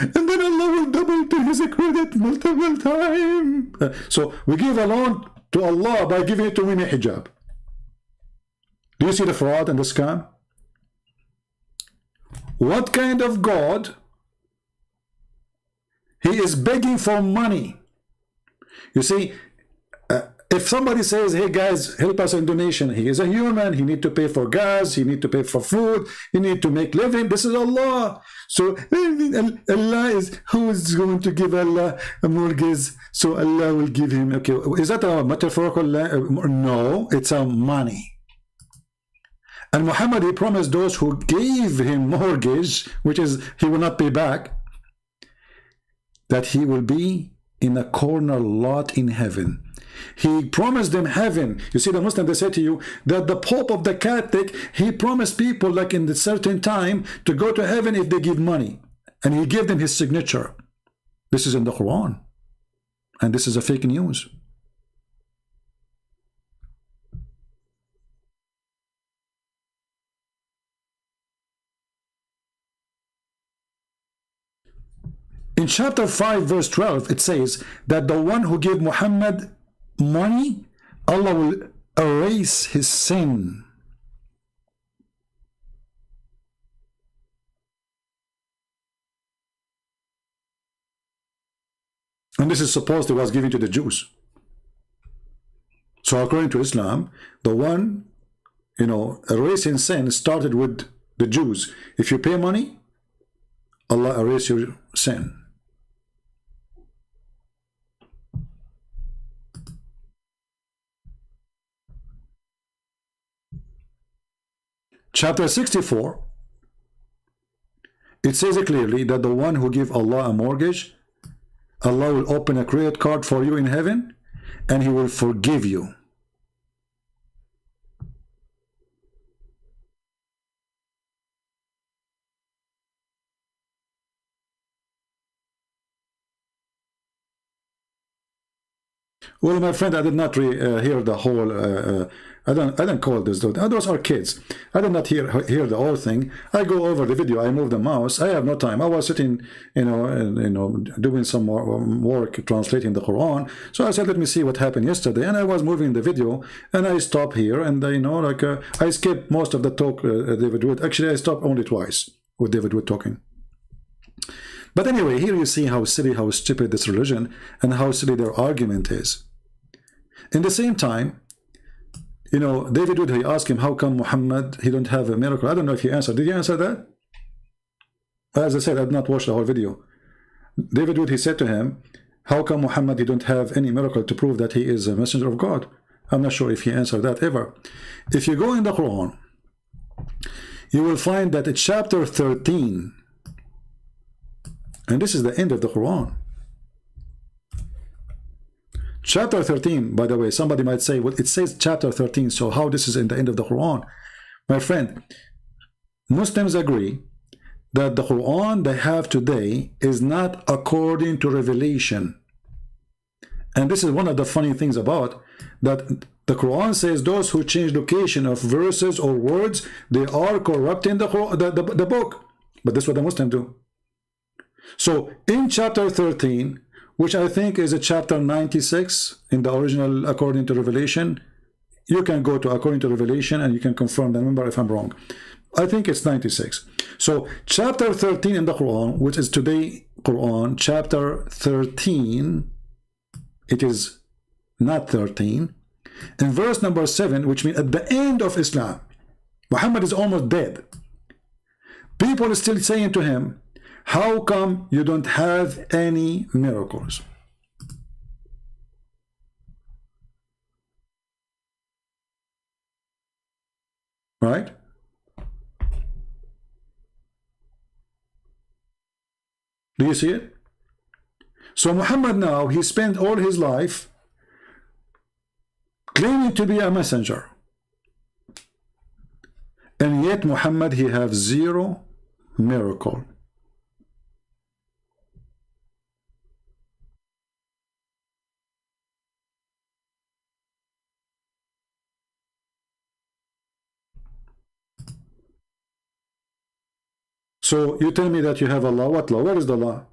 And then Allah will double to his credit multiple times. So we give a loan to Allah by giving it to Mimi Hijab. Do you see the fraud and the scam? What kind of God? He is begging for money. You see, if somebody says, hey guys, help us in donation, he is a human, he need to pay for gas, he need to pay for food, he need to make living. This is Allah. So Allah is, who is going to give Allah a mortgage? So Allah will give him, okay, is that a metaphorical? No, it's a money. And Muhammad, he promised those who gave him mortgage, which is he will not pay back, that he will be in a corner lot in heaven. He promised them heaven. You see, the Muslim, they say to you that the Pope of the Catholic, he promised people like in a certain time to go to heaven if they give money. And he gave them his signature. This is in the Quran. And this is a fake news. In chapter 5, verse 12, it says that the one who gave Muhammad money, Allah will erase his sin. And this is supposed to was given to the Jews. So according to Islam, the one, erasing sin started with the Jews. If you pay money, Allah erase your sin. Chapter 64, it says clearly that the one who gives Allah a mortgage, Allah will open a credit card for you in heaven and he will forgive you. Well, my friend, I did not hear the whole I don't call this those are kids. I did not hear the whole thing. I go over the video, I move the mouse. I have no time. I was sitting, doing some more work translating the Quran. So I said, let me see what happened yesterday, and I was moving the video, and I stop here, and I skipped most of the talk David Wood. Actually, I stopped only twice with David Wood talking. But anyway, here you see how silly, how stupid this religion and how silly their argument is. In the same time, David Wood, he asked him, how come Muhammad, he don't have a miracle? I don't know if he answered. Did he answer that? As I said, I did not watch the whole video. David Wood, he said to him, how come Muhammad, he don't have any miracle to prove that he is a messenger of God? I'm not sure if he answered that ever. If you go in the Quran, you will find that it's chapter 13, and this is the end of the Quran. Chapter 13, by the way, somebody might say, well, it says chapter 13, so how this is in the end of the Quran? My friend, Muslims agree that the Quran they have today is not according to revelation. And this is one of the funny things about that the Quran says those who change location of verses or words, they are corrupting the book. But this is what the Muslims do. So in chapter 13, which I think is a chapter 96 in the original according to Revelation. You can go to according to Revelation and you can confirm the number if I'm wrong. I think it's 96. So chapter 13 in the Quran, which is today Quran, chapter 13, it is not 13. In verse number 7, which means at the end of Islam, Muhammad is almost dead. People are still saying to him, how come you don't have any miracles? Right? Do you see it? So Muhammad now, he spent all his life claiming to be a messenger. And yet Muhammad, he have zero miracle. So you tell me that you have a law. What law? Where is the law?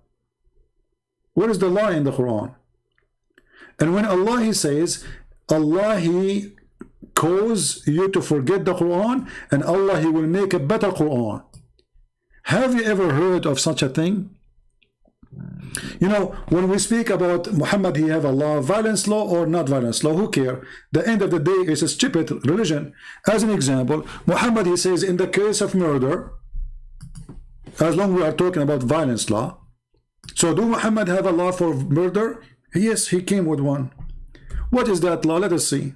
Where is the law in the Quran? And when Allah, he says, Allah, he cause you to forget the Quran, and Allah, he will make a better Quran. Have you ever heard of such a thing? You know, when we speak about Muhammad, he have a law, violence law or not violence law, who care? The end of the day is a stupid religion. As an example, Muhammad, he says, in the case of murder, as long as we are talking about violence law. So do Muhammad have a law for murder? Yes, he came with one. What is that law? Let us see.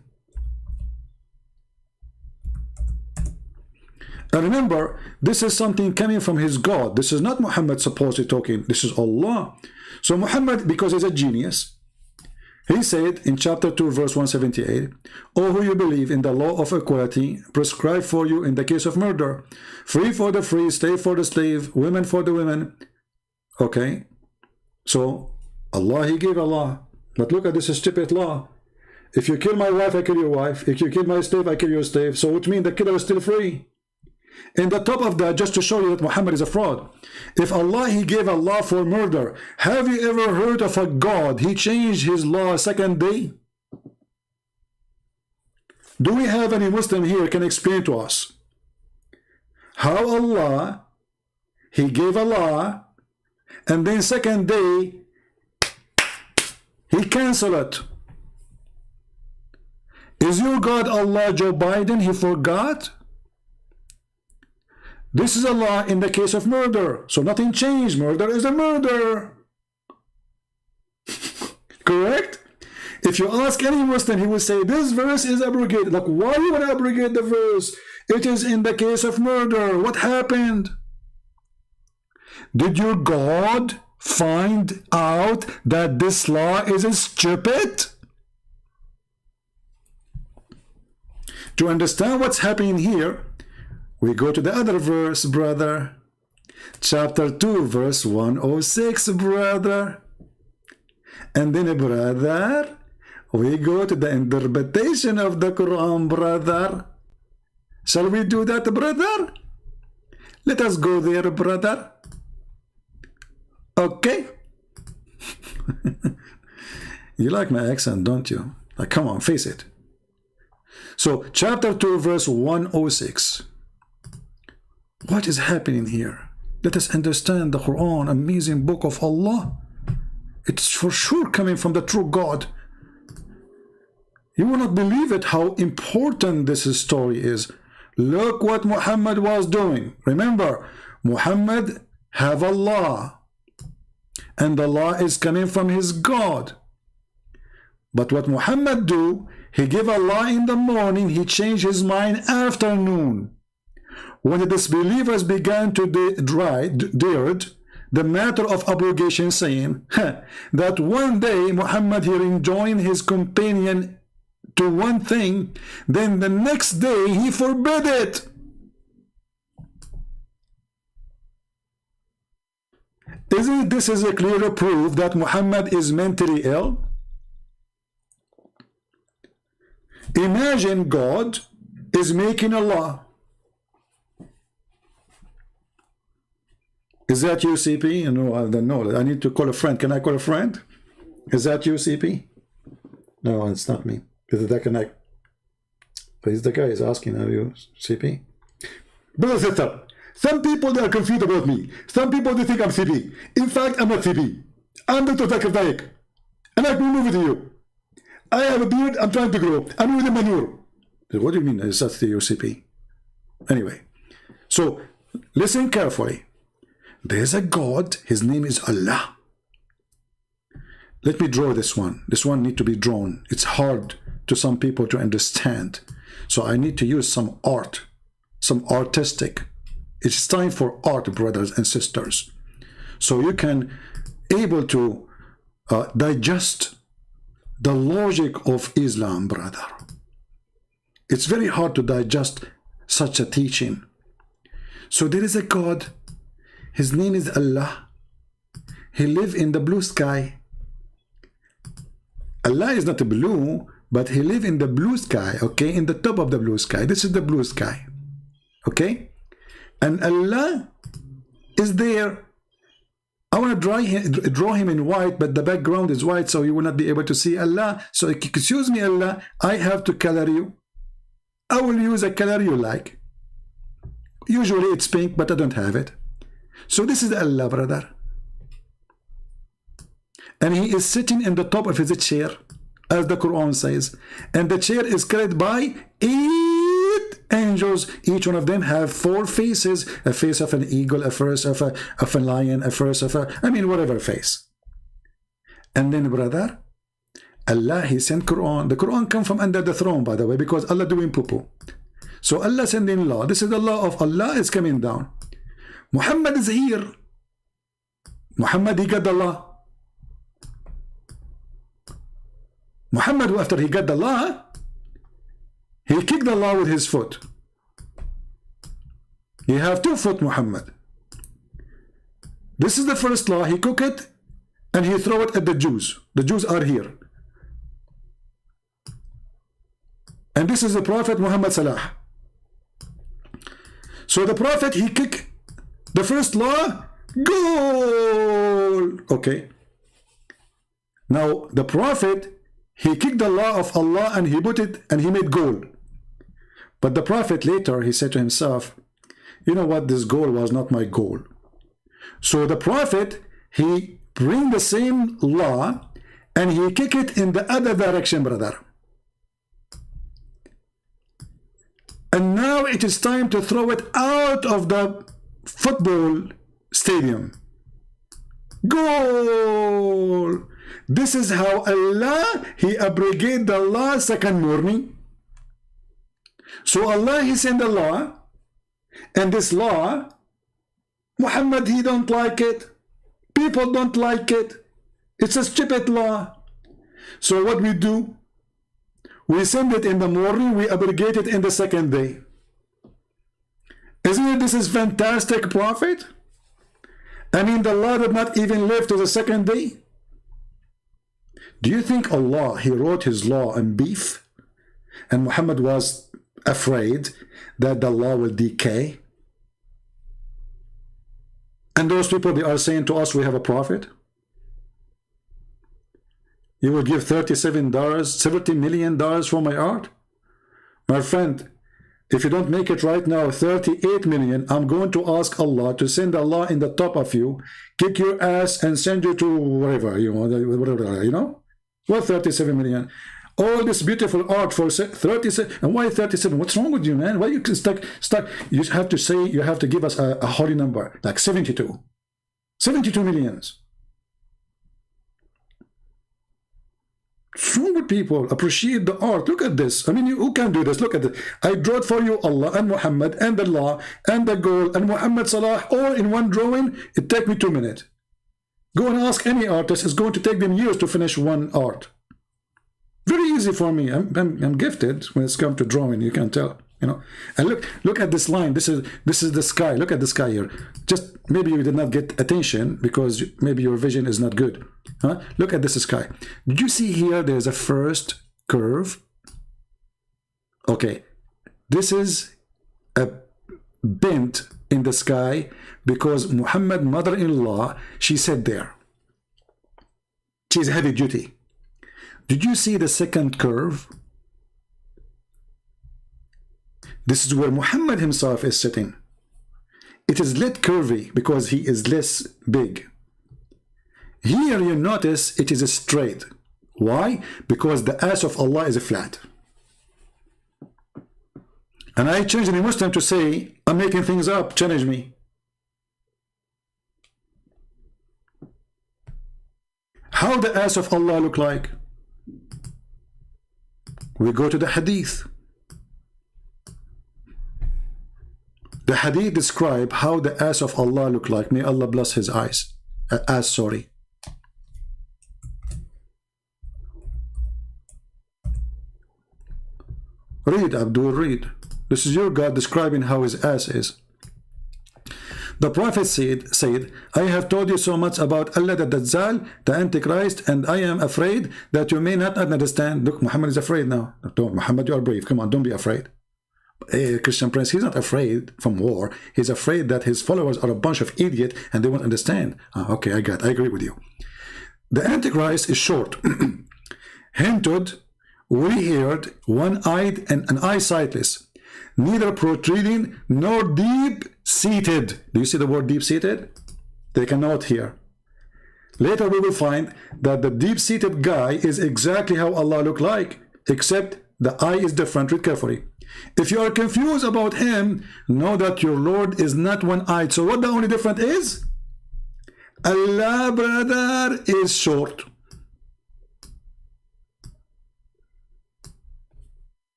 And remember, this is something coming from his God. This is not Muhammad supposedly talking. This is Allah. So Muhammad, because he's a genius, he said in chapter 2, verse 178, O who you believe in the law of equality prescribed for you in the case of murder, free for the free, slave for the slave, women for the women. Okay, so Allah, he gave a law. But look at this stupid law. If you kill my wife, I kill your wife. If you kill my slave, I kill your slave. So it means the killer is still free. In the top of that, just to show you that Muhammad is a fraud, if Allah, he gave a law for murder, have you ever heard of a God, he changed his law second day? Do we have any Muslim here can explain to us how Allah, he gave a law, and then second day, he canceled it? Is your God Allah Joe Biden, he forgot? This is a law in the case of murder. So nothing changed. Murder is a murder. Correct? If you ask any Muslim, he will say, this verse is abrogated. Like, why you want to abrogate the verse? It is in the case of murder. What happened? Did your God find out that this law is stupid? To understand what's happening here, we go to the other verse, brother. Chapter 2, verse 106, brother. And then, brother, we go to the interpretation of the Quran, brother. Shall we do that, brother? Let us go there, brother. Okay. You like my accent, don't you? Like, come on, face it. So, chapter 2, verse 106. What is happening here? Let us understand the Quran, amazing book of Allah. It's for sure coming from the true God. You will not believe it how important this story is. Look what Muhammad was doing. Remember, Muhammad have Allah, and Allah is coming from his God. But what Muhammad do, he give Allah in the morning, he changed his mind afternoon. When the disbelievers began to dared the matter of obligation, saying that one day Muhammad he enjoined his companion to one thing, then the next day he forbid it. Isn't this a clear proof that Muhammad is mentally ill? Imagine God is making a law. Is that you, CP? No, I don't know. I need to call a friend. Can I call a friend? Is that you, CP? No, it's not me. Is it that connect? He's the guy is asking, are you CP? Brother, sister, some people they are confused about me. Some people they think I'm CP. In fact, I'm not CP. I'm Dr. Zakir Naik. And I can move with you. I have a beard, I'm trying to grow. I'm with a manure. What do you mean? Is that the CP? Anyway, so listen carefully. There's a God, his name is Allah. Let me draw this one. This one needs to be drawn. It's hard to some people to understand. So I need to use some art, some artistic. It's time for art, brothers and sisters. So you can able to digest the logic of Islam, brother. It's very hard to digest such a teaching. So there is a God. His name is Allah. He lives in the blue sky. Allah is not blue, but he lives in the blue sky, okay? In the top of the blue sky. This is the blue sky, okay? And Allah is there. I want to draw him in white, but the background is white, so you will not be able to see Allah. So excuse me, Allah, I have to color you. I will use a color you like. Usually it's pink, but I don't have it. So this is Allah, brother. And he is sitting in the top of his chair, as the Quran says. And the chair is carried by 8 angels. Each one of them have 4 faces. A face of an eagle, a face of a lion, a face of a, whatever face. And then, brother, Allah, he sent Quran. The Quran come from under the throne, by the way, because Allah doing poo-poo. So Allah sending law. This is the law of Allah is coming down. Muhammad is here. Muhammad, he got the law. Muhammad, after he got the law, he kicked the law with his foot. He have 2 foot, Muhammad. This is the first law. He cook it and he throw it at the Jews. The Jews are here. And this is the Prophet Muhammad Salah. So the Prophet, he kick the first law, goal. Okay. Now the Prophet, he kicked the law of Allah and he put it and he made goal. But the Prophet later, he said to himself, you know what, this goal was not my goal. So the Prophet, he bring the same law and he kick it in the other direction, brother. And now it is time to throw it out of the football stadium. Goal! This is how Allah, he abrogate the law second morning. So Allah, he sent the law, and this law, Muhammad, he don't like it. People don't like it. It's a stupid law. So what we do? We send it in the morning, we abrogate it in the second day. Isn't it this is fantastic, Prophet? The law did not even live to the second day. Do you think Allah, he wrote his law on beef, and Muhammad was afraid that the law will decay? And those people, they are saying to us, we have a prophet. You will give $70 million for my art? My friend, if you don't make it right now, 38 million, I'm going to ask Allah to send Allah in the top of you, kick your ass and send you to wherever, you know, whatever, you know? What 37 million? All this beautiful art for 37, and why 37? What's wrong with you, man? Why you stuck? You have to say, you have to give us a holy number, like 72. 72 millions. What's wrong with people? Appreciate the art. Look at this. I mean, who can do this? Look at this. I drew for you Allah and Muhammad and the law and the goal and Muhammad Salah all in one drawing. It take me 2 minutes. Go and ask any artist. It's going to take them years to finish one art. Very easy for me. I'm gifted when it's come to drawing. You can tell, you know. And look at this line. This is the sky. Look at the sky here. Just maybe you did not get attention because maybe your vision is not good. Huh? Look at this sky. Did you see here? There's a first curve. Okay, this is a bend in the sky because Muhammad mother-in-law, she said there. She's heavy duty. Did you see the second curve? This is where Muhammad himself is sitting. It is lit curvy because he is less big. Here you notice it is straight. Why? Because the ass of Allah is flat. And I changed any Muslim to say, I'm making things up, challenge me. How the ass of Allah look like? We go to the hadith. The hadith describe how the ass of Allah look like. May Allah bless his eyes. Ass, sorry. Read, Abdul, read. This is your God describing how his ass is. The Prophet said, I have told you so much about Allah the Dajjal, the Antichrist, and I am afraid that you may not understand. Look, Muhammad is afraid now. Don't, Muhammad, you are brave. Come on, don't be afraid. Hey, Christian Prince, he's not afraid from war. He's afraid that his followers are a bunch of idiots and they won't understand. Okay, I agree with you. The Antichrist is short, hinted, weird, one-eyed, and an eye sightless, neither protruding nor deep-seated. Do you see the word deep-seated? They cannot hear. Later we will find that the deep-seated guy is exactly how Allah look like, except the eye is different. Read carefully. If you are confused about him, know that your Lord is not one-eyed. So what the only difference is? Allah, brother, is short.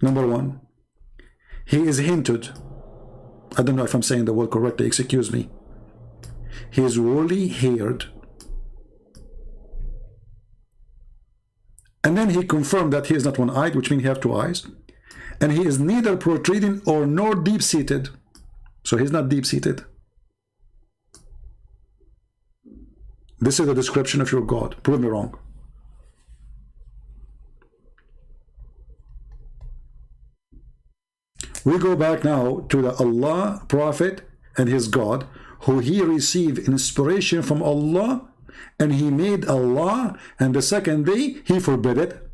Number one, he is hinted. I don't know if I'm saying the word correctly, excuse me. He is woolly haired. And then he confirmed that he is not one-eyed, which means he has two eyes. And he is neither protruding or nor deep-seated. So he's not deep-seated. This is the description of your God. Prove me wrong. We go back now to the Allah, Prophet, and his God, who he received inspiration from Allah, and he made Allah, and the second day he forbid it.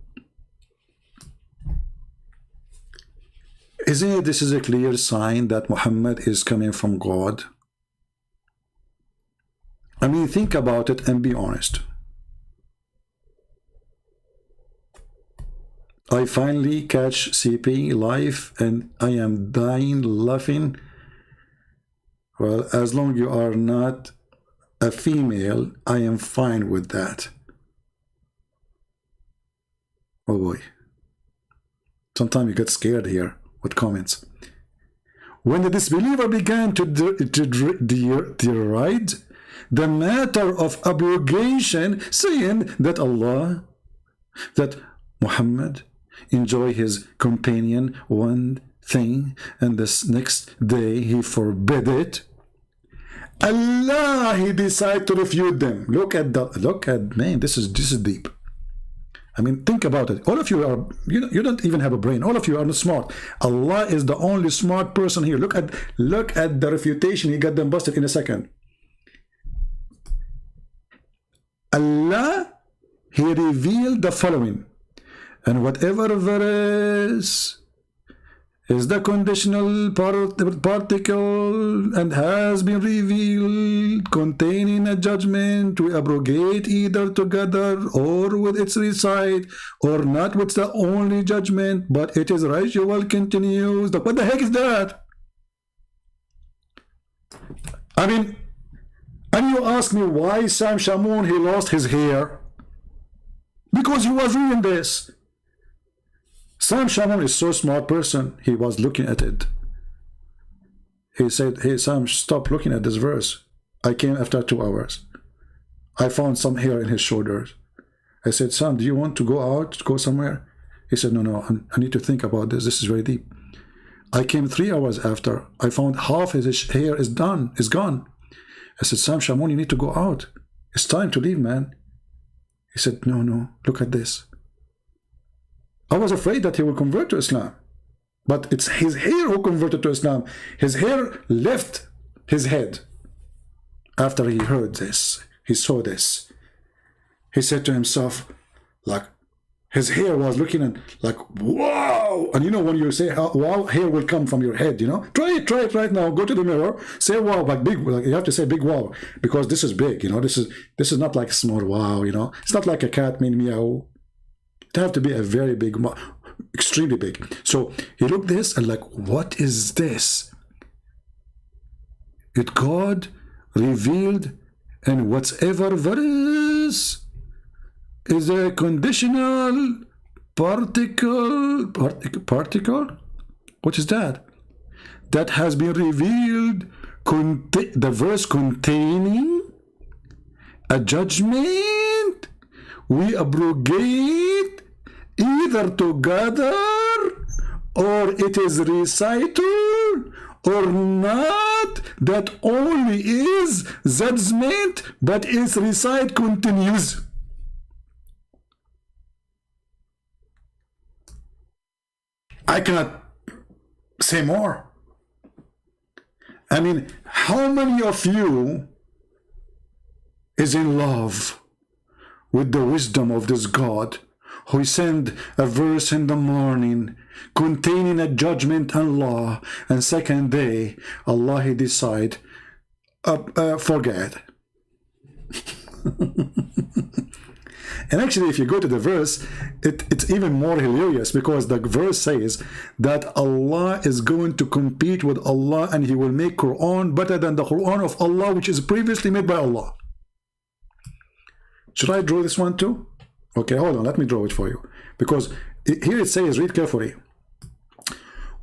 Isn't it this is a clear sign that Muhammad is coming from God? I mean, think about it and be honest. I finally catch CP live and I am dying laughing. Well, as long as you are not a female, I am fine with that. Oh boy. Sometimes you get scared here with comments. When the disbeliever began to deride the matter of abrogation, saying that Allah, that Muhammad enjoy his companion one thing and this next day he forbid it, Allah, he decided to refute them. Man, this is deep. I mean, think about it. All of you are, you don't even have a brain. All of you are not smart. Allah is the only smart person here. Look at the refutation. He got them busted in a second. Allah, He revealed the following. And whatever verse is the conditional particle and has been revealed containing a judgment to abrogate either together or with its recite or not with the only judgment, but it is ritual continues. What the heck is that? I mean, and you ask me why Sam Shamoun, he lost his hair? Because he was reading this. Sam Shamoun is so smart person. He was looking at it. He said, hey Sam, stop looking at this verse. I came after 2 hours. I found some hair in his shoulders. I said, Sam, do you want to go out, go somewhere? He said, no, I need to think about this. This is very deep. I came 3 hours after. I found half his hair is gone. I said, Sam Shamoun, you need to go out. It's time to leave, man. He said, no, look at this. I was afraid that he would convert to Islam. But it's his hair who converted to Islam. His hair left his head after he heard this. He saw this. He said to himself, like, his hair was looking at, like, wow. And you know, when you say wow, hair will come from your head, you know. Try it right now. Go to the mirror. Say wow, like big. Like you have to say big wow, because this is big, you know. This is not like small wow, you know. It's not like a cat mean meow. It have to be a very big, extremely big. So he looked this and like, what is this? It God revealed, and whatever verse is a conditional particle. What is that? That has been revealed, the verse containing a judgment we abrogate either together or it is recital or not, that only is judgment but its recite continues. I cannot say more. I mean, how many of you is in love with the wisdom of this God who send a verse in the morning containing a judgment and law, and second day Allah he decide forget. And actually, if you go to the verse, it's even more hilarious, because the verse says that Allah is going to compete with Allah and he will make Quran better than the Quran of Allah, which is previously made by Allah. Should I draw this one too? Okay, hold on, let me draw it for you. Because here it says, read carefully,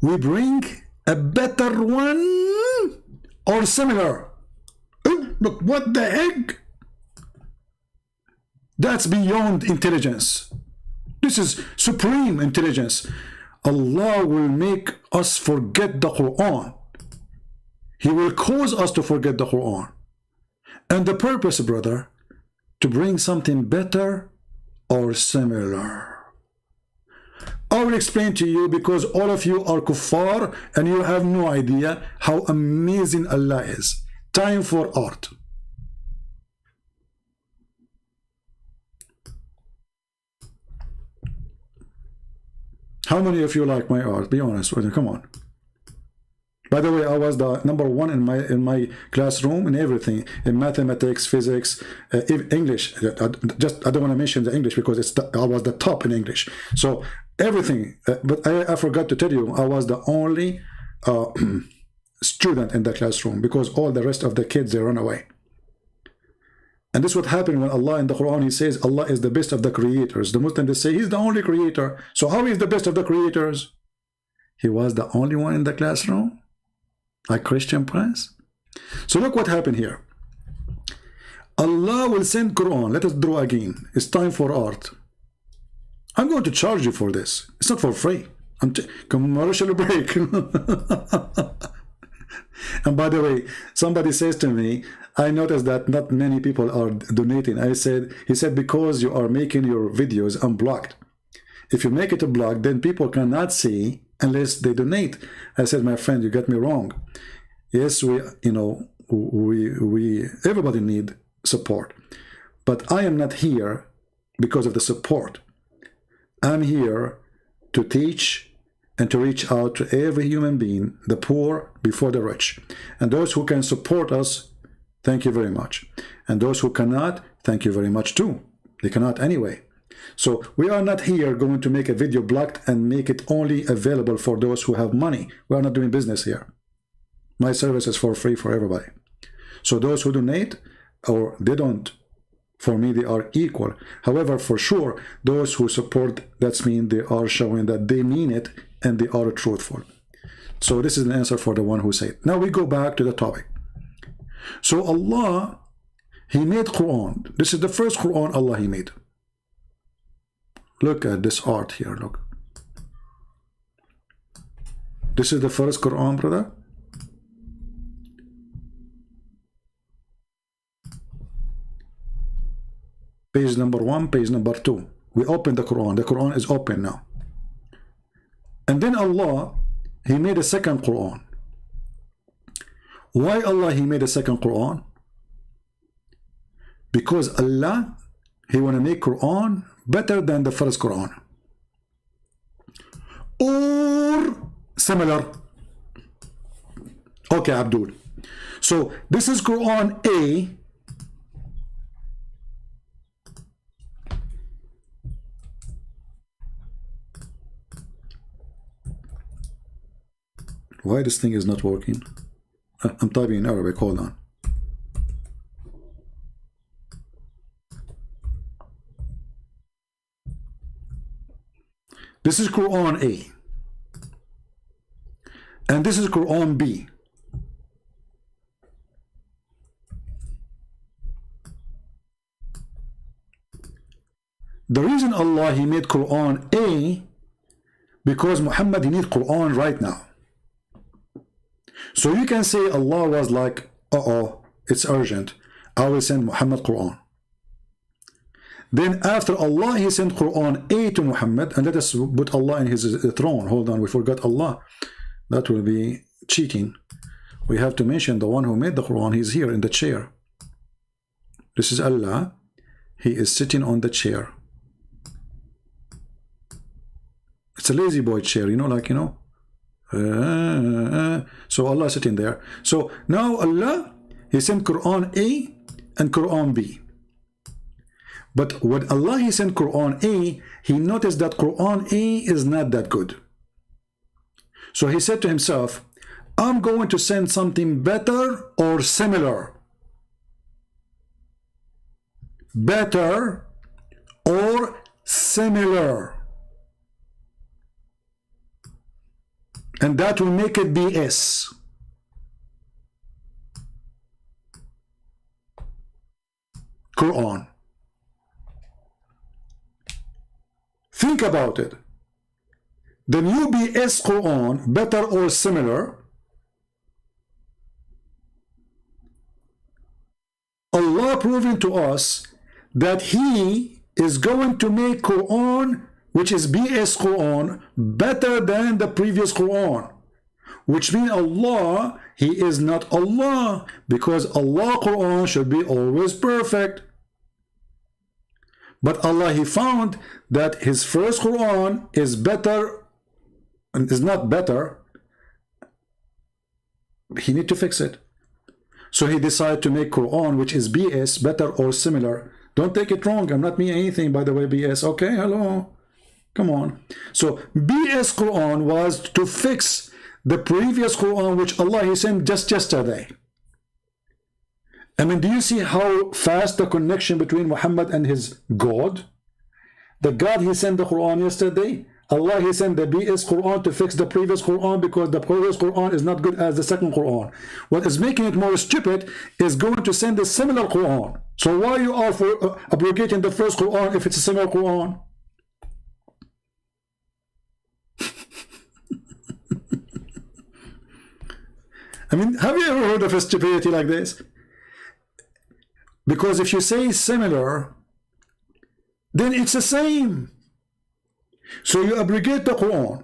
we bring a better one or similar. Oh, look, what the heck? That's beyond intelligence. This is supreme intelligence. Allah will make us forget the Quran. He will cause us to forget the Quran. And the purpose, brother, to bring something better or similar. I will explain to you, because all of you are kuffar and you have no idea how amazing Allah is. Time for art. How many of you like my art? Be honest with me. Come on. By the way, I was the #1 in my classroom in everything, in mathematics, physics, English. I don't want to mention the English because I was the top in English. So everything. But I forgot to tell you, I was the only student in the classroom, because all the rest of the kids, they run away. And this is what happened when Allah in the Quran, he says Allah is the best of the creators. The Muslims, they say he's the only creator. So how is the best of the creators? He was the only one in the classroom, like Christian Prince. So look what happened here. Allah will send Quran. Let us draw again. It's time for art. I'm going to charge you for this. It's not for free. Commercial break. And by the way, somebody says to me, I noticed that not many people are donating. He said, because you are making your videos unblocked. If you make it a block, then people cannot see unless they donate. I said, my friend, you got me wrong. Yes, everybody need support. But I am not here because of the support. I'm here to teach and to reach out to every human being, the poor before the rich. And those who can support us, thank you very much. And those who cannot, thank you very much too. They cannot anyway. So we are not here going to make a video blocked and make it only available for those who have money. We are not doing business here. My service is for free for everybody. So those who donate or they don't, for me, they are equal. However, for sure, those who support, that means they are showing that they mean it and they are truthful. So this is an answer for the one who said. Now we go back to the topic. So Allah, He made Quran. This is the first Quran Allah He made. Look at this art here, look. This is the first Quran, brother. Page number 1, page number 2. We open the Quran. The Quran is open now. And then Allah, He made a second Quran. Why Allah He made a second Quran? Because Allah, He want to make Quran better than the first Quran. Or similar. Okay, Abdul. So this is Quran A. Why this thing is not working? I'm typing in Arabic, hold on. This is Quran A. And this is Quran B. The reason Allah He made Quran A, because Muhammad He need Quran right now. So you can say Allah was like, it's urgent. I will send Muhammad Quran. Then after Allah, He sent Quran A to Muhammad, and let us put Allah in His throne. Hold on, we forgot Allah. That will be cheating. We have to mention the one who made the Quran. He's here in the chair. This is Allah. He is sitting on the chair. It's a lazy boy chair, so Allah is sitting there. So now Allah, He sent Quran A and Quran B. But when Allah He sent Quran A, He noticed that Quran A is not that good. So He said to Himself, I'm going to send something better or similar. Better or similar. And that will make it BS. Quran. Think about it. The new BS Quran, better or similar, Allah proving to us that He is going to make Quran, which is BS Quran, better than the previous Quran. Which means Allah, He is not Allah, because Allah Quran should be always perfect. But Allah, He found that His first Quran is better, and is not better. He need to fix it. So He decided to make Quran, which is BS, better or similar. Don't take it wrong. I'm not meaning anything, by the way, BS. Okay, hello. Come on. So BS Quran was to fix the previous Quran, which Allah He sent just yesterday. I mean, do you see how fast the connection between Muhammad and his God? The God He sent the Quran yesterday. Allah He sent the BS Quran to fix the previous Quran, because the previous Quran is not good as the second Quran. What is making it more stupid is going to send a similar Quran. So why you are for abrogating the first Quran if it's a similar Quran? I mean, have you ever heard of a stupidity like this? Because if you say similar, then it's the same. So you abrogate the Quran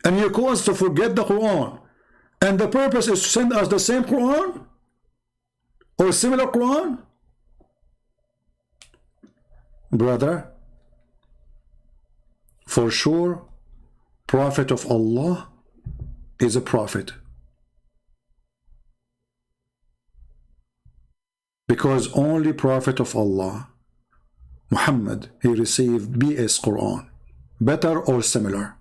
and you cause us to forget the Quran, and the purpose is to send us the same Quran or similar Quran. Brother, for sure, Prophet of Allah is a prophet, because only Prophet of Allah, Muhammad, he received BS Quran, better or similar.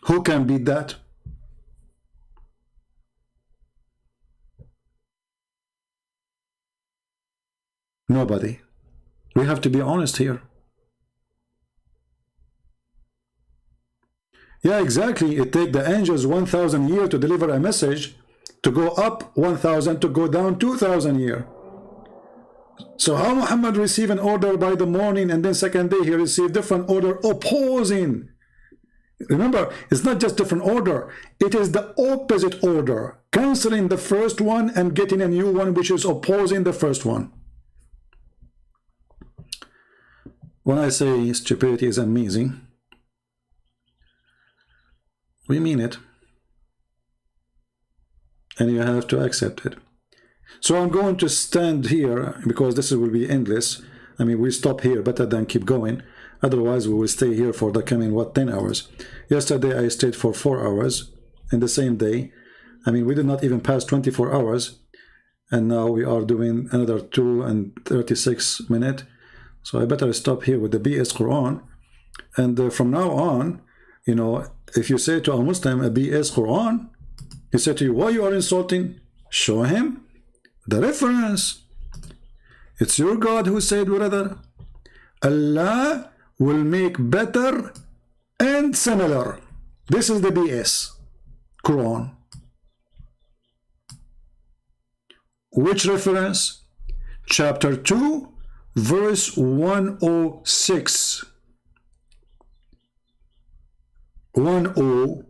Who can beat that? Nobody. We have to be honest here. Yeah, exactly. It takes the angels 1,000 years to deliver a message, to go up 1,000, to go down 2,000 years. So how Muhammad received an order by the morning, and then second day he received different order opposing? Remember, it's not just different order, it is the opposite order, canceling the first one and getting a new one which is opposing the first one. When I say stupidity is amazing, we mean it, and you have to accept it. So I'm going to stand here because this will be endless. I mean, we stop here better than keep going. Otherwise, we will stay here for the coming, 10 hours. Yesterday, I stayed for 4 hours in the same day. I mean, we did not even pass 24 hours. And now we are doing another 2 and 36 minutes. So I better stop here with the BS Quran. And from now on, you know, if you say to a Muslim a BS Quran, he said to you, why you are insulting? Show him the reference. It's your God who said, brother, Allah will make better and similar. This is the BS Quran. Which reference? Chapter 2, verse 106. 10.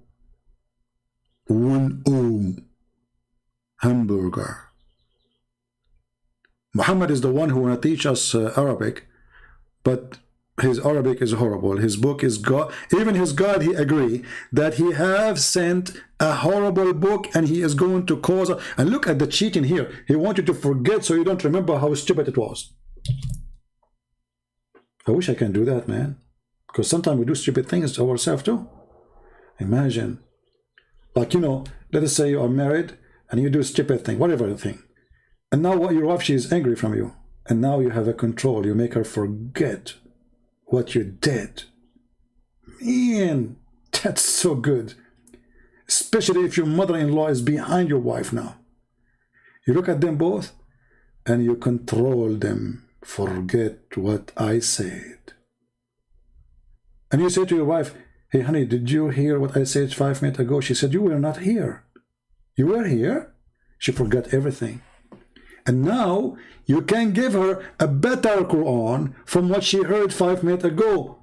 Hamburger. Muhammad is the one who want to teach us Arabic, but his Arabic is horrible. His book is God. Even his God, he agree that he have sent a horrible book, and he is going to cause. And look at the cheating here. He wants you to forget so you don't remember how stupid it was. I wish I can do that, man, because sometimes we do stupid things to ourselves too. Imagine, like, you know, let us say you are married and you do a stupid thing, whatever thing, and now what, your wife, she is angry from you, and now you have a control. You make her forget what you did. Man, that's so good. Especially if your mother-in-law is behind your wife now. You look at them both and you control them. Forget what I said. And you say to your wife, hey honey, did you hear what I said 5 minutes ago? She said, you were not here. You were here? She forgot everything. And now you can give her a better Quran from what she heard 5 minutes ago.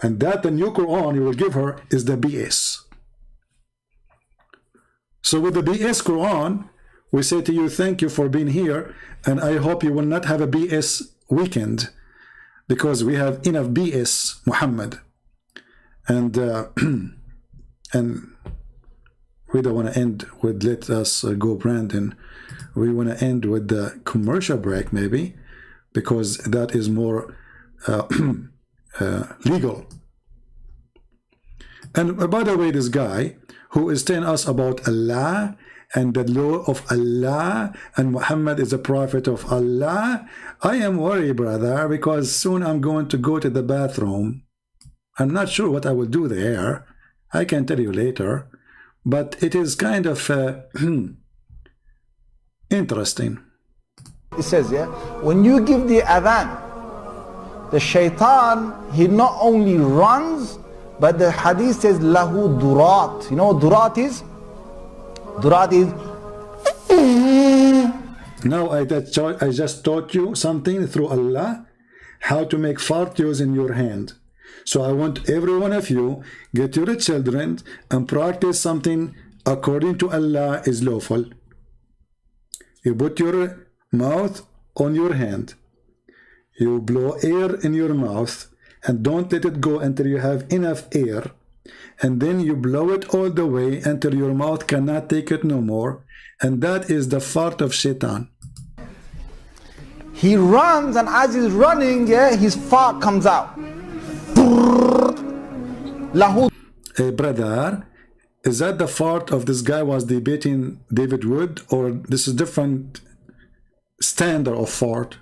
And that the new Quran you will give her is the BS. So with the BS Quran, we say to you, thank you for being here, and I hope you will not have a BS weekend, because we have enough BS Muhammad. And and we don't want to end with let us go Brandon. We want to end with the commercial break maybe, because that is more legal. And by the way, this guy who is telling us about Allah and the law of Allah and Muhammad is a prophet of Allah, I am worried, brother, because soon I'm going to go to the bathroom. I'm not sure what I will do there. I can tell you later, but it is kind of interesting. It says, yeah, when you give the adhan, the shaitan, he not only runs, but the hadith says, lahu durat. You know what durat is? Durat is... Now I just taught you something through Allah, how to make fart using your hand. So I want every one of you, get your children and practice something according to Allah is lawful. You put your mouth on your hand. You blow air in your mouth and don't let it go until you have enough air. And then you blow it all the way until your mouth cannot take it no more. And that is the fart of Shaitan. He runs, and as he's running, his fart comes out. Hey brother, is that the fart of this guy was debating David Wood, or this is different standard of fart?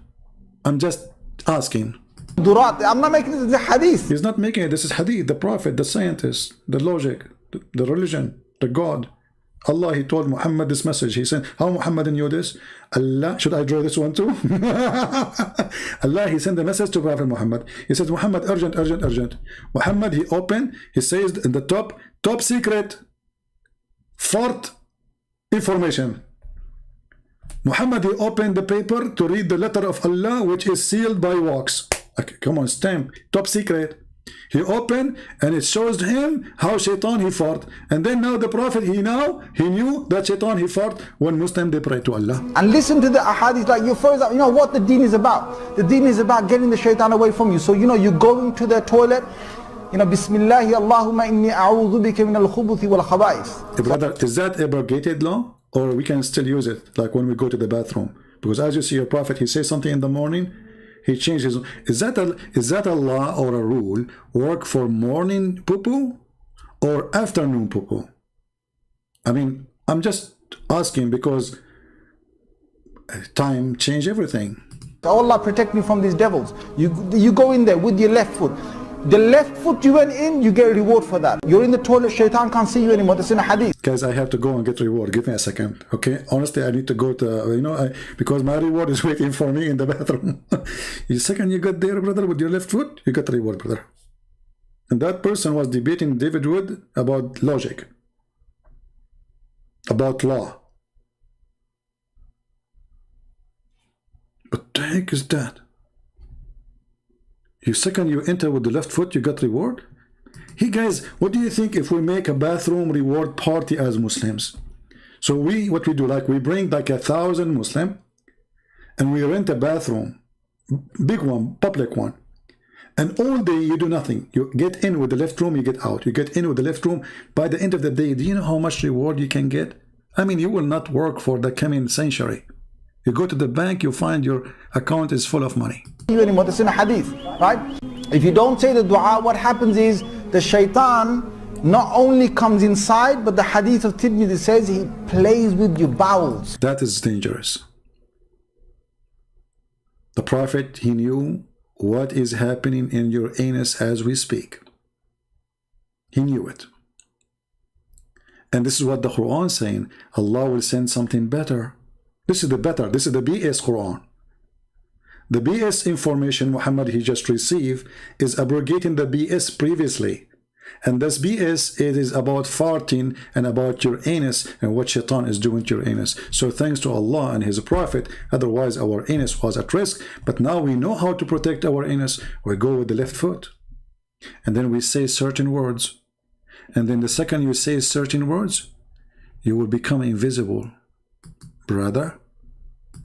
I'm just asking. I'm not making this the hadith. He's not making it. This is hadith, the prophet, the scientist, the logic, the religion, the God. Allah, he told Muhammad this message. He said, how Muhammad knew this? Allah, should I draw this one too? Allah, he sent a message to Prophet Muhammad. He says, Muhammad, urgent, urgent, urgent. Muhammad, he opened, he says in the top secret, fart information. Muhammad, he opened the paper to read the letter of Allah, which is sealed by wax. Okay, come on, stamp, top secret. He opened and it shows him how Shaitan he fought. And then now the Prophet, he knew that Shaitan he fought when Muslim they pray to Allah. And listen to the ahadith, like you first, you know what the deen is about. The deen is about getting the Shaitan away from you. So you're going to the toilet, Bismillahi Allahumma inni a'udhu bika min al-khubuthi wal khaba'is. Brother, is that abrogated law? Or we can still use it, like when we go to the bathroom? Because as you see your Prophet, he says something in the morning, he changes. Is that a law or a rule work for morning poo-poo or afternoon poo-poo? I mean, I'm just asking because time change everything. Allah protect me from these devils. You go in there with your left foot. The left foot you went in, you get a reward for that. You're in the toilet, Shaitan can't see you anymore. That's in a hadith. Guys, I have to go and get reward. Give me a second, okay? Honestly, I need to go to, because my reward is waiting for me in the bathroom. The second you got there, brother, with your left foot, you got the reward, brother. And that person was debating David Wood about logic, about law. What the heck is that? Second you enter with the left foot, you got reward? Hey guys, what do you think if we make a bathroom reward party as Muslims? So what we do, like we bring like 1,000 Muslim and we rent a bathroom, big one, public one. And all day you do nothing. You get in with the left room, you get out. You get in with the left room. By the end of the day, do you know how much reward you can get? I mean, you will not work for the coming century. You go to the bank, you find your account is full of money. Anymore, that's in a hadith, right? If you don't say the dua, what happens is the Shaitan not only comes inside, but the hadith of Tirmidhi says he plays with your bowels. That is dangerous. The Prophet, he knew what is happening in your anus as we speak. He knew it. And this is what the Quran is saying. Allah will send something better. This is the better. This is the BS Quran. The BS information Muhammad he just received is abrogating the BS previously. And this BS, it is about farting and about your anus and what Shaitan is doing to your anus. So thanks to Allah and his Prophet, otherwise our anus was at risk. But now we know how to protect our anus. We go with the left foot. And then we say certain words. And then the second you say certain words, you will become invisible. Brother?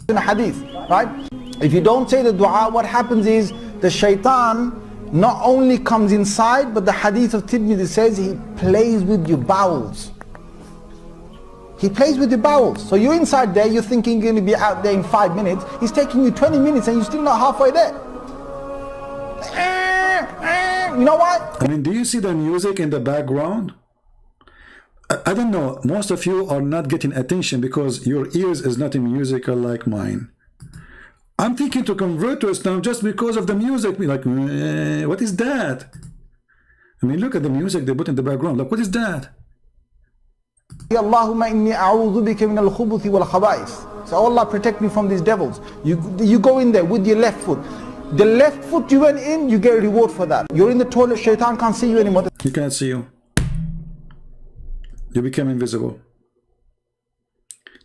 In a hadith, right? If you don't say the dua, what happens is the Shaitan not only comes inside, but the hadith of Tirmidhi says he plays with your bowels. He plays with your bowels. So you're inside there, you're thinking you're going to be out there in 5 minutes. He's taking you 20 minutes and you're still not halfway there. You know what? I mean, do you see the music in the background? I don't know, most of you are not getting attention because your ears is not musical like mine. I'm thinking to convert to Islam just because of the music. Like, what is that? I mean, look at the music they put in the background. Like, what is that? Allahumma inni a'udhu bika min al-khubuthi wal khaba'is. So Allah protect me from these devils. You go in there with your left foot. The left foot you went in, you get a reward for that. You're in the toilet, Shaitan can't see you anymore. He can't see you. You become invisible.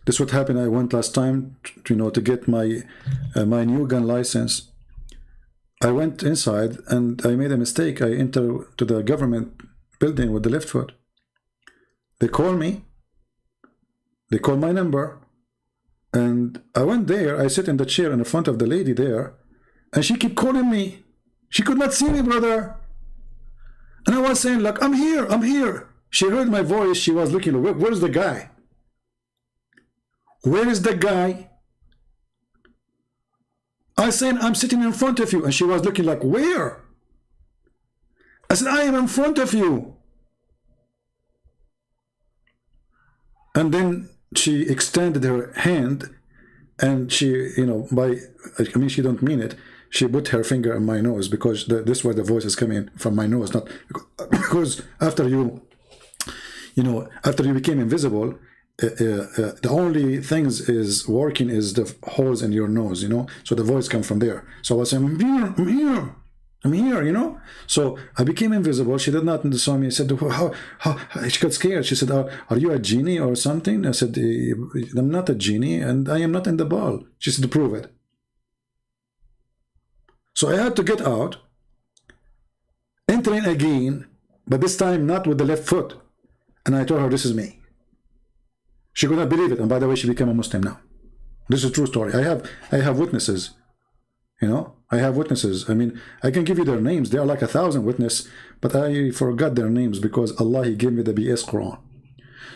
This is what happened. I went last time to get my new gun license. I went inside and I made a mistake. I entered to the government building with the left foot. They call me. They call my number. And I went there, I sit in the chair in the front of the lady there, and she kept calling me. She could not see me, brother. And I was saying, like, I'm here, I'm here. She heard my voice, she was looking, where's the guy? Where is the guy? I said, I'm sitting in front of you. And she was looking like, where? I said, I am in front of you. And then she extended her hand, and she, you know, I mean, she don't mean it. She put her finger on my nose, because this is where the voice is coming from, my nose, not because after you know, after you became invisible, the only things is working is the holes in your nose, you know, so the voice comes from there. So I was saying, I'm here, I'm here, I'm here, you know. So I became invisible. She did not saw me. I said, how? She got scared. She said, are you a genie or something? I said, I'm not a genie, and I am not in the ball. She said, prove it. So I had to get out, entering again, but this time not with the left foot. And I told her, this is me. She could not believe it. And by the way, she became a Muslim now. This is a true story. I have witnesses. You know, I have witnesses. I mean, I can give you their names. They are like 1,000 witnesses, but I forgot their names because Allah, He gave me the BS Quran.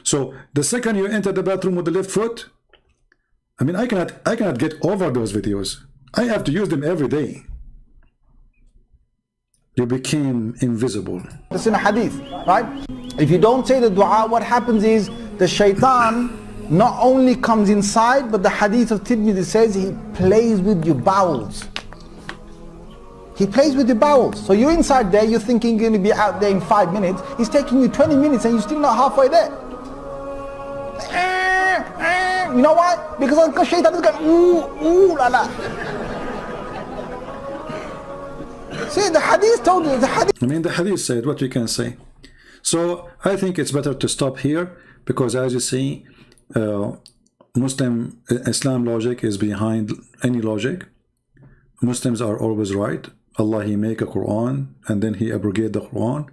So the second you enter the bathroom with the left foot, I mean, I cannot get over those videos. I have to use them every day. You became invisible. It's in a hadith, right? If you don't say the dua, what happens is the shaitan not only comes inside, but the hadith of Tirmidhi says he plays with your bowels. He plays with your bowels. So you're inside there, you're thinking you're going to be out there in 5 minutes. He's taking you 20 minutes and you're still not halfway there. You know why? Because the shaitan is going, ooh, la la. See, the hadith told you, the hadith. I mean, the hadith said what we can say. So I think it's better to stop here, because as you see, Islam logic is behind any logic. Muslims are always right. Allah, He make a Quran, and then He abrogate the Quran,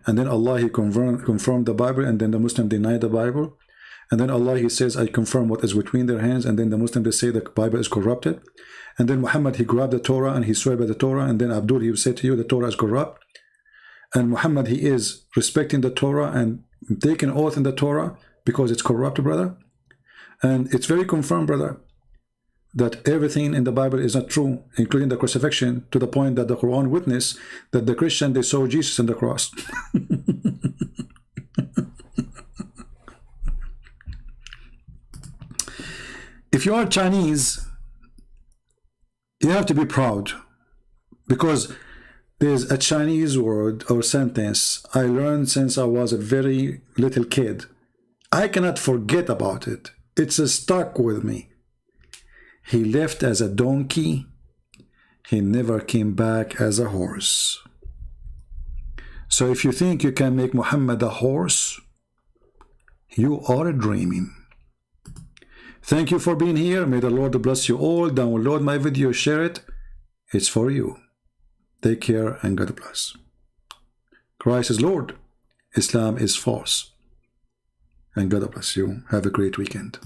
and then Allah, He confirm the Bible, and then the Muslim deny the Bible, and then Allah, He says, I confirm what is between their hands, and then the Muslim, they say the Bible is corrupted, and then Muhammad, he grabbed the Torah and he swear by the Torah, and then Abdul, he will say to you the Torah is corrupt, and Muhammad, he is respecting the Torah and taking oath in the Torah because it's corrupt, brother. And it's very confirmed, brother, that everything in the Bible is not true, including the crucifixion, to the point that the Quran witness that the Christian, they saw Jesus on the cross. If you are Chinese, you have to be proud, because there's a Chinese word or sentence I learned since I was a very little kid. I cannot forget about it. It's stuck with me. He left as a donkey. He never came back as a horse. So if you think you can make Muhammad a horse, you are dreaming. Thank you for being here. May the Lord bless you all. Download my video, share it. It's for you. Take care and God bless. Christ is Lord. Islam is false. And God bless you. Have a great weekend.